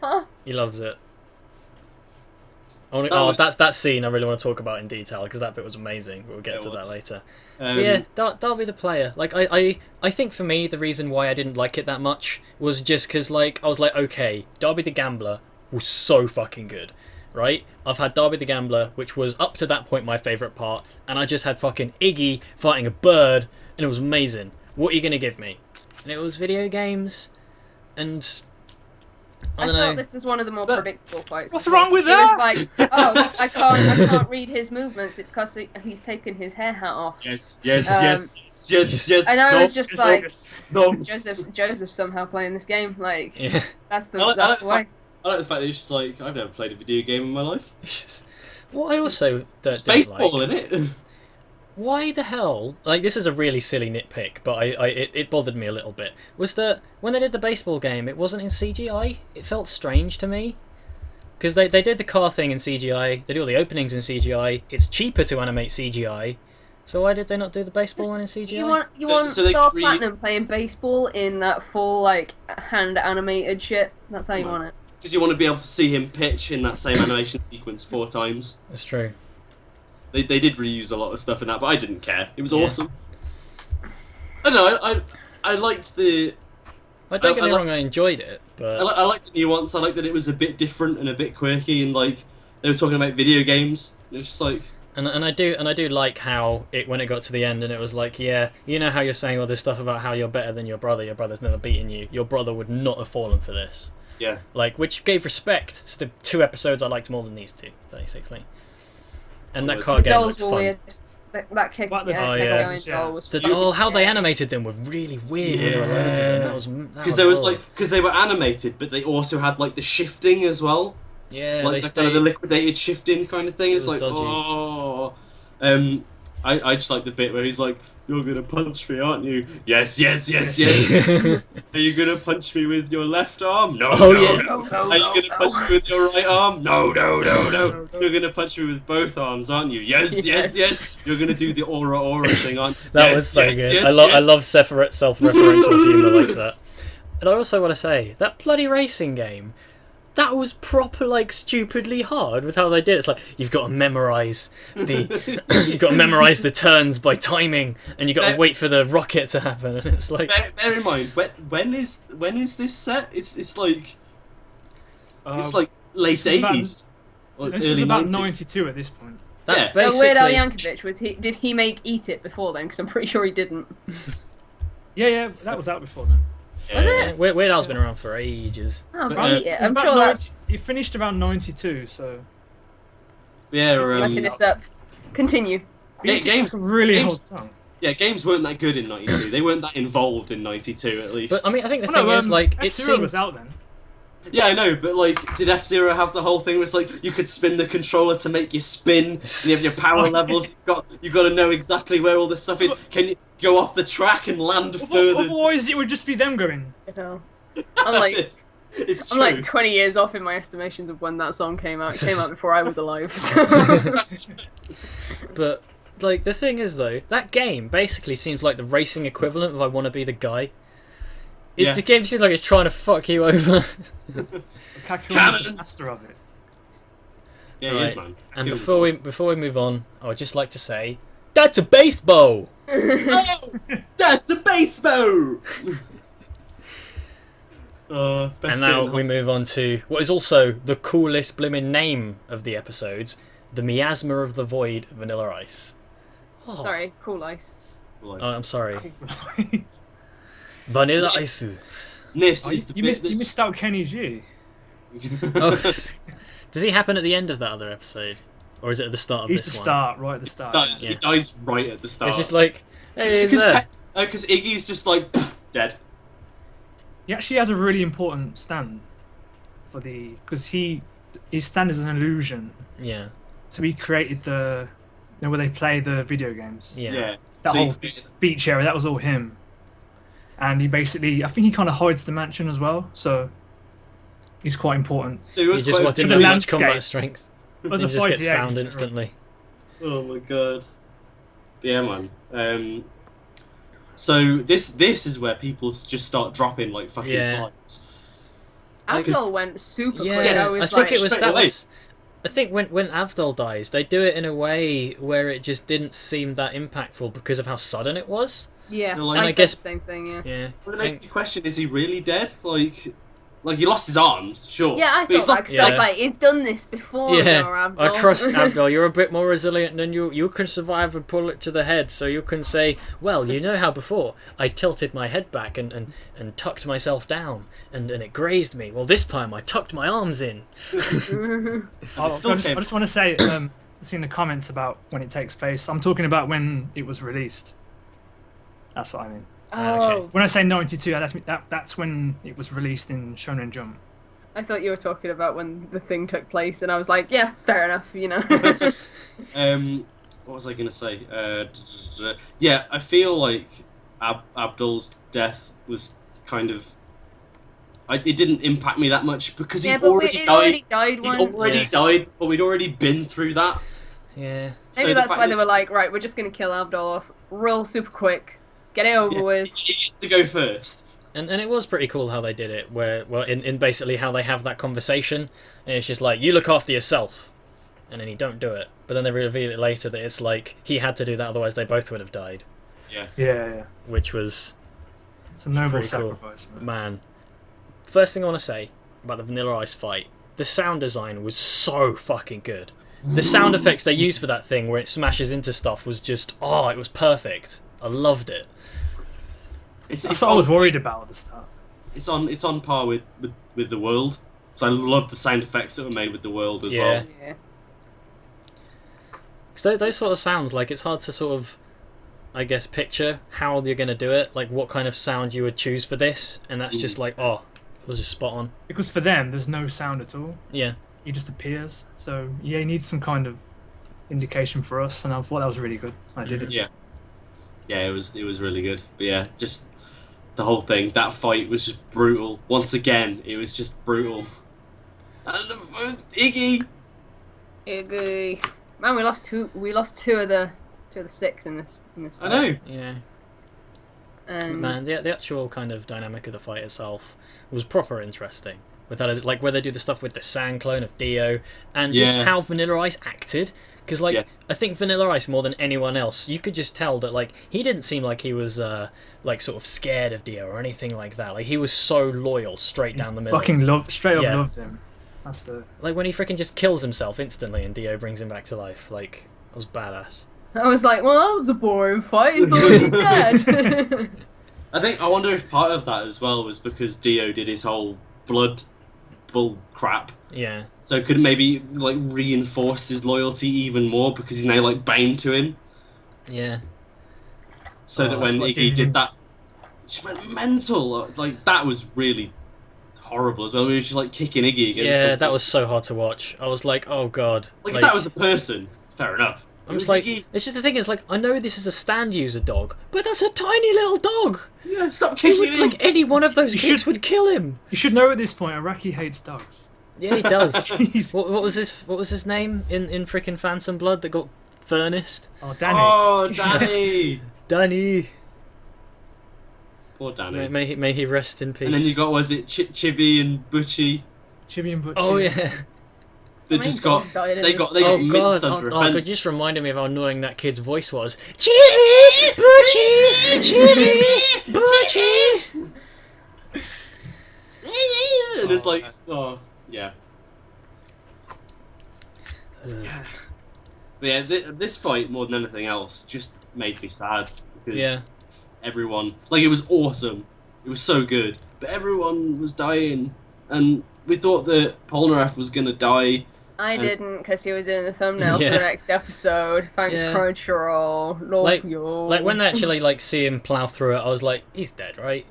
huh? He loves it. That's that scene I really want to talk about in detail, because that bit was amazing. We'll get to that later. Yeah, Darby the player. Like, I think for me, the reason why I didn't like it that much was just because, like, I was like, okay, Darby the Gambler was so fucking good, right? I've had Darby the Gambler, which was up to that point my favourite part, and I just had fucking Iggy fighting a bird, and it was amazing. What are you going to give me? And it was video games, and I don't know. Thought this was one of the more predictable fights. What's wrong with that? It was like, oh, I can't read his movements. It's because he's taken his hair hat off. Yes. And I was just like, no. Joseph somehow playing this game. Like, Yeah. that's the way. I like the fact that it's just like, I've never played a video game in my life. What I also It's baseball, in it. Why the hell? Like, this is a really silly nitpick, but it bothered me a little bit. Was that when they did the baseball game, it wasn't in CGI? It felt strange to me. Because they did the car thing in CGI, they do all the openings in CGI, it's cheaper to animate CGI, so why did they not do the baseball one in CGI? You want Star Platinum playing baseball in that full, like, hand animated shit? That's how you want it. Because you want to be able to see him pitch in that same animation sequence 4 times. That's true. They did reuse a lot of stuff in that, but I didn't care. It was awesome. I don't know, I liked the... Don't get me wrong, I enjoyed it, but... I liked the nuance, I liked that it was a bit different and a bit quirky, and like, they were talking about video games. It was just like... And I do like how when it got to the end and it was like, yeah, you know how you're saying all this stuff about how you're better than your brother's never beaten you, your brother would not have fallen for this. Yeah. Like, which gave respect to the 2 episodes I liked more than these 2, basically. And that card game was fun. Weird. That kick, What doll was how they animated them was really weird. Because they were animated, but they also had like the shifting as well. Yeah, like kind of the liquidated shifting kind of thing. It's like, dodgy. oh. I just like the bit where he's like, "You're gonna punch me, aren't you?" Yes. Are you gonna punch me with your left arm? No. Oh, yeah. No. Are you gonna punch me with your right arm? No. You're gonna punch me with both arms, aren't you? Yes. You're gonna do the aura thing, aren't you? That was so good. I love self-referential humour like that. And I also want to say that bloody racing game. That was proper, like, stupidly hard with how they did it. It's like, you've got to memorise the turns by timing, and you've got to wait for the rocket to happen, and it's like... Bear in mind, when is this set? It's like late 80s. This is about 92 at this point. So Weird Al Yankovic, did he make Eat It before then? Because I'm pretty sure he didn't. Yeah, that was out before then. Was it? Weird Al's been around for ages. Oh, Eat It. I'm sure that's... He finished around 92, so... Yeah, Looking this up. Continue. Yeah, games really old song. Yeah, games weren't that good in 92. They weren't that involved in 92, at least. But I mean, I think the thing is, like, it F-Zero was out then. Yeah, I know, but like, did F-Zero have the whole thing where it's like you could spin the controller to make you spin, and you have your power levels. You got to know exactly where all this stuff is. Can you go off the track and land further? Otherwise, it would just be them going. You know, I'm like, it's I'm true. like 20 years off in my estimations of when that song came out. It came out before I was alive. So. But like the thing is though, that game basically seems like the racing equivalent of I Want to Be the Guy. The game seems like it's trying to fuck you over. Kakyoin is the master of it. Yeah, he is, man. And before we move on, I would just like to say, that's a baseball. Oh, that's a baseball. And now we move on to what is also the coolest blimmin' name of the episodes, the Miasma of the Void, Vanilla Ice. Oh. Sorry, Cool Ice. Oh, I'm sorry. Vanilla Ice. This is the you missed out Kenny G. Oh, does he happen at the end of that other episode? Or is it at the start of He's this the one? start, right at the start. He dies right at the start. It's just like, hey, he's there. Because Iggy's just like, pff, dead. He actually has a really important stand for because his stand is an illusion. Yeah. So he created where they play the video games. Yeah. That whole beach area, that was all him. And he basically, I think he kind of hides the mansion as well, so he's quite important. So he just wanted the much landscape. combat strength. He As a just gets 48, found instantly. Oh my god. Yeah, man. So this is where people just start dropping like fucking flies. Avdol went super quick. Yeah, I think it was straight that away. was. I think when Avdol dies, they do it in a way where it just didn't seem that impactful because of how sudden it was. Yeah, Like, I I said guess- the same thing. Yeah. Yeah. But it makes you question: is he really dead? Like he lost his arms, sure. Yeah, I but he's thought that lost because I was Yeah. like, he's done this before. Yeah, Avdol. I trust Avdol. You're a bit more resilient than you. You can survive a bullet to the head, so you can say, "Well, you know how before I tilted my head back and tucked myself down, and it grazed me. Well, this time I tucked my arms in." I just want to say, I've seen the comments about when it takes place. I'm talking about when it was released. That's what I mean. Oh, When I say 92, that's when it was released in Shonen Jump. I thought you were talking about when the thing took place, and I was like, yeah, fair enough, you know. What was I gonna say? Yeah, I feel like Abdul's death was kind of. It didn't impact me that much because he'd already died. He'd already died, but we'd already been through that. Yeah. Maybe that's why they were like, right, we're just gonna kill Avdol off real super quick, get it over with. He gets to go first. And it was pretty cool how they did it, where in basically how they have that conversation, and it's just like, you look after yourself, and then you don't do it. But then they reveal it later that it's like, he had to do that, otherwise they both would have died. Yeah. Which was... It's a noble pretty cool. sacrifice, Man. First thing I want to say about the Vanilla Ice fight, the sound design was so fucking good. The sound effects they used for that thing where it smashes into stuff was just, it was perfect. I loved it. That's what I was worried about at the start. It's on par with the world. So I love the sound effects that were made with the world as well. Yeah. Because those sort of sounds, like, it's hard to sort of, I guess, picture how you're going to do it, like what kind of sound you would choose for this, and that's just like, it was just spot on. Because for them, there's no sound at all. Yeah. He just appears. So, yeah, he needs some kind of indication for us, and I thought that was really good. I did it. Yeah, it was really good. But yeah, just the whole thing, that fight was just brutal. Once again, it was just brutal. And Iggy. Man, we lost two of the 6 in this fight. I know. Yeah. And Man, the actual kind of dynamic of the fight itself was proper interesting. With that, like where they do the stuff with the sand clone of Dio, and just how Vanilla Ice acted. Because I think Vanilla Ice more than anyone else, you could just tell that like he didn't seem like he was like sort of scared of Dio or anything like that. Like he was so loyal, straight down the middle. Fucking straight up loved him. That's the like when he freaking just kills himself instantly and Dio brings him back to life. Like that was badass. I was like, well, that was a boring fight. He's already dead. I wonder if part of that as well was because Dio did his whole blood bull crap. Yeah. So could maybe like reinforce his loyalty even more because he's now like bound to him. Yeah. So that when Iggy did that, she went mental. Like that was really horrible as well. We were just like kicking Iggy against. Yeah, that was so hard to watch. I was like, oh god. Like if that was a person, fair enough. I'm just like, Iggy. it's just the thing is like, I know this is a stand user dog, but that's a tiny little dog. Yeah, stop kicking him. Like any one of those kicks would kill him. You should know at this point, Araki hates dogs. Yeah, he does. Jeez. What was his name in frickin' Phantom Blood that got furnace? Oh, Danny. Oh, Danny. Danny. Poor Danny. May he rest in peace. And then you got, was it Chibi and Butchie? Chibi and Butchie. Oh yeah. They My just dogs got died in they this. got minced under a God, fence. it just reminded me of how annoying that kid's voice was. Chibi, Butchie, Chibi, Butchie. And it's like, oh yeah. But yeah, this fight more than anything else just made me sad because everyone, like, it was awesome, it was so good, but everyone was dying, and we thought that Polnareff was gonna die. I didn't, because he was in the thumbnail for the next episode. Thanks, Crunchyroll. Love you. Like when they actually like see him plow through it, I was like, he's dead, right?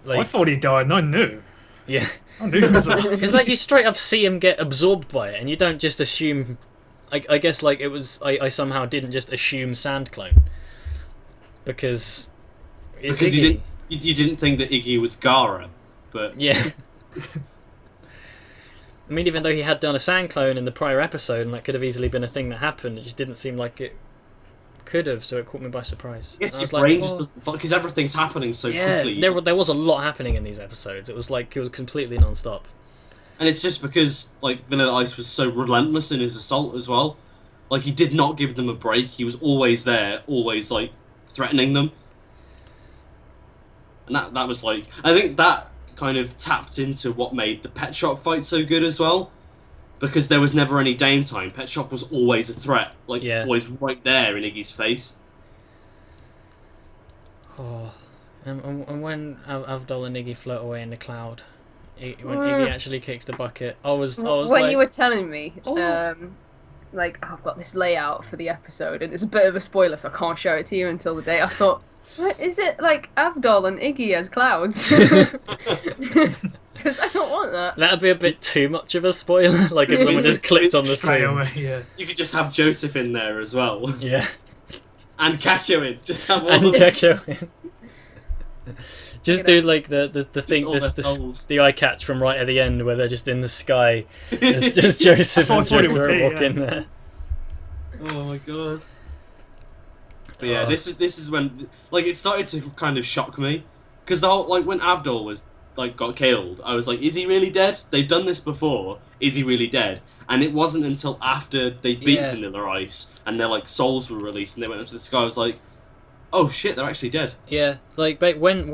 Like, I thought he died and I knew. Yeah. I knew he was Because like you straight up see him get absorbed by it, and you don't just assume. I guess like it was. I somehow didn't just assume sand clone because it's Iggy. you didn't think that Iggy was Gara, but yeah. I mean, even though he had done a sand clone in the prior episode, and that could have easily been a thing that happened, it just didn't seem like it could have, so it caught me by surprise. I guess your brain just doesn't, because everything's happening so quickly. There was a lot happening in these episodes. It was like it was completely non-stop. And it's just because like Vanilla Ice was so relentless in his assault as well. Like, he did not give them a break. He was always there, always like threatening them. And that was like, I think that kind of tapped into what made the Pet Shop fight so good as well, because there was never any downtime. Pet Shop was always a threat, like always right there in Iggy's face. Oh, and when Avdol and Iggy float away in the cloud, when Iggy actually kicks the bucket, I was when like, you were telling me, like, I've got this layout for the episode, and it's a bit of a spoiler, so I can't show it to you until the day. I thought, what, is it like Avdol and Iggy as clouds? Because I don't want that. That'd be a bit too much of a spoiler. Like if someone just clicked on the screen. Yeah. You could just have Joseph in there as well. Yeah. And Kakyo in. Just have all and of them. Kakyo in. Just do like the thing, the eye catch from right at the end where they're just in the sky. It's just Joseph and Jotaro walk in there. Oh my god. But yeah, this is when like it started to kind of shock me, because the whole, like, when Avdol was like got killed, I was like, is he really dead? They've done this before. Is he really dead? And it wasn't until after they beat Vanilla Ice and their like souls were released and they went up to the sky, I was like, oh shit, they're actually dead. Yeah, like but when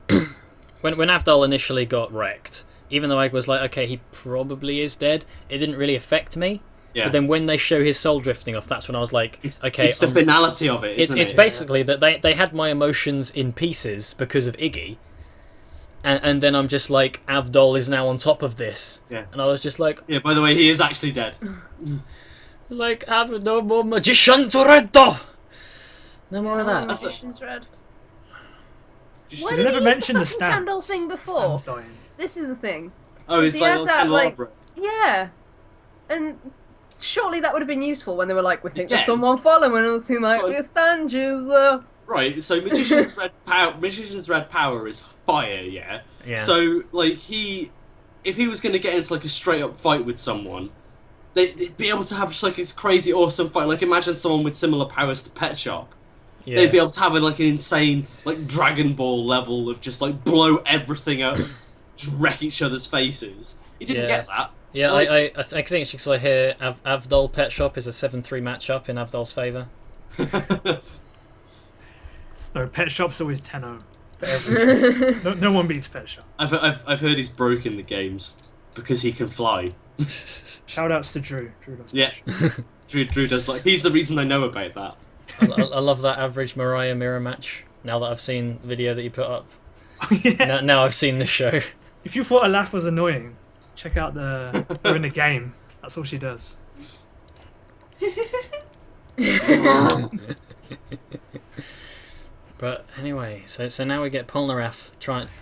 Avdol initially got wrecked, even though I was like, okay, he probably is dead, it didn't really affect me. Yeah. But then when they show his soul drifting off, that's when I was like, okay, it's the finality of it, isn't it? It's basically that they had my emotions in pieces because of Iggy, and then I'm just like, Avdol is now on top of this, and I was just like, yeah. By the way, he is actually dead. Like, have no more magician's reddo. No more of that. Magician's red. Why did you never mention the Stans candle thing before? This is the thing. Oh, it's like a candelabra. Yeah, and surely that would have been useful when they were like, we think there's someone following us who might be a stand user. Right, so Magician's red power is fire, yeah? So, like, if he was going to get into, like, a straight-up fight with someone, they'd be able to have, like, this crazy awesome fight. Like, imagine someone with similar powers to Pet Shop. Yeah. They'd be able to have, like, an insane, like, Dragon Ball level of just, like, blow everything up, just wreck each other's faces. He didn't get that. Yeah, like, I think it's because I hear Avdol Pet Shop is a 7-3 matchup in Avdol's favour. No, Pet Shop's always 10-0. No one beats Pet Shop. I've heard he's broken the games because he can fly. Shoutouts to Drew. Drew does. Yeah, Drew does. Like, he's the reason I know about that. I love that average Mariah mirror match. Now that I've seen the video that you put up. Now I've seen the show. If you thought Alaf was annoying, check out her in the game. That's all she does. But anyway, so now we get Polnareff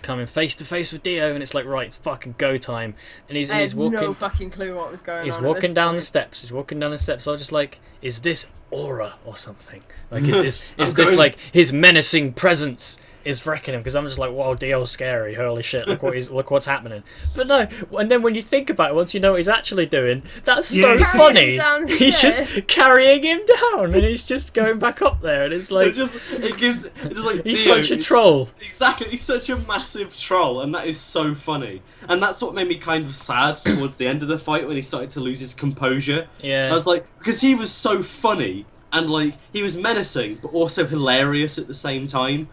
coming face to face with Dio, and it's like, right, it's fucking go time. And he's walking. No fucking clue what was going on. He's walking down the steps. He's walking down the steps. I was just like, is this aura or something? Like, is this like his menacing presence is wrecking him? Because I'm just like, wow, Dio's scary. Holy shit! Look what's happening. But no, and then when you think about it, once you know what he's actually doing, that's so funny. He's just carrying him down, and he's just going back up there, and it's like it's just like he's Dio, such a troll. Exactly, he's such a massive troll, and that is so funny. And that's what made me kind of sad towards the end of the fight when he started to lose his composure. Yeah, I was like, because he was so funny and like he was menacing, but also hilarious at the same time.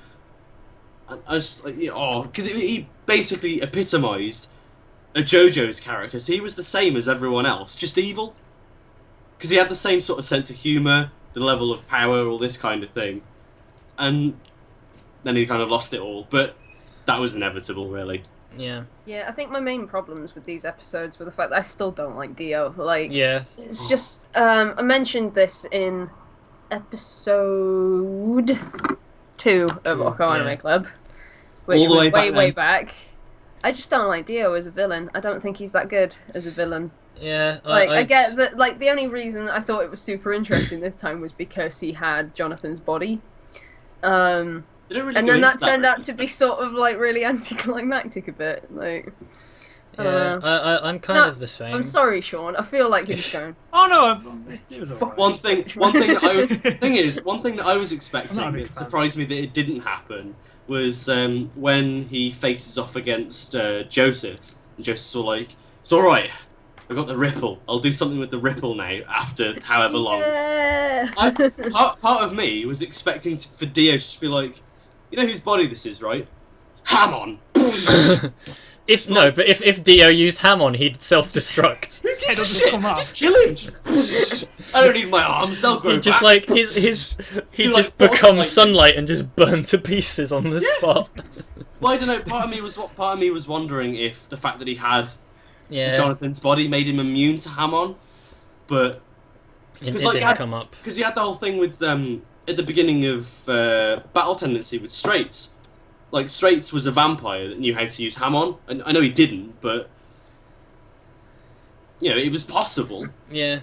And I was just like, because he basically epitomised a JoJo's character. So he was the same as everyone else, just evil. Because he had the same sort of sense of humour, the level of power, all this kind of thing. And then he kind of lost it all. But that was inevitable, really. Yeah. Yeah, I think my main problems with these episodes were the fact that I still don't like Dio. Like, yeah, it's just I mentioned this in episode 2 of OKKO Anime Club, which all the was way way back. I just don't like Dio as a villain. I don't think he's that good as a villain. Yeah, Like, I get that. Like, the only reason I thought it was super interesting this time was because he had Jonathan's body. They don't really And go then into that turned out to be sort of like really anticlimactic a bit. Like, I don't know. I'm kind of the same. I'm sorry, Sean. I feel like you're just going. Oh no, it was alright. One thing that I was expecting I'm not a big that fan. surprised me that it didn't happen was when he faces off against Joseph, and Joseph's all like, "It's all right, I got the ripple. I'll do something with the ripple now after however long." Yeah. Part of me was expecting for Dio to just be like, "You know whose body this is, right? Hamon." If Dio used Hamon, he'd self-destruct. Who gives a doesn't shit? come up. Just kill him. I don't need my arms. They'll grow He just back. like he Do, just like, becomes like- sunlight and just burn to pieces on the spot. Well, I don't know. Part of me was wondering if the fact that he had Yeah, Jonathan's body made him immune to Hamon, but it like, didn't come up. because he had the whole thing with at the beginning of Battle Tendency with Straits. Like Straits was a vampire that knew how to use Hamon, and I know he didn't, but you know it was possible. Yeah,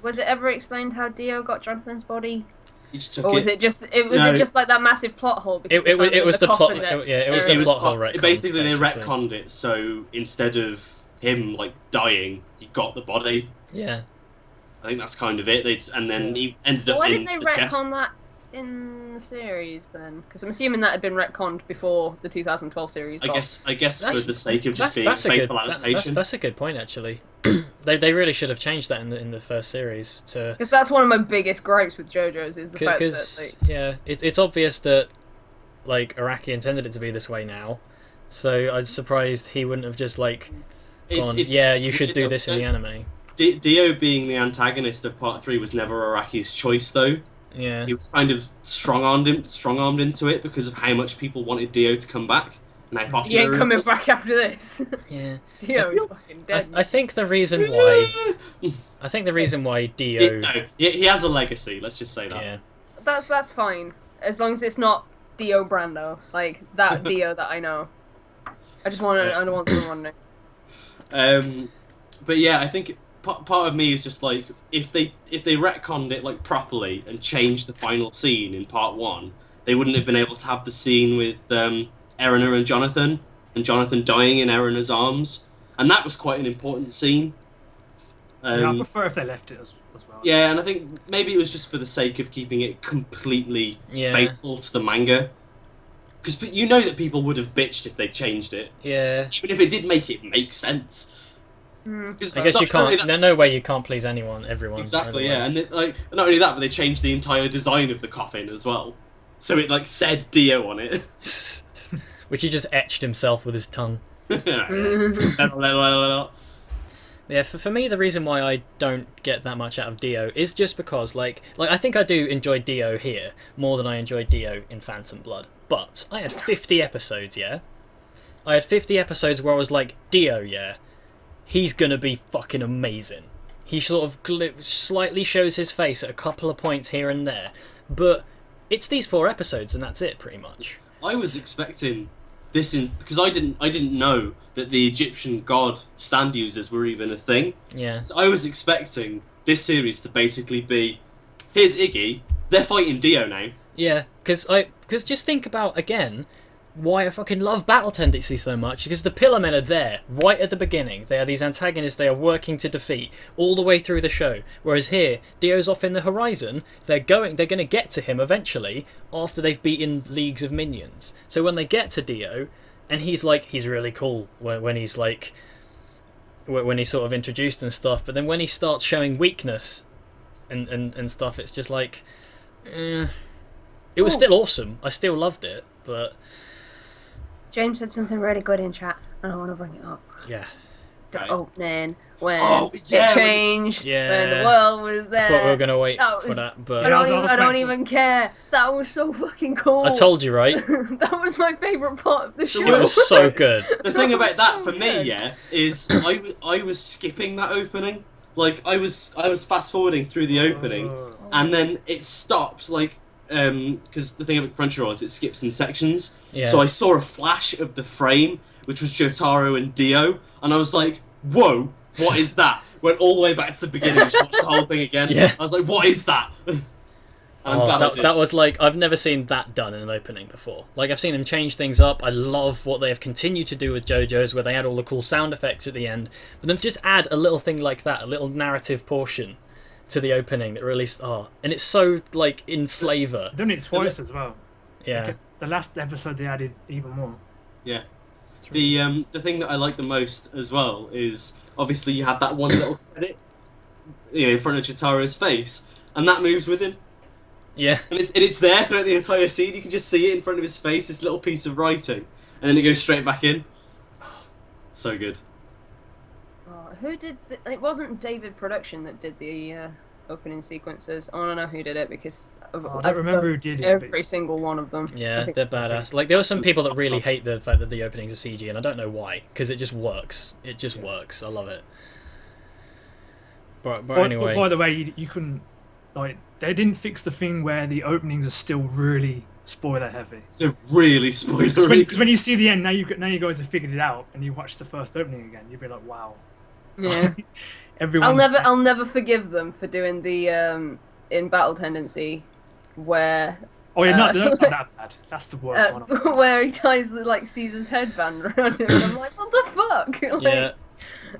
Was it ever explained how Dio got Jonathan's body, He just took or was it. it just No. it just like that massive plot hole? Because they found it was the plot. coffin that- Yeah, it was It the was plot hole retcon. Basically, they basically. retconned it, so instead of him like dying, he got the body. Yeah, I think that's kind of it. And then he ended So up why in did they the chest. retcon that in the series then? Because I'm assuming that had been retconned before the 2012 series. I guess for That's- the sake of just being that's a good. faithful adaptation. That's a good point actually. they really should have changed that in the first series to. Because that's one of my biggest gripes with JoJo's is the fact that Because it's obvious that like Araki intended it to be this way now, so I'm surprised he wouldn't have just like gone. You should do this in the anime. Dio being the antagonist of Part 3 was never Araki's choice, though. Yeah, He was kind of strong-armed into it because of how much people wanted Dio to come back and how popular he ain't he coming was. back after this. yeah. Dio's fucking dead. I think the reason why Dio. He has a legacy. Let's just say that. Yeah, That's fine as long as it's not Dio Brando, like that Dio that I know. I just want to. I don't want someone to know. But yeah, I think part of me is just like if they retconned it like properly and changed the final scene in Part 1, they wouldn't have been able to have the scene with Erina and Jonathan dying in Erina's arms, and that was quite an important scene. Yeah, I prefer if they left it as well. Yeah, and I think maybe it was just for the sake of keeping it completely faithful to the manga. Because you know that people would have bitched if they changed it. yeah. Even if it did make sense. Hmm. 'Cause I guess not you can't. only that- No way you can't please everyone. Exactly, either way. yeah. And not only that, but they changed the entire design of the coffin as well. So it like said Dio on it. Which he just etched himself with his tongue. Yeah. Yeah, for me, the reason why I don't get that much out of Dio is just because, like I think I do enjoy Dio here more than I enjoyed Dio in Phantom Blood. But I had 50 episodes, yeah? I had 50 episodes where I was like, Dio, yeah, he's gonna be fucking amazing. He sort of slightly shows his face at a couple of points here and there, but it's these 4 episodes and that's it pretty much. I was expecting this because I didn't know that the Egyptian god stand users were even a thing. Yeah. So I was expecting this series to basically be, here's Iggy, they're fighting Dio now. Yeah, because just think about, again, why I fucking love Battle Tendency so much, because the Pillar Men are there, right at the beginning. They are these antagonists they are working to defeat, all the way through the show. Whereas here, Dio's off in the horizon, they're going to get to him eventually, after they've beaten leagues of minions. So when they get to Dio, and he's really cool when he's like, when he's sort of introduced and stuff, but then when he starts showing weakness and stuff, it's just like, It was still awesome. I still loved it, but... James said something really good in chat, and I want to bring it up. Yeah. The opening, when it changed, when the world was there. I thought we were going to wait for that, but... I don't even care. That was so fucking cool. I told you, right? That was my favourite part of the show. It was so good. The thing about that, for me, is I was skipping that opening. Like, I was fast-forwarding through the opening, and then it stopped, like... because the thing about Crunchyroll is it skips in sections. Yeah. So I saw a flash of the frame, which was Jotaro and Dio, and I was like, "Whoa, what is that?" Went all the way back to the beginning, and watched the whole thing again. Yeah. I was like, "What is that?" That was like, I've never seen that done in an opening before. Like, I've seen them change things up. I love what they have continued to do with JoJo's, where they add all the cool sound effects at the end, but then just add a little thing like that, a little narrative portion to the opening that really and it's so like in flavour. Done it twice as well. Yeah. Like, the last episode they added even more. Yeah. Really The thing that I like the most as well is obviously you have that one little credit, in front of Jotaro's face, and that moves with him. Yeah. And it's there throughout the entire scene. You can just see it in front of his face, this little piece of writing, and then it goes straight back in. So good. Who did... It wasn't David Production that did the opening sequences. I want to know who did it, because... I don't remember who did it. Every single one of them. Yeah, they're badass. Like, there were some people that really hate the fact that the openings are CG, and I don't know why, because it just works. It just works. I love it. But anyway... By the way, you couldn't... Like, they didn't fix the thing where the openings are still really spoiler heavy. They're really spoilery. Because when you see the end, now you guys have figured it out, and you watch the first opening again, you'll be like, wow. Yeah. I'll never forgive them for doing the in Battle Tendency where oh yeah, that's not that bad. That's the worst one. Where he ties the Caesar's headband around him, and I'm like, what the fuck? Yeah.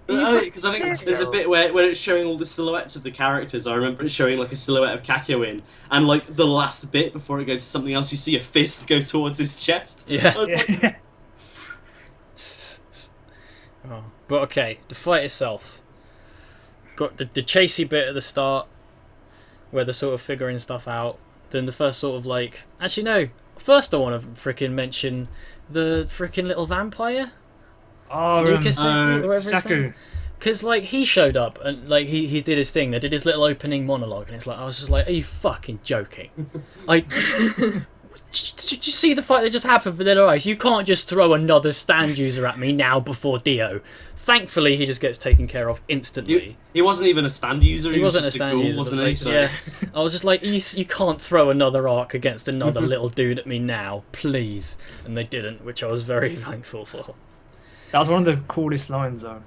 Because I think there's a bit where it's showing all the silhouettes of the characters. I remember it showing like a silhouette of KAKYO in, and like the last bit before it goes to something else, you see a fist go towards his chest. Yeah. I was like, Oh. But okay, the fight itself. Got the chasey bit at the start, where they're sort of figuring stuff out. Then the first sort of like... Actually, no. First I want to frickin' mention the frickin' little vampire. Oh, Saku. Because, like, he showed up, and, like, he did his thing. They did his little opening monologue, and it's like, I was just like, are you fucking joking? Did you see the fight that just happened for Vanilla Ice? You can't just throw another stand user at me now before Dio. Thankfully, he just gets taken care of instantly. He wasn't even a stand user. He wasn't just a stand ghoul, user, wasn't like, he? So. Yeah. I was just like, you can't throw another arc against another little dude at me now, please. And they didn't, which I was very thankful for. That was one of the coolest lines, though.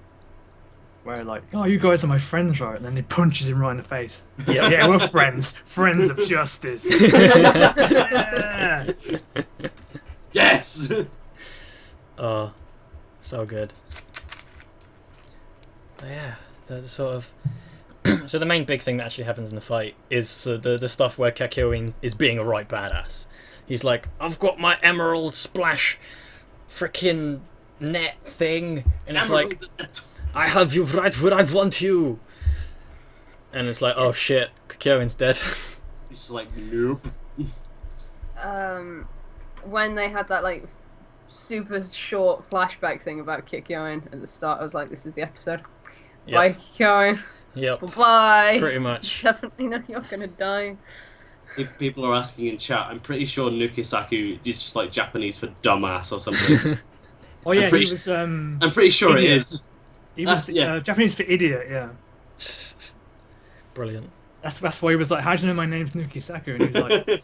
Where like, oh, you guys are my friends, right? And then he punches him right in the face. Yep. Yeah, we're friends. Friends of justice. Yeah. Yes! Oh, so good. Yeah, the sort of... So the main big thing that actually happens in the fight is the stuff where KAKYO is being a right badass. He's like, I've got my emerald splash frickin' net thing. And it's like... I have you right where I want you. And it's like, oh shit, KAKYO's dead. He's like, nope. When they had that like super short flashback thing about KAKYO at the start, I was like, this is the episode. Yep. Bye, KAKYO. Yep. Bye. Pretty much. Definitely know you're gonna die. If people are asking in chat, I'm pretty sure Nukisaku is just like Japanese for dumbass or something. Oh yeah, I'm pretty sure idiot. it is. He was Japanese for idiot, yeah. Brilliant. That's why he was like, how do you know my name's Nukisaku? And he's like,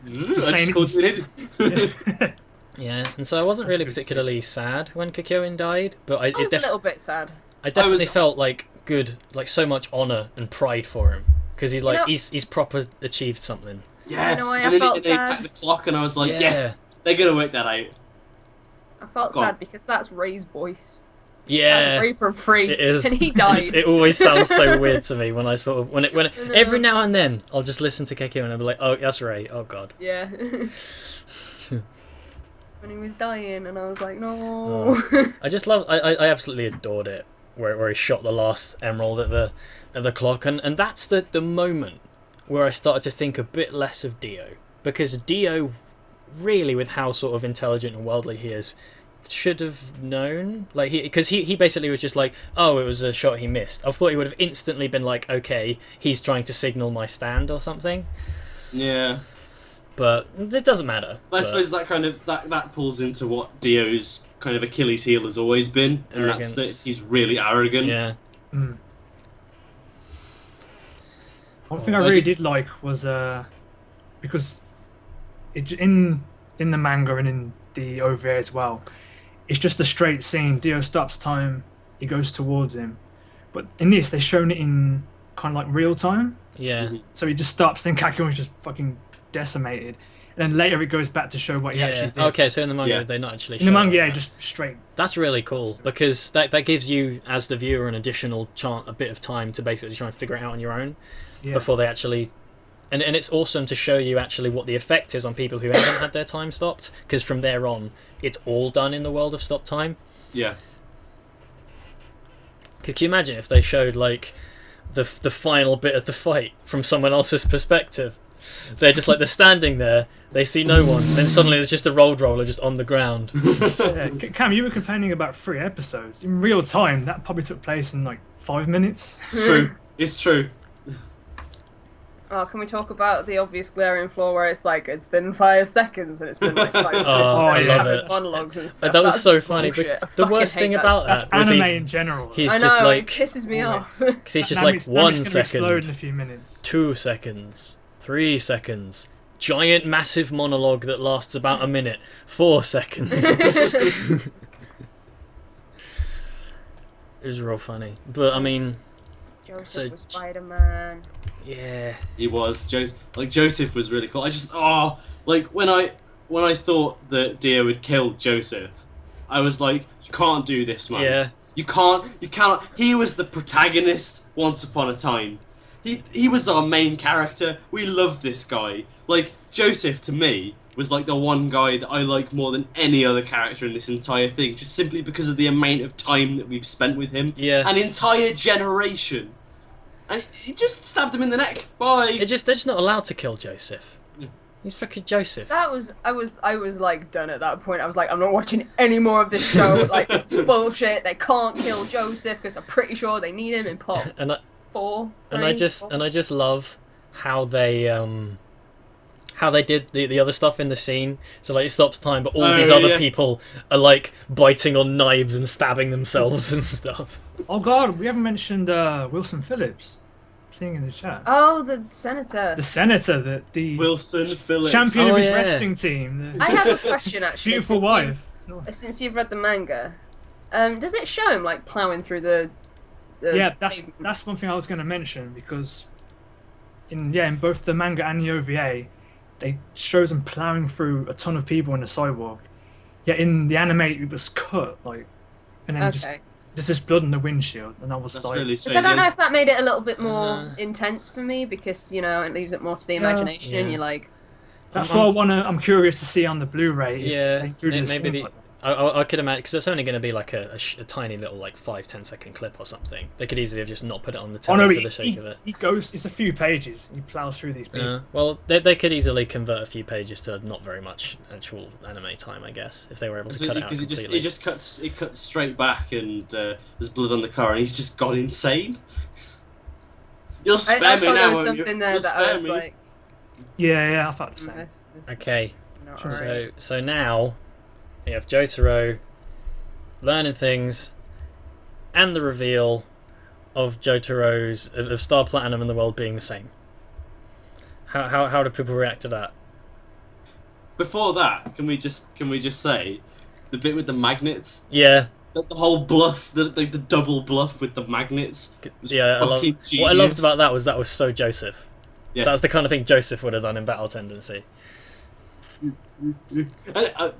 I just called you an idiot. Yeah, and so I wasn't That's really good to see. particularly sad when Kakyoin died, but I was a little bit sad. I definitely was- felt like good, like so much honor and pride for him because he's like know- he's proper achieved something. Yeah, You know why I and then felt they attacked sad? the clock, and I was like, Yeah. yes, they're gonna work that out. I felt Go on. sad because that's Ray's voice. Yeah, That's Ray from Free. it is. And he died. It always sounds so weird to me when I sort of when I know. every now and then I'll just listen to Kakyoin and I'll be like, oh, that's Ray. Oh god. Yeah. When he was dying, and I was like, no. Oh. I just love. I absolutely adored it where he shot the last emerald at the clock, and that's the moment where I started to think a bit less of Dio, because Dio, really, with how sort of intelligent and worldly he is, should have known, like because he basically was just like, oh, it was a shot he missed. I thought he would have instantly been like, okay, he's trying to signal my stand or something, Yeah. but it doesn't matter. But I suppose that kind of that pulls into what Dio's kind of Achilles heel has always been, and that's that Arrogance. he's really arrogant. Yeah. Mm. One thing I really did like was because in the manga and in the OVA as well, it's just a straight scene. Dio stops time, he goes towards him, but in this they've shown it in kind of like real time. Yeah. Mhm. So he just stops, then Kakyoin's just fucking decimated, and then later it goes back to show what he actually Yeah. did. Okay, so in the manga Yeah. they're not actually In the showing manga, yeah, that. just straight. That's really cool because that gives you, as the viewer, an additional a bit of time to basically try and figure it out on your own Yeah. before they actually. And it's awesome to show you actually what the effect is on people who haven't had their time stopped, because from there on, it's all done in the world of stop time. Yeah. Could you imagine if they showed like the final bit of the fight from someone else's perspective? They're just like they're standing there, they see no one, then suddenly there's just a roller just on the ground. Yeah, Cam, you were complaining about 3 episodes. In real time, that probably took place in like 5 minutes. It's true. It's true. Oh, can we talk about the obvious glaring flaw where it's like, it's been 5 seconds and it's been like 5 minutes Oh, and I they're love having it. monologues and stuff. That was That's so funny. bullshit. I The fucking worst hate thing that about stuff. that That's was anime he, in general. he's I know, just it like pisses me off. because he's just Nami's- like 1 Nami's gonna explode in second, a few minutes. 2 seconds, 3 seconds, giant massive monologue that lasts about a minute, 4 seconds. It was real funny, but I mean, Joseph So- was Spider-Man. yeah, He was. Joseph was really cool. I just like when I thought that Dio would kill Joseph, I was like, you can't do this, man. yeah, You cannot. He was the protagonist once upon a time. He was our main character. We loved this guy. Like, Joseph, to me, was like the one guy that I like more than any other character in this entire thing, just simply because of the amount of time that we've spent with him. yeah. An entire generation. And he just stabbed him in the neck. Bye. They're just not allowed to kill Joseph. Yeah. He's fucking Joseph. I was like done at that point. I was like, I'm not watching any more of this show. Like, this is bullshit. They can't kill Joseph because I'm pretty sure they need him in part And 4. I just love how they did the other stuff in the scene. So like it stops time, but all these other yeah. people are like biting on knives and stabbing themselves and stuff. Oh god, we haven't mentioned Wilson Phillips. Seeing in the chat. Oh, the senator. The senator, the Wilson Phillips. champion Oh, of his yeah. wrestling team. The I have a question actually. beautiful since you've wife. read the manga, does it show him like plowing through the Yeah, that's pavement? that's one thing I was going to mention because in both the manga and the OVA, they shows him plowing through a ton of people on the sidewalk. Yet in the anime, it was cut and then just Okay. there's this blood on the windshield, and I was That's like, really Because strange. I don't know yes. if that made it a little bit more intense for me because it leaves it more to the imagination. Yeah. And you're like, that's I'm- what I'm curious to see on the Blu-ray. If Yeah, they included a maybe scene the. like that. I could imagine because it's only going to be like a tiny little like 5-10 second clip or something. They could easily have just not put it on the Oh telly no, for the sake of it. he goes. It's a few pages. He plows through these people. Well, they could easily convert a few pages to not very much actual anime time, I guess, if they were able to cut it out Because completely. it just cuts straight back and there's blood on the car and he's just gone insane. You'll I spare thought me there now. was won't you? something there You'll that I spare was me. like, Yeah, I thought the same. this Okay, not alright. so now we have Jotaro learning things and the reveal of Jotaro's of Star Platinum and the world being the same. How do people react to that? before that, can we just say the bit with the magnets? Yeah. The whole bluff, the double bluff with the magnets. Yeah, what I loved about that was so Joseph. Yeah. That was the kind of thing Joseph would have done in Battle Tendency. And,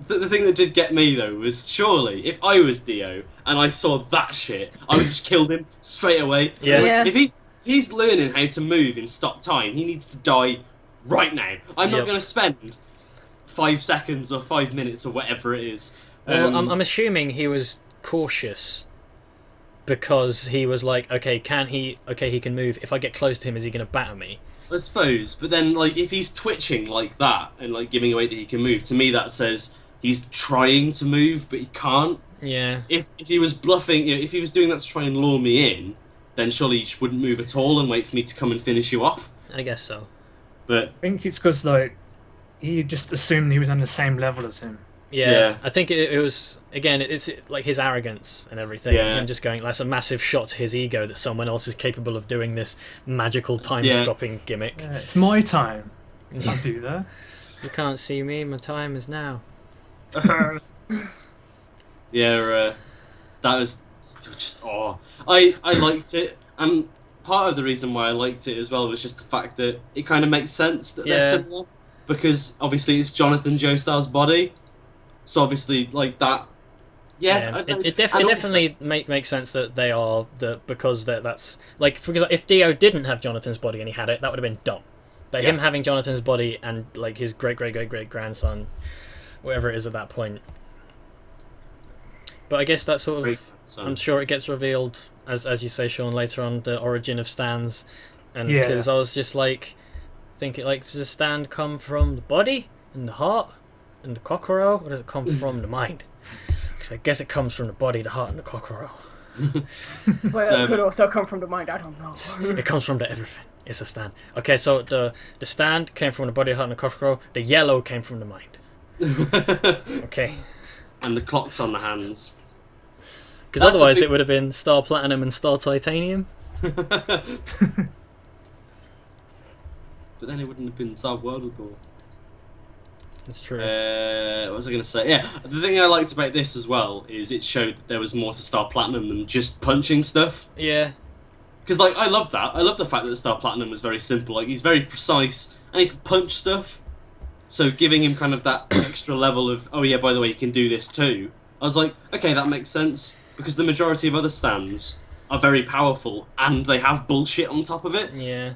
the thing that did get me though was surely if I was Dio and I saw that shit, I would just kill him straight away. Yeah. If he's learning how to move in stop time, he needs to die right now. I'm not going to spend 5 seconds or 5 minutes or whatever it is. Well, I'm assuming he was cautious because he was like, okay, he can move. If I get close to him, is he going to batter me? I suppose, but then like if he's twitching like that and like giving away that he can move, to me that says he's trying to move but he can't. Yeah. If he was bluffing, if he was doing that to try and lure me in, then surely he wouldn't move at all and wait for me to come and finish you off. I guess so. But I think it's because like he just assumed he was on the same level as him. Yeah. I think it was, again, it's like his arrogance and everything. Yeah. Him just going, that's a massive shot to his ego that someone else is capable of doing this magical time-stopping gimmick. Yeah, it's my time. I'll do that. You can't see me, my time is now. yeah, that was just I liked it, and part of the reason why I liked it as well was just the fact that it kind of makes sense that they're similar, because obviously it's Jonathan Joestar's body. So obviously, like that, it definitely makes sense that they are because that's like, for example, if Dio didn't have Jonathan's body and he had it, that would have been dumb. But him having Jonathan's body and like his great grandson, whatever it is at that point. But I guess that sort of, I'm sure it gets revealed as you say, Sean, later on, the origin of stands, and because I was just like thinking, like, does a stand come from the body and the heart and the COKKO, or does it come from the mind? Because I guess it comes from the body, the heart, and the COKKO. Well, it could also come from the mind. I don't know. It comes from the everything. It's a stand. Okay, so the stand came from the body, heart, and the COKKO. The yellow came from the mind. Okay. And the clocks on the hands. Because otherwise it would have been Star Platinum and Star Titanium. But then it wouldn't have been Star World at all. That's true. What was I going to say? Yeah, the thing I liked about this as well is it showed that there was more to Star Platinum than just punching stuff. Yeah. Because, like, I love that. I love the fact that Star Platinum was very simple. Like, he's very precise, and he can punch stuff. So giving him kind of that extra level of, oh yeah, by the way, you can do this too. I was like, okay, that makes sense. Because the majority of other stands are very powerful, and they have bullshit on top of it. Yeah.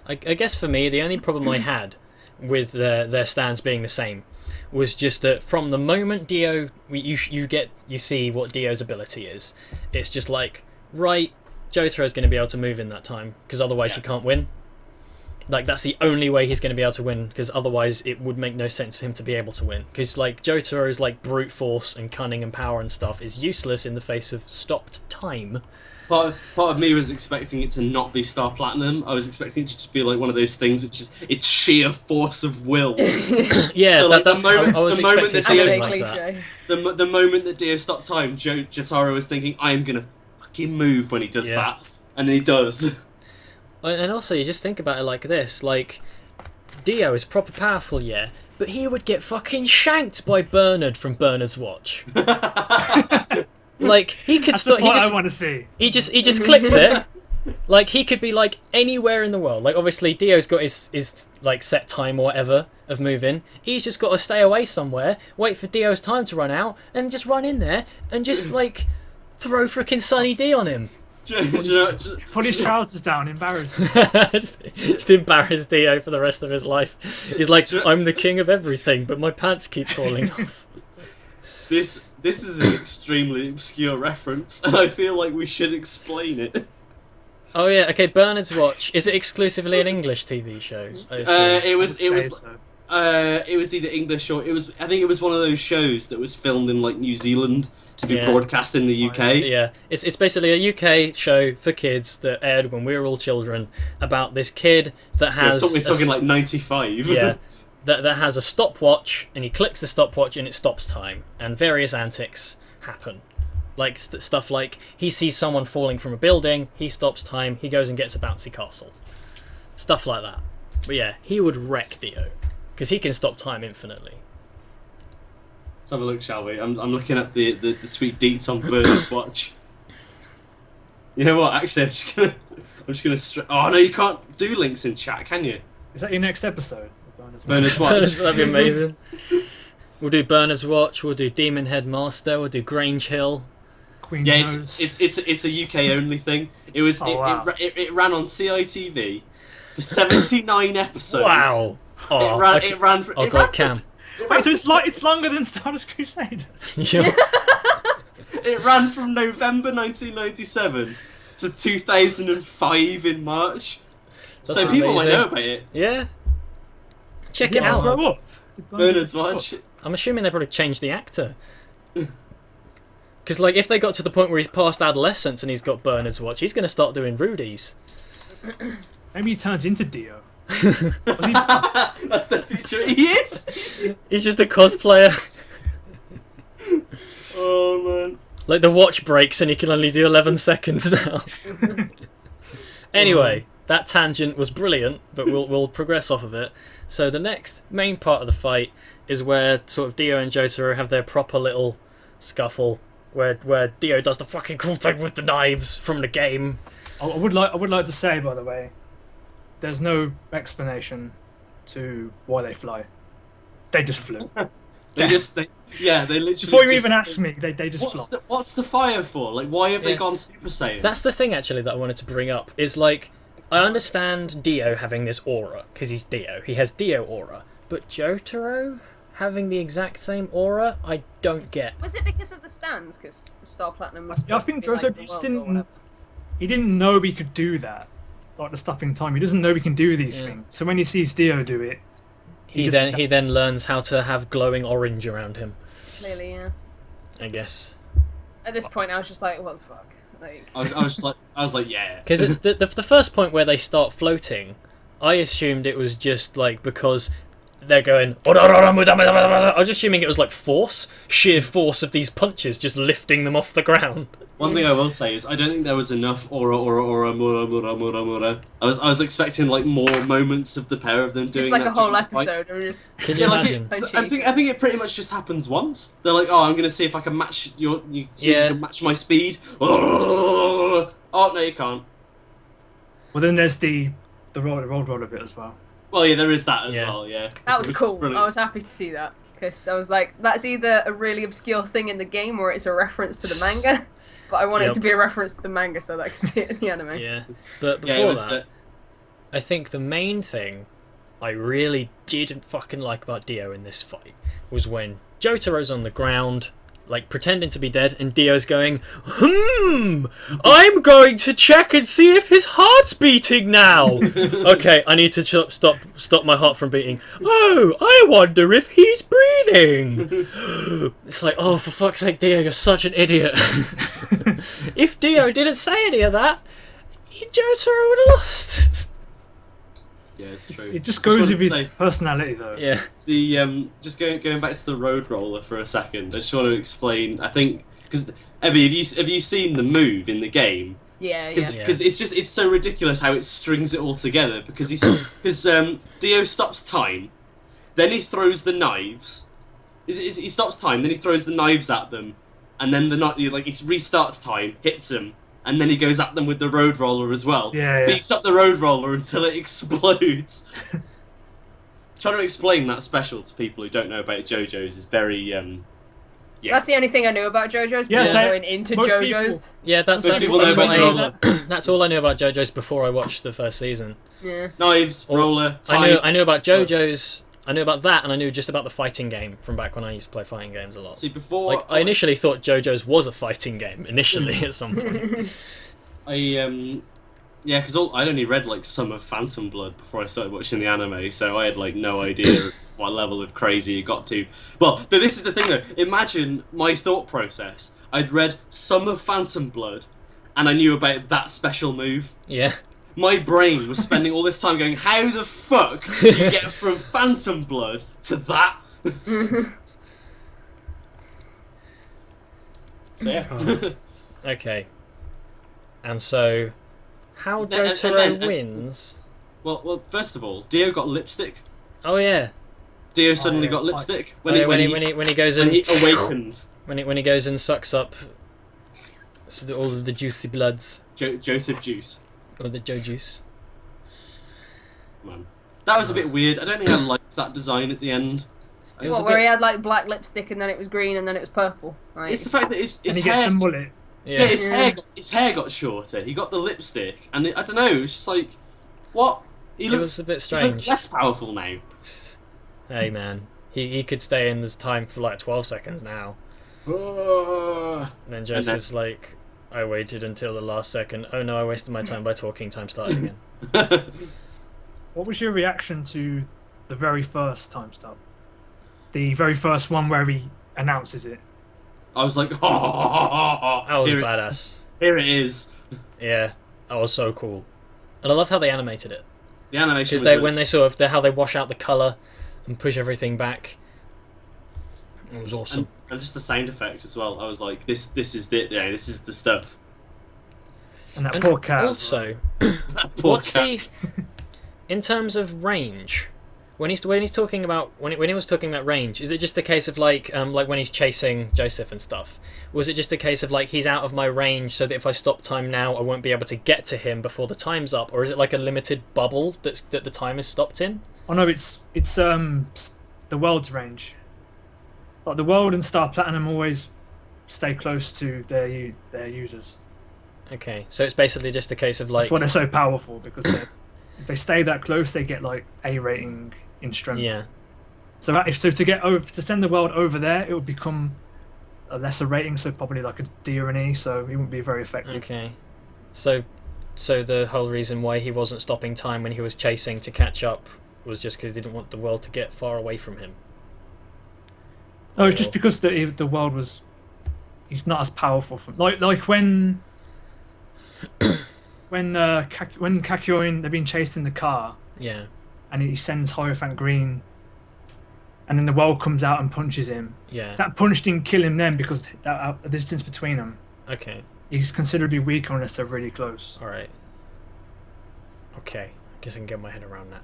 I guess for me, the only problem I had with their stands being the same was just that from the moment Dio, you see what Dio's ability is. It's just like, right, Jotaro's going to be able to move in that time, because otherwise he can't win. Like, that's the only way he's going to be able to win, because otherwise it would make no sense for him to be able to win. Because, like, Jotaro's, like, brute force and cunning and power and stuff is useless in the face of stopped time. Part of me was expecting it to not be Star Platinum. I was expecting it to just be, like, one of those things which is, it's sheer force of will. Yeah, so, like, I was expecting something like that. The moment that Dio stopped time, Jotaro was thinking, I am going to fucking move when he does that. And then he does. And also, you just think about it like this, like, Dio is proper powerful, but he would get fucking shanked by Bernard from Bernard's Watch. Like, he could stop. I want to see. He just clicks it. Like, he could be like anywhere in the world. Like, obviously, Dio's got his like set time or whatever of moving. He's just got to stay away somewhere, wait for Dio's time to run out, and just run in there and just like throw freaking Sunny D on him. Put his trousers down, embarrass him. just embarrass Dio for the rest of his life. He's like, I'm the king of everything, but my pants keep falling off. This is an extremely obscure reference, and I feel like we should explain it. Oh yeah, okay. Bernard's Watch, is it exclusively an English TV show? It was either English or I think it was one of those shows that was filmed in like New Zealand to be broadcast in the UK. Yeah, it's basically a UK show for kids that aired when we were all children about this kid that has. We're talking like 95. Yeah, that has a stopwatch, and he clicks the stopwatch and it stops time, and various antics happen. Like stuff like he sees someone falling from a building, he stops time, he goes and gets a bouncy castle. Stuff like that. But yeah, he would wreck Dio because he can stop time infinitely. Let's have a look, shall we? I'm looking at the sweet deets on Bernard's watch. You know what? Actually, I'm just gonna. Oh no, you can't do links in chat, can you? Is that your next episode? Bernard's watch. That'd be amazing. We'll do Bernard's Watch. We'll do Demon Head Master. We'll do Grange Hill. Queen's Yeah, Nose. it's a UK only thing. It was wow. it ran on CITV for 79 episodes. Wow. Oh, It ran. Oh god, Cam. Wait, so it's longer than Stardust Crusaders? Yeah. It ran from November 1997 to 2005 in March. That's so people might amazing. know about it. Yeah. Check it Yeah, out. grow up. Bernard's watch. I'm assuming they probably changed the actor. Because, like, if they got to the point where he's past adolescence and he's got Bernard's watch, he's going to start doing Rudy's. Maybe he turns into Dio. That's the future. He is. He's just a cosplayer. Oh man. Like, the watch breaks and he can only do 11 seconds now. Anyway, that tangent was brilliant, but we'll progress off of it. So the next main part of the fight is where sort of Dio and Jotaro have their proper little scuffle, where Dio does the fucking cool thing with the knives from the game. I would like to say, by the way, there's no explanation to why they fly. They just flew. They literally. Before you just- even ask me, they just fly. What's the fire for? Like, why have they gone Super Saiyan? That's the thing, actually, that I wanted to bring up, is like, I understand Dio having this aura, because he's Dio. He has Dio aura. But Jotaro having the exact same aura, I don't get. Was it because of the stands? Because Star Platinum was. Yeah, I supposed think to be, Jotaro like, the just world didn't- or whatever. He didn't know he could do that, like the stopping time. He doesn't know he can do these Yeah. things. So when he sees Dio do it, He just then adapts. learns how to have glowing orange around him, Clearly, yeah. I guess. At this point, I was just like, what the fuck? Like, I was like, yeah. Because it's the first point where they start floating, I assumed it was just like because they're going. I was assuming it was like sheer force of these punches just lifting them off the ground. One thing I will say is I don't think there was enough aura, mura. I was expecting like more moments of the pair of them just doing like that a whole during the fight. episode, or just. Can you Yeah, like imagine? I think it pretty much just happens once. They're like, oh, I'm gonna see if I can match if you can match my speed. Oh no, you can't. well then there's the roller bit as well. Well, yeah, there is that as Yeah. well. Yeah, That was Which is cool. brilliant. I was happy to see that. Because I was like, that's either a really obscure thing in the game or it's a reference to the manga. But I want it Yep. to be a reference to the manga so that I can see it in the anime. Yeah, but Yeah, it before was, that, I think the main thing I really didn't fucking like about Dio in this fight was when Jotaro's on the ground, like pretending to be dead, and Dio's going, I'm going to check and see if his heart's beating now. Okay, I need to stop my heart from beating. Oh, I wonder if he's breathing. It's like, oh, for fuck's sake, Dio, you're such an idiot. If Dio didn't say any of that, Jotaro would have lost. Yeah, it's true. It just goes wanted with to his say, personality though. Yeah. the just going back to the road roller for a second. I just want to explain. I think because Ebby, have you seen the move in the game? Yeah, Because yeah. it's so ridiculous how it strings it all together. Because Dio stops time, then he throws the knives. He stops time, then he throws the knives at them, and then he restarts time, hits them, and then he goes at them with the road roller as well. Yeah. Beats up the road roller until it explodes. Trying to explain that special to people who don't know about JoJo's is very yeah. That's the only thing I knew about JoJo's. Yeah, before so going into most JoJo's. Yeah, that's Most people know what about I, roller. that's all I knew about JoJo's before I watched the first season. Yeah. Knives, Or- roller, time. I knew about JoJo's. I knew about that, and I knew just about the fighting game from back when I used to play fighting games a lot. See, before Like, I initially thought JoJo's was a fighting game initially at some point. Yeah, because I'd only read like some of Phantom Blood before I started watching the anime, so I had like no idea what level of crazy it got to. Well, but this is the thing though. Imagine my thought process. I'd read some of Phantom Blood, and I knew about that special move. Yeah. My brain was spending all this time going, how the fuck do you get from Phantom Blood to that? So yeah. Okay. And so, how And Jotaro then- wins? Well, first of all, Dio got lipstick. Oh yeah. Dio suddenly yeah. got lipstick When he goes in, when he awakened. when he goes and sucks up all of the juicy bloods Joseph Juice. or the Joe juice. Man, that was a bit weird. I don't think I liked that design at the end. It was a Where bit- he had like black lipstick and then it was green and then it was purple. Like, It's the fact that his And he hair. gets the mullet. Yeah, Yeah. his hair got shorter. He got the lipstick, and I don't know. It was just like, what? He It looks was a bit He looks strange. less powerful now. Hey man, he could stay in this time for like 12 seconds now. Uh, And then Joseph's like, I waited until the last second. Oh no, I wasted my time by talking. Time started again. What was your reaction to the very first time stop? The very first one where he announces it. I was like, That was here, badass. here it is. Yeah, that was so cool. And I loved how they animated it. The animation Because was really- when they sort of how they wash out the colour and push everything back, it was awesome. and just the sound effect as well. I was like, this is it. Yeah, this is the stuff. And that And poor cat. also, That poor what's cat. in terms of range? When he's talking about when he was talking about range, is it just a case of like when he's chasing Joseph and stuff? Was it just a case of like he's out of my range, so that if I stop time now, I won't be able to get to him before the time's up, or is it like a limited bubble that the time is stopped in? Oh no, it's the world's range. Like the world and Star Platinum always stay close to their users. Okay, so it's basically just a case of like That's why they're so powerful, because if they stay that close, they get like A rating in strength. yeah. So to send the world over there, it would become a lesser rating, so probably like a D or an E. So it wouldn't be very effective. Okay, so the whole reason why he wasn't stopping time when he was chasing to catch up was just because he didn't want the world to get far away from him. No, it's just because the world was. He's not as powerful. Like when Kakyoin, they've been chased in the car, Yeah. and he sends Hierophant Green, and then the world comes out and punches him. Yeah. That punch didn't kill him then because the distance between them. Okay. He's considerably weaker unless they're really close. All right. Okay. I guess I can get my head around that.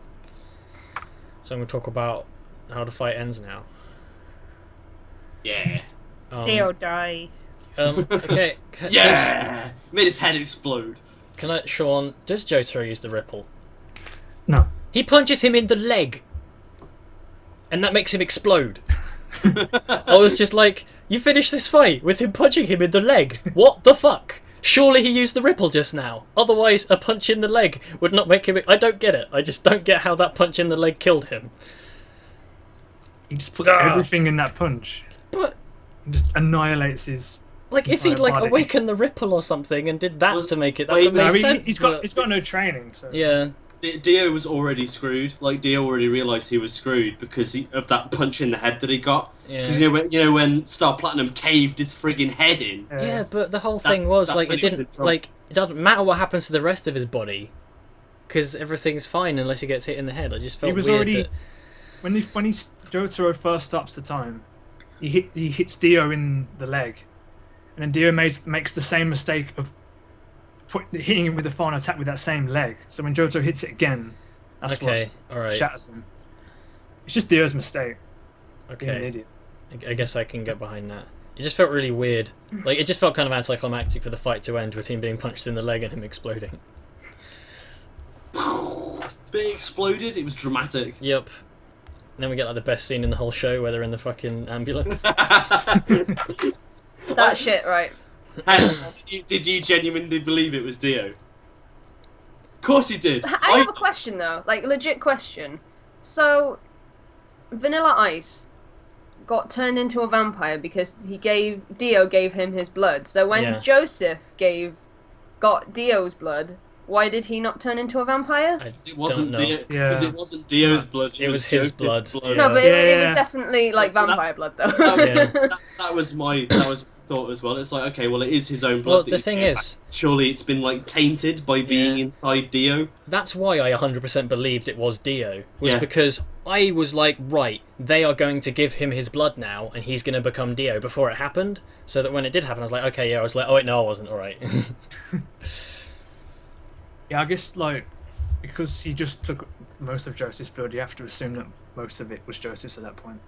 So I'm gonna talk about how the fight ends now. Yeah. Dio dies. Okay. Yeah. Made his head explode. Sean, does Jotaro use the ripple? No. He punches him in the leg, and that makes him explode. I was just like, you finished this fight with him punching him in the leg. What the fuck? Surely he used the ripple just now. Otherwise, a punch in the leg would not make him... I don't get it. I just don't get how that punch in the leg killed him. He just puts everything in that punch. But, He just annihilates his. like, if he'd, like, Body. awakened the ripple or something and did that Was- to make it, that wait, would make I mean, sense. he's but- got no training. So. Yeah. Dio was already screwed. Like, Dio already realised he was screwed because of that punch in the head that he got. Because Yeah. you know when Star Platinum caved his friggin' head in. Yeah, but the whole That's- thing was, that's like, when it he was in didn't... trouble. Like, it doesn't matter what happens to the rest of his body. Because everything's fine unless he gets hit in the head. I just felt He was weird already that... when Jotaro first stops the time, he hits Dio in the leg, and then Dio makes the same mistake of hitting him with the final attack with that same leg. So when Jotaro hits it again, that's Okay, what alright. shatters him. It's just Dio's mistake. Being an Okay. idiot. I guess I can get behind that. It just felt really weird. Like, it just felt kind of anticlimactic for the fight to end with him being punched in the leg and him exploding. But it exploded. It was dramatic. Yep. And then we get, like, the best scene in the whole show where they're in the fucking ambulance. That shit, right? Did you genuinely believe it was Dio? Of course you did. I have a question though, like legit question. So, Vanilla Ice got turned into a vampire because Dio gave him his blood. So when Yeah. Joseph got Dio's blood, why did he not turn into a vampire? Because it wasn't Don't know. Dio. Because Yeah. it wasn't Dio's blood. It was his Joseph's blood, No, but it was Yeah. definitely like That- vampire blood though. That was my thought as well. It's like, okay, well, it is his own blood. Well, that the he's thing getting is, back. Surely it's been like tainted by being Yeah. inside Dio. that's why I 100% believed it was Dio. Was Yeah. because I was like, right, they are going to give him his blood now, and he's going to become Dio before it happened. So that when it did happen, I was like, okay, yeah. I was like, oh wait, no, I wasn't. All right. Yeah, I guess like because he just took most of Joseph's blood, you have to assume that most of it was Joseph's at that point.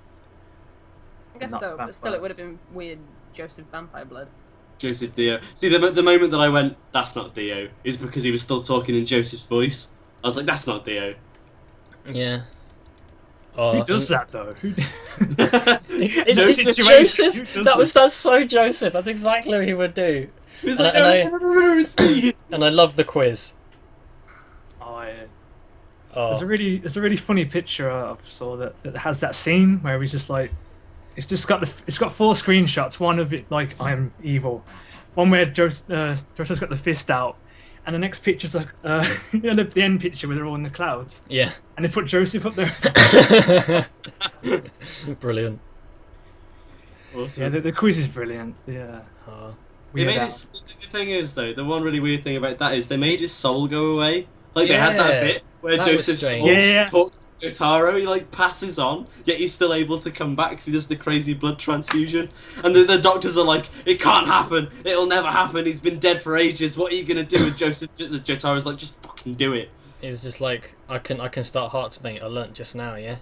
I guess Not so, but still, it would have vampires. been weird Joseph vampire blood. Joseph Dio. See, the moment that I went, that's not Dio, is because he was still talking in Joseph's voice. I was like, that's not Dio. Yeah. Oh, Who does that though? Who... It's Situation. Who Joseph. does That's so Joseph. That's exactly what he would do. He was And like, I- no, it's me. And I love the quiz. Oh, yeah. Oh, There's a really funny picture I saw that has that scene where he's just like, it's got 4 screenshots. One of it like I'm evil, one where Joseph's got the fist out, and the next picture's like the end picture where they're all in the clouds, yeah. and they put Joseph up there. Brilliant. Awesome. Yeah, the quiz is brilliant. Yeah. Oh. They made the thing is though, the one really weird thing about that is they made his soul go away. Like they had Yeah, that bit where that was Joseph's strange. soul Yeah. talks to Jotaro, he like passes on, yet he's still able to come back because he does the crazy blood transfusion. And the doctors are like, it can't happen, it'll never happen, he's been dead for ages, what are you gonna do? And Jotaro's like, just fucking do it. It's just like I can start hearts, mate. I learnt just now. Yeah.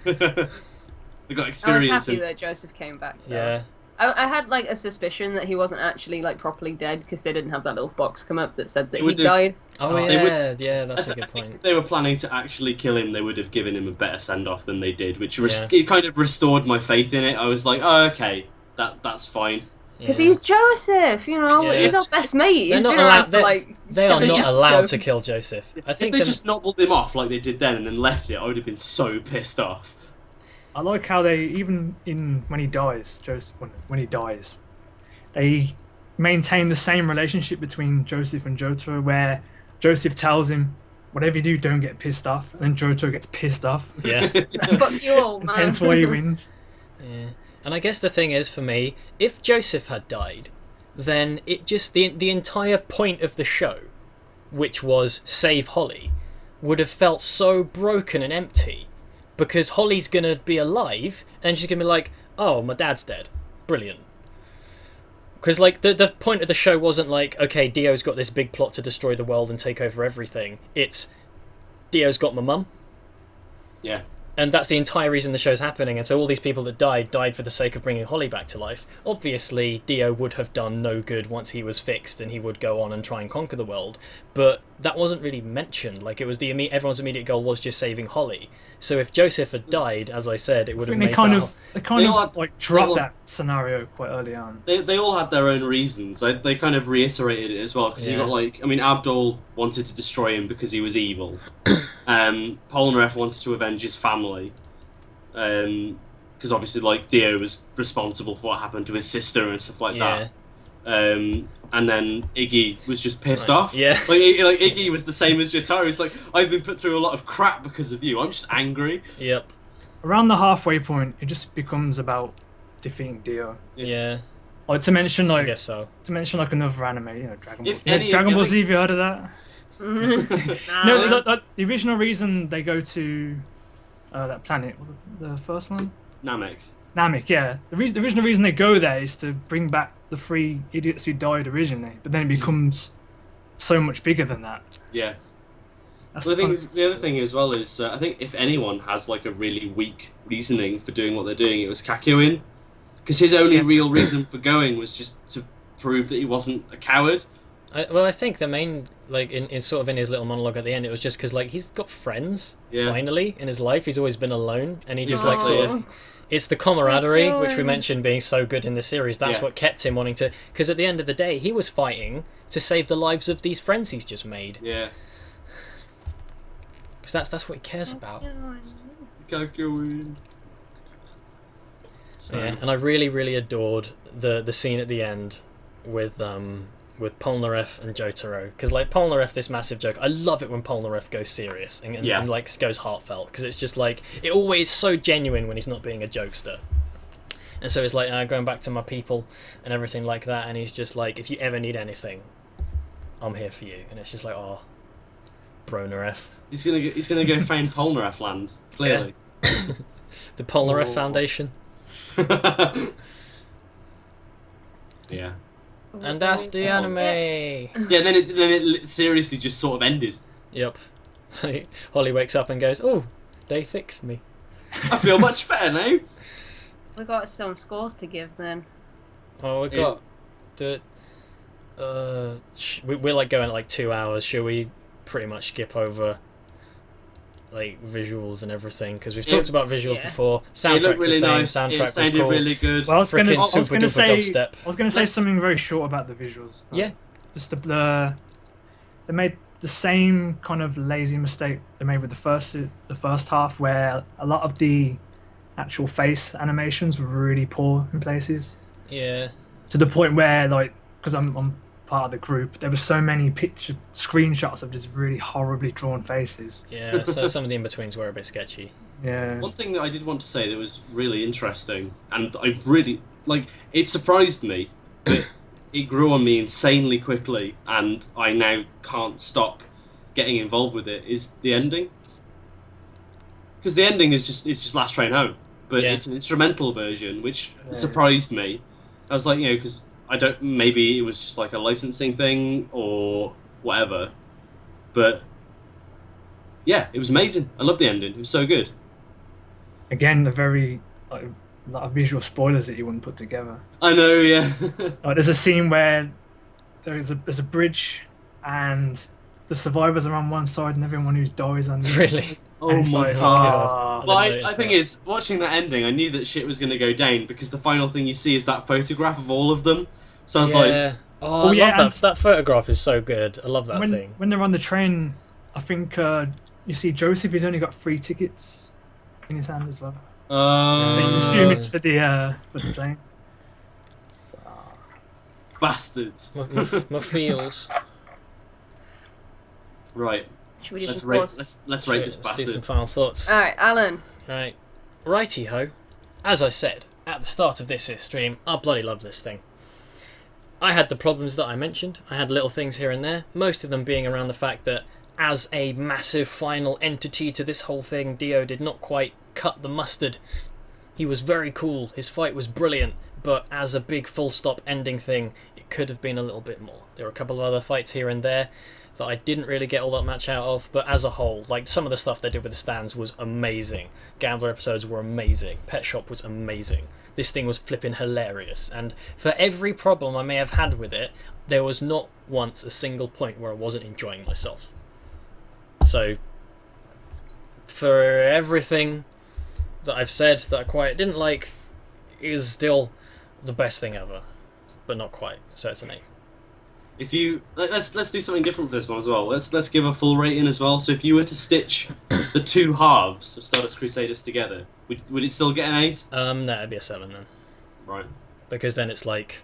They got I was experience happy in. that Joseph came back. Though. Yeah. I had like a suspicion that he wasn't actually like properly dead because they didn't have that little box come up that said that They would he do- died. Oh They would- yeah. That's a good I think point. if they were planning to actually kill him, they would have given him a better send-off than they did, which Yeah. it kind of restored my faith in it. I was like, oh, okay, that's fine. Because Yeah. he's Joseph, you know, Yeah. he's our best mate. They're He's not been allowed. around for like They are They not just allowed to episodes. kill Joseph. I If think they them- just nobbled him off like they did then and then left it, I would have been so pissed off. I like how they even when he dies, when he dies, they maintain the same relationship between Joseph and Jotaro, where Joseph tells him, "Whatever you do, don't get pissed off," and then Jotaro gets pissed off. Yeah. Fuck you all, man. Hence why he wins. Yeah. And I guess the thing is, for me, if Joseph had died, then it just the entire point of the show, which was save Holly, would have felt so broken and empty, because Holly's gonna be alive and she's gonna be like, "Oh, my dad's dead. Brilliant." Because like the point of the show wasn't like, okay, Dio's got this big plot to destroy the world and take over everything. It's Dio's got my mum. Yeah. And that's the entire reason the show's happening. And so all these people that died for the sake of bringing Holly back to life. Obviously, Dio would have done no good once he was fixed and he would go on and try and conquer the world. But that wasn't really mentioned. Like, it was everyone's immediate goal was just saving Holly. So if Joseph had died, as I said, it would I have think made they kind They all of had- like they dropped all- that scenario quite early on. They all had their own reasons. They kind of reiterated it as well, because you Yeah. got like, I mean, Abdul wanted to destroy him because he was evil. Polnareff wanted to avenge his family. Because obviously, like, Dio was responsible for what happened to his sister and stuff like Yeah. that. And then Iggy was just pissed Right. off. Yeah. Like Iggy was the same as Jotaro. He's like, I've been put through a lot of crap because of you. I'm just angry. Yep. Around the halfway point, it just becomes about defeating Dio. Yeah. Or to mention I like guess so. another anime, Dragon Ball. If any- Dragon Ball I Z, have you heard of that? Nah. No, the original reason they go to that planet, the first one, Namek. Namek. Yeah, the original reason they go there is to bring back the 3 idiots who died originally, but then it becomes so much bigger than that. Yeah. That's Well, the the concept. other thing as well is, I think if anyone has like a really weak reasoning for doing what they're doing, it was Kakyoin. Because his only Yeah. real reason for going was just to prove that he wasn't a coward. I think the main, like, in sort of in his little monologue at the end, it was just because, like, he's got friends, Yeah. finally, in his life. He's always been alone, and he just, like, Aw. sort of... It's the camaraderie, which we Kakyoin. mentioned being so good in the series. That's Yeah. what kept him wanting to... Because at the end of the day, he was fighting to save the lives of these friends he's just made. Yeah. Because that's what he cares about. Kakyoin. So, Yeah, and I really, really adored the scene at the end with Polnareff and Jotaro, because like Polnareff, this massive joke. I love it when Polnareff goes serious and Yeah. like goes heartfelt, because it's just like it always so genuine when he's not being a jokester. And so it's like going back to my people and everything like that, and he's just like, if you ever need anything, I'm here for you. And it's just like, oh, Bronareff, he's gonna go find Polnareff land. Clearly. the Polnareff Oh. Foundation. Yeah. And that's the anime. Yeah. Then it seriously just sort of ended. Yep. Holly wakes up and goes, "Oh, they fixed me." I feel much better now. We got some scores to give then. Oh, we've got the. We're like going at like 2 hours. Should we pretty much skip over like visuals and everything? Because we've talked about visuals before. It Soundtrack's looked really the same. nice. Soundtrack It was sounded cool. really good. Well, I was going Frickin' to super duper say, dubstep. I was going to say something very short about the visuals. Yeah. Just they made the same kind of lazy mistake they made with the first half, where a lot of the actual face animations were really poor in places. Yeah. To the point where, like, because I'm part of the group, there were so many screenshots of just really horribly drawn faces. Yeah. So some of the in-betweens were a bit sketchy. Yeah. One thing that I did want to say that was really interesting, and I really it surprised me, but it grew on me insanely quickly, and I now can't stop getting involved with it, is the ending. Because the ending is just Last Train Home, but it's an instrumental version, which surprised me. I was like, because maybe it was just like a licensing thing or whatever, but yeah, it was amazing. I loved the ending. It was so good. Again, a lot of visual spoilers that you wouldn't put together. I know, yeah. There's a scene where there's a bridge and the survivors are on one side and everyone who dies on the other. Really? Oh my god. Well, I I think is watching that ending, I knew that shit was going to go down because the final thing you see is that photograph of all of them. So I was like, oh, I love that. That photograph is so good. I love that thing. When they're on the train, I think you see Joseph. He's only got 3 tickets in his hand as well. So you assume it's for the plane. So, bastards. My feels. Right. Should we do Let's some rate. scores? Let's rate this Let's do some bastard. final thoughts. Alright, Alan. Right. Righty ho. As I said at the start of this stream, I bloody love this thing. I had the problems that I mentioned. I had little things here and there, most of them being around the fact that as a massive final entity to this whole thing, Dio did not quite cut the mustard. He was very cool, his fight was brilliant, but as a big full stop ending thing, it could have been a little bit more. There were a couple of other fights here and there that I didn't really get all that much out of, but as a whole, like some of the stuff they did with the stands was amazing. Gambler episodes were amazing. Pet Shop was amazing. This thing was flipping hilarious, and for every problem I may have had with it, there was not once a single point where I wasn't enjoying myself. So, for everything that I've said that I quite didn't like, is still the best thing ever, but not quite. So it's an 8. If you let's do something different for this one as well. Let's give a full rating as well. So if you were to stitch the 2 halves of Stardust Crusaders together, would it still get an 8? No, it'd be a 7 then. Right. Because then it's like,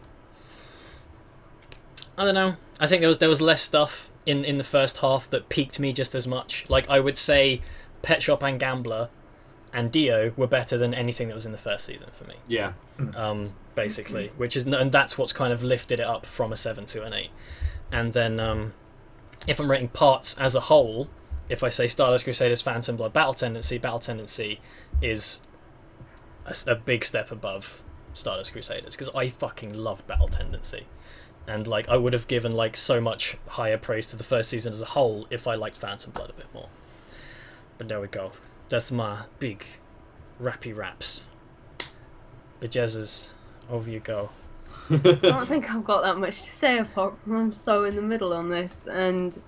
I don't know. I think there was less stuff in the first half that piqued me just as much. Like I would say, Pet Shop and Gambler and Dio were better than anything that was in the first season for me. Yeah. Basically, and that's what's kind of lifted it up from a 7 to an 8. And then, if I'm rating parts as a whole, if I say Stardust Crusaders, Phantom Blood, Battle Tendency is a big step above Stardust Crusaders, because I fucking love Battle Tendency. And like I would have given like so much higher praise to the first season as a whole if I liked Phantom Blood a bit more. But there we go. That's my big rappy raps. Bejezzers, over you go. I don't think I've got that much to say apart from I'm so in the middle on this, and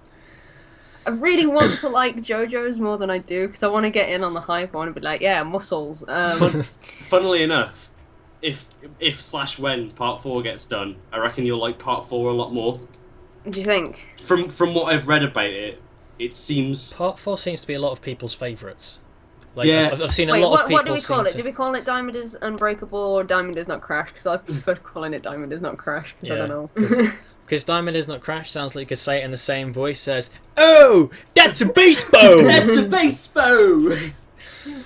I really want to like JoJo's more than I do because I want to get in on the hype. I want to be like, yeah, muscles. Funnily enough, if/when Part 4 gets done, I reckon you'll like Part 4 a lot more. Do you think? From what I've read about it, it seems Part 4 seems to be a lot of people's favourites. Like, yeah. I've seen a Wait, lot of people. What do we call it? Do we call it Diamond is Unbreakable or Diamond is Not Crash? Because I prefer calling it Diamond is Not Crash because I don't know. Because Diamond is Not Crash sounds like you could say it in the same voice as, "Oh, that's a baseball!" That's a baseball!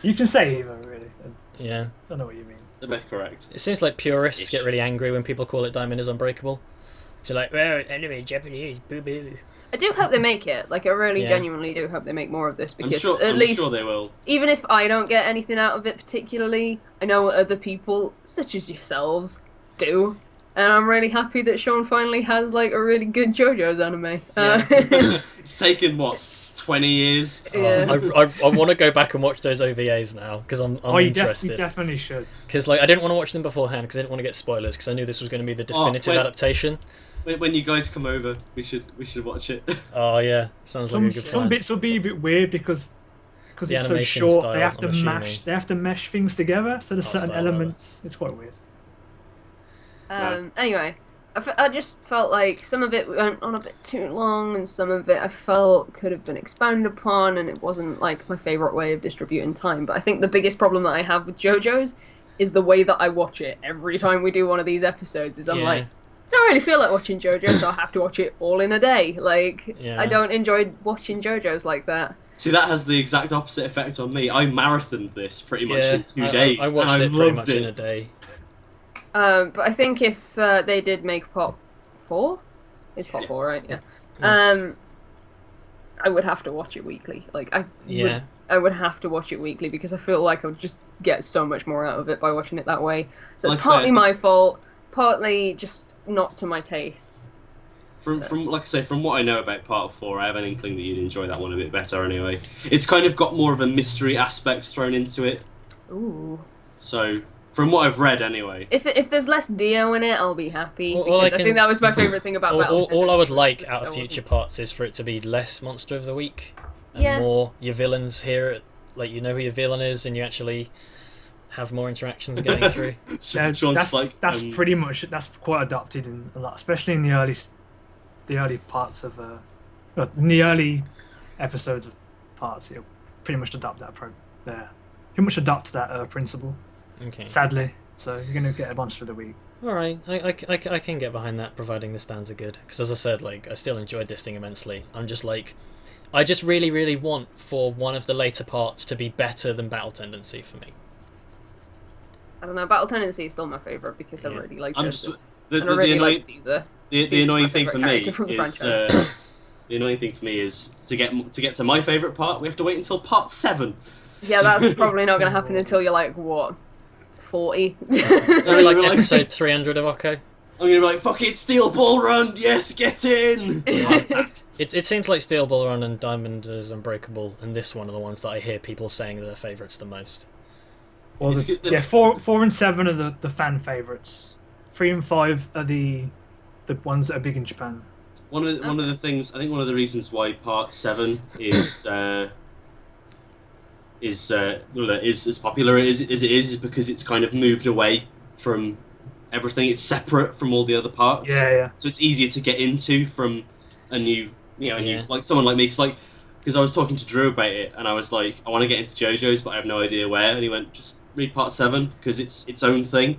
you can say either, really. Yeah. I don't know what you mean. They're both correct. It seems like purists Ish. get really angry when people call it Diamond is Unbreakable. So like, well, anyway, Japanese, boo boo. I do hope they make it. Like, I really genuinely do hope they make more of this because I'm sure they will. Even if I don't get anything out of it particularly, I know other people, such as yourselves, do. And I'm really happy that Sean finally has like a really good JoJo's anime. It's taken what 20 years. Yeah. I want to go back and watch those OVAs now because I'm you interested. definitely should. Because like I didn't want to watch them beforehand because I didn't want to get spoilers because I knew this was going to be the definitive adaptation. When you guys come over, we should watch it. Oh yeah, sounds like a good plan. Some bits will be a bit weird because The it's so animation short. style, They have to I'm mash. assuming. They have to mesh things together. So there's certain style, rather. elements. It's quite weird. Anyway, I just felt like some of it went on a bit too long, and some of it I felt could have been expounded upon, and it wasn't like my favourite way of distributing time. But I think the biggest problem that I have with JoJo's is the way that I watch it every time we do one of these episodes. Is I'm Yeah. like, I don't really feel like watching JoJo, so I have to watch it all in a day. Like, Yeah. I don't enjoy watching JoJo's like that. See, that has the exact opposite effect on me. I marathoned this pretty much Yeah, in 2 days. I watched and I it pretty loved much it. in a day. But I think if they did make part 4, it's part 4, right? Yeah. Yes. I would have to watch it weekly. Like Yeah. I would have to watch it weekly because I feel like I would just get so much more out of it by watching it that way. So Like it's I partly said- my fault, partly just not to my taste. From like I say, from what I know about Part 4, I have an inkling that you'd enjoy that one a bit better anyway. It's kind of got more of a mystery aspect thrown into it. Ooh. So, from what I've read anyway. If there's less Dio in it, I'll be happy Well, because I I can- think that was my favorite thing about Battle. All I would like Tendency, out of that future wasn't- parts is for it to be less Monster of the Week and Yeah. more your villains here. Like you know who your villain is, and you actually have more interactions going through. Yeah, Sean's that's like, pretty much that's quite adopted in a lot, especially in the early parts of in the early episodes of parts. It'll pretty much adopt that principle. Okay. Sadly, so you're gonna get a monster of the week. All right, I can get behind that, providing the stands are good. Because as I said, like I still enjoyed this thing immensely. I'm just like, I just really, really want for one of the later parts to be better than Battle Tendency for me. I don't know. Battle Tendency is still my favorite because I Yeah. really like I'm Joseph. just, And I really annoying, like Caesar. the Caesar's annoying my thing for favourite me character from the is franchise. the annoying thing for me is to get to my favourite part. We have to wait until Part 7. Yeah, that's probably not going to happen until you're like, what, 40? Maybe you're like like- episode 300 of OKKO. I'm gonna be like, fuck it, Steel Ball Run, yes, get in! Heart attack. It seems like Steel Ball Run and Diamond is Unbreakable, and this one are the ones that I hear people saying are their favourites the most. Well, It's good that- yeah, 4 and 7 are the fan favorites. 3 and 5 are the ones that are big in Japan. One of the things, I think one of the reasons why Part 7 is as popular as it is because it's kind of moved away from everything. It's separate from all the other parts. Yeah. So it's easier to get into from a new, Yeah. like someone like me. Because I was talking to Drew about it, and I was like, I want to get into JoJo's, but I have no idea where. And he went, just read Part 7 because it's its own thing.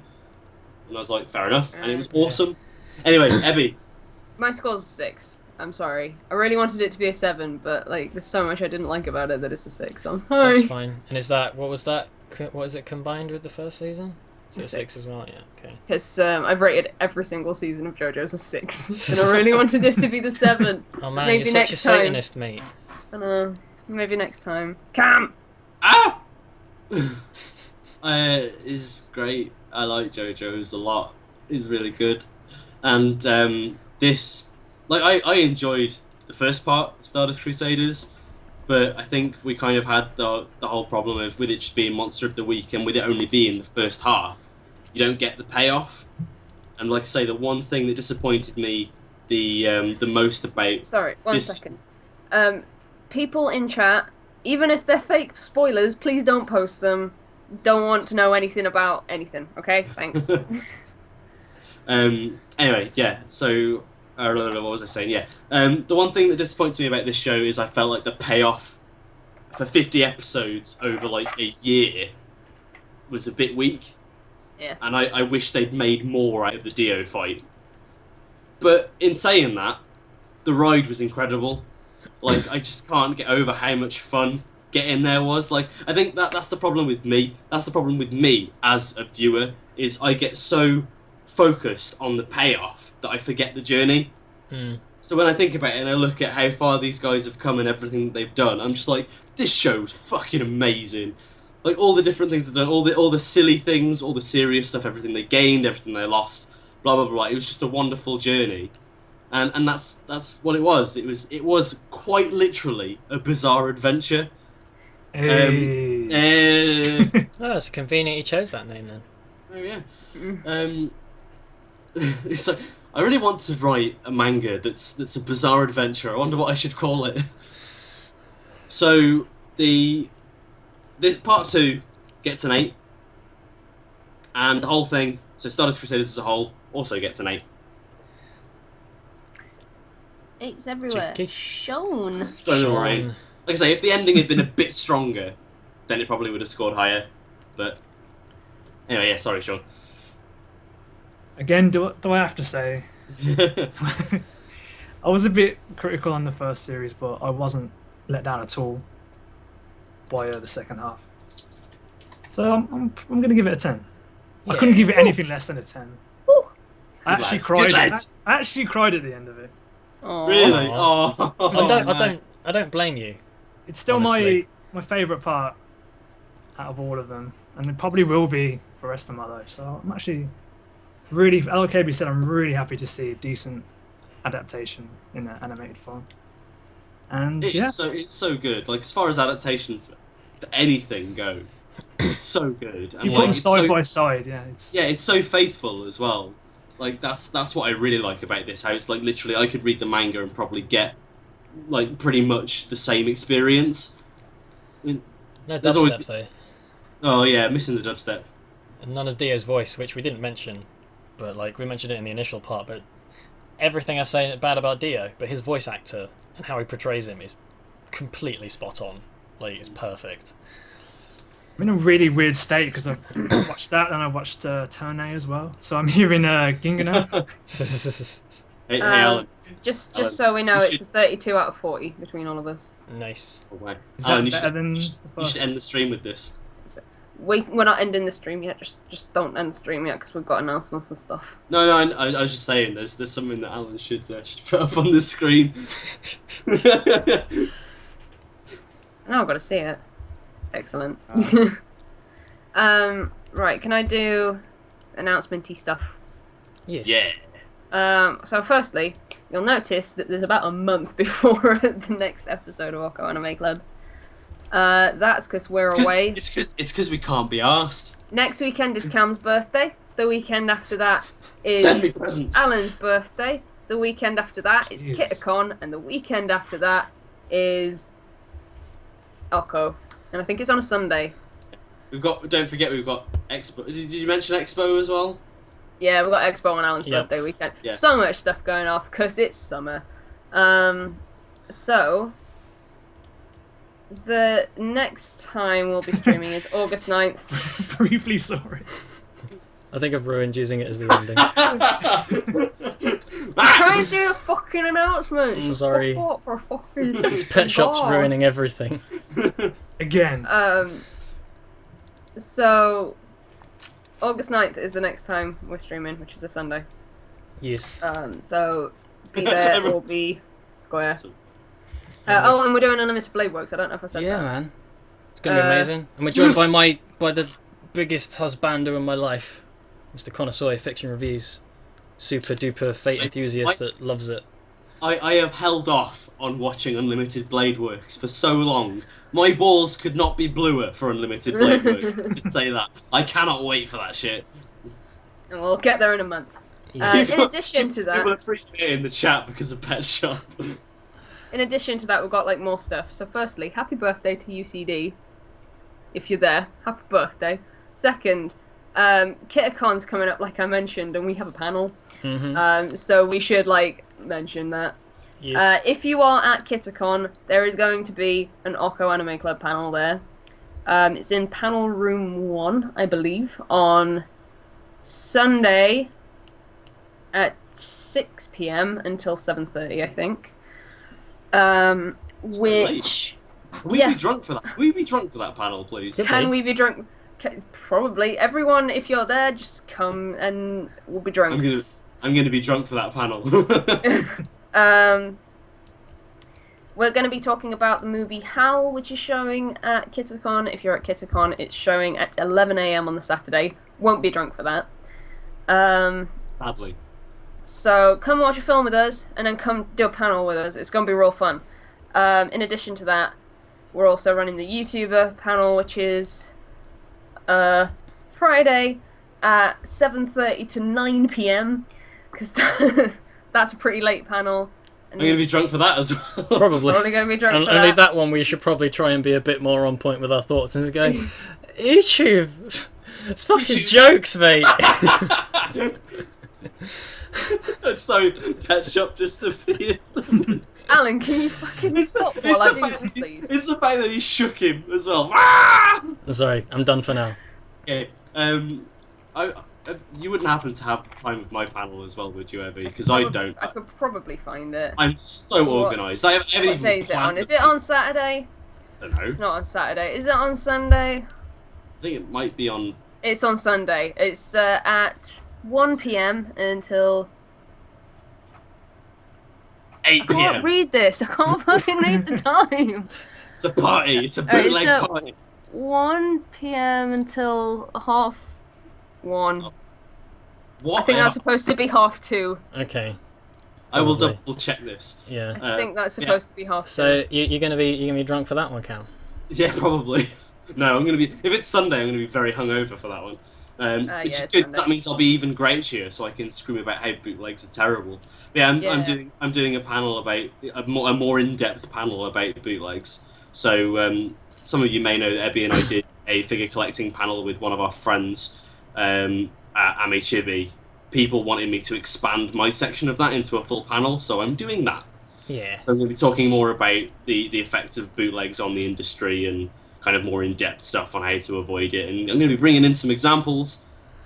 And I was like, fair enough. And it was awesome. Anyway, Ebby. My score's a 6. I'm sorry. I really wanted it to be a 7, but like, there's so much I didn't like about it that it's a 6. So I'm sorry. That's fine. And is that, what was that? What is it combined with the first season? Is it a 6 as well? Yeah, okay. Because I've rated every single season of JoJo's a 6, and I really wanted this to be the 7. Oh man, Maybe you're next such a time. Satanist, mate. I don't know. Maybe next time. Cam! Ah! Is great. I like JoJo's a lot. It's really good. And this, like, I enjoyed the first part, Stardust Crusaders, but I think we kind of had the whole problem of with it just being Monster of the Week and with it only being the first half, you don't get the payoff. And like I say, the one thing that disappointed me the most about Sorry, one this- second. People in chat, even if they're fake spoilers, please don't post them. Don't want to know anything about anything, okay? Thanks. Anyway, yeah, so what was I saying? Yeah. The one thing that disappoints me about this show is I felt like the payoff for 50 episodes over like a year was a bit weak. Yeah. And I wish they'd made more out of the Dio fight. But in saying that, the ride was incredible. Like, I just can't get over how much fun getting there was. Like, I think that's the problem with me. That's the problem with me as a viewer, is I get so focused on the payoff that I forget the journey. So when I think about it and I look at how far these guys have come and everything that they've done, I'm just like, this show's fucking amazing. Like, all the different things they've done, all the silly things, all the serious stuff, everything they gained, everything they lost. blah blah blah. It was just a wonderful journey, and that's what it was. It was quite literally a bizarre adventure. Hey. Oh, it's convenient he chose that name then. Oh yeah. It's like I really want to write a manga that's a bizarre adventure. I wonder what I should call it. So the part 2 gets an 8, and the whole thing. So Stardust Crusaders as a whole also gets an 8. 8's everywhere. Cheeky. Sean. Don't worry. Sean. Like I say, if the ending had been a bit stronger, then it probably would have scored higher. But anyway, yeah. Sorry, Sean. Again, do I have to say? I was a bit critical on the first series, but I wasn't let down at all by the second half. So I'm going to give it a 10. I Yeah. couldn't give it anything less than a 10. Woo. I actually lads, cried. good lads. I actually cried at the end of it. Aw. Really? Aw. Oh, I don't blame you. It's still Honestly. my favourite part out of all of them, and it probably will be for the rest of my life. So I'm actually really, like KB said, I'm really happy to see a decent adaptation in an animated form. And yeah, It's so good. Like as far as adaptations for anything go, it's so good. And you put like, them it's side so, by side. Yeah, it's so faithful as well. Like that's what I really like about this. How it's like literally I could read the manga and probably get like pretty much the same experience. I mean, No There's dubstep always- though. oh yeah, missing the dubstep. And none of Dio's voice, which we didn't mention, but like we mentioned it in the initial part. But everything I say bad about Dio, but his voice actor and how he portrays him is completely spot on. Like it's perfect. I'm in a really weird state because I watched that and I watched Turn A as well. So I'm hearing Gingano. Hey, Alan. Just Alan, so we know, you it's should- a 32 out of 40 between all of us. Nice. Oh, wow. Is that Alan, you better should, than you the should, you first should end the stream with this. We're not ending the stream yet. Just don't end the stream yet because we've got announcements and stuff. No, I was just saying there's something that Alan should put up on the screen. Now I've got to see it. Excellent. Right, can I do announcement-y stuff? Yes. Yeah. So firstly, you'll notice that there's about a month before the next episode of OKKO Anime Club. That's because we're away. It's because we can't be asked. Next weekend is Cam's birthday. The weekend after that is Send me presents. Alan's birthday. The weekend after that is Jesus. Kitacon, and the weekend after that is OKKO. And I think it's on a Sunday. Don't forget we've got Expo. Did you mention Expo as well? Yeah, we've got Expo on Alan's Yep. birthday weekend. Yeah. So much stuff going off because it's summer. So the next time we'll be streaming is August 9th. Briefly, sorry. I think I've ruined using it as the ending. Try and do a fucking announcement. I'm sorry. Fuck off for a fucking It's Pet Shop's God. ruining everything. Again. So August 9th is the next time we're streaming, which is a Sunday. Yes. So be there or be square. And we're doing Unlimited Blade Works. I don't know if I said Yeah, that. man. It's gonna be amazing. And we're joined by the biggest husbander in my life, Mr. Connoisseur Fiction Reviews. Super duper fate enthusiast that loves it. I have held off on watching Unlimited Blade Works for so long. My balls could not be bluer for Unlimited Blade Works. Just say that. I cannot wait for that shit. And we'll get there in a month. Yes. In addition to People are that, freaking out in the chat because of Pet Shop. we've got like more stuff. So firstly, happy birthday to UCD. If you're there, happy birthday. Second, Kitacon's coming up, like I mentioned, and we have a panel. Mm-hmm. So we should like mention that. Yes. If you are at Kitacon, there is going to be an OKKO Anime Club panel there. It's in panel room 1, I believe, on Sunday at 6 p.m. until 7:30, I think. Which Can we Yeah. be drunk for that? Can we be drunk for that panel, please? Could can be. we be drunk? Probably. Everyone, if you're there, just come and we'll be drunk. I'm gonna be drunk for that panel. We're going to be talking about the movie Hal, which is showing at Kitacon. If you're at Kitacon, it's showing at 11 a.m. on the Saturday. Won't be drunk for that. Sadly. So come watch a film with us, and then come do a panel with us. It's going to be real fun. In addition to that, we're also running the YouTuber panel, which is Friday at 7:30 to 9 p.m. because that's a pretty late panel. I'm going to be drunk for that as well. Probably. We're only going to be drunk for Only that. that one we should probably try and be a bit more on point with our thoughts and go, YouTube, it's fucking jokes, mate. So ketchup just appeared. Alan, can you fucking stop while I do this, please? It's the fact that he shook him as well. Sorry, I'm done for now. Okay. You wouldn't happen to have the time of my panel as well, would you, ever? Because I don't. I could probably find it. I'm so organised. I haven't What even day is it on? planned Is it on Saturday? I don't know. It's not on Saturday. Is it on Sunday? I think it might be on. It's on Sunday. It's at 1 p.m. until... 8 I p.m. can't read this. I can't fucking read the time. It's a party. It's a bootleg it's a- party. 1 p.m. until 1:30. What? I think that's supposed to be 2:30. Okay. I will probably. double check this. Yeah. I think that's supposed to be 2:30. So you're gonna be drunk for that one, Cam? Yeah, probably. No, I'm gonna be. If it's Sunday, I'm gonna be very hungover for that one. Which yeah, is it's good. 'Cause Sunday. that means I'll be even grouchier, so I can scream about how bootlegs are terrible. But yeah, I'm doing a panel about a more in-depth panel about bootlegs. So some of you may know that Ebby and I did a figure collecting panel with one of our friends at Ame Chibi. People wanted me to expand my section of that into a full panel, so I'm doing that. Yeah. So I'm going to be talking more about the effects of bootlegs on the industry and kind of more in-depth stuff on how to avoid it. And I'm going to be bringing in some examples,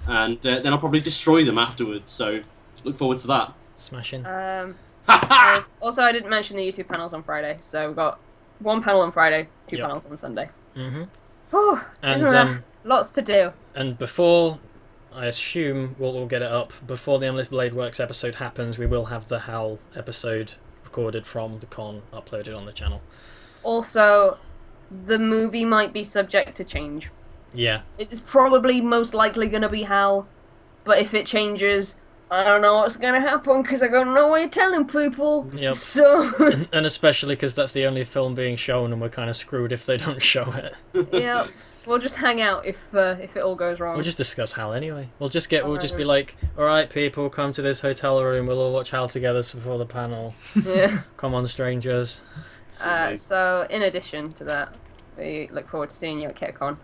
and then I'll probably destroy them afterwards. So look forward to that. Smashing. Also, I didn't mention the YouTube panels on Friday, so we've got one panel on Friday, two Yep. panels on Sunday. Mm-hmm. Whew, And isn't there lots to do? And before, I assume we'll get it up before the Endless Blade Works episode happens. We will have the Howl episode recorded from the con uploaded on the channel. Also, the movie might be subject to change. Yeah. It is probably most likely going to be Hal, but if it changes, I don't know what's going to happen because I got no way of telling people. Yep. So, And especially because that's the only film being shown, and we're kind of screwed if they don't show it. yeah, we'll just hang out if it all goes wrong. We'll just discuss Hal anyway. We'll just be Alright. like, all right, people, come to this hotel room. We'll all watch Hal together before the panel. Yeah. Come on, strangers. So, in addition to that, we look forward to seeing you at KitCon.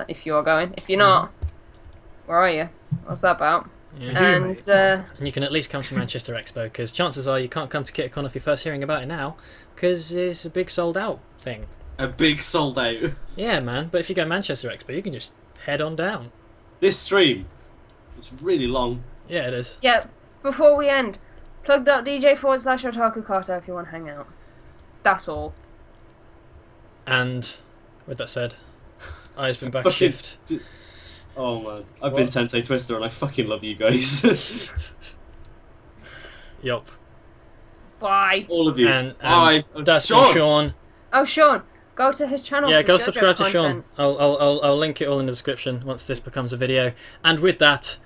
If you are going. If you're not, where are you? What's that about? Yeah. And And you can at least come to Manchester Expo, because chances are you can't come to KitCon if you're first hearing about it now, because it's a big sold out thing. A big sold out. Yeah, man. But if you go Manchester Expo, you can just head on down. This stream is really long. Yeah, it is. yeah, before we end, plug.dj/Otaku Carter if you want to hang out. That's all. And with that said, I've been back Fucking- shift. Oh man, I've been Tensei Twister and I fucking love you guys. Yup. Bye. All of you. And Bye. that's Sean. been Sean. Oh, Sean, go to his channel. Yeah, for go JoJo's subscribe to content. Sean. I'll link it all in the description once this becomes a video. And with that,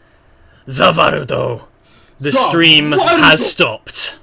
Zavarudo, the stream Zavarudo. has stopped.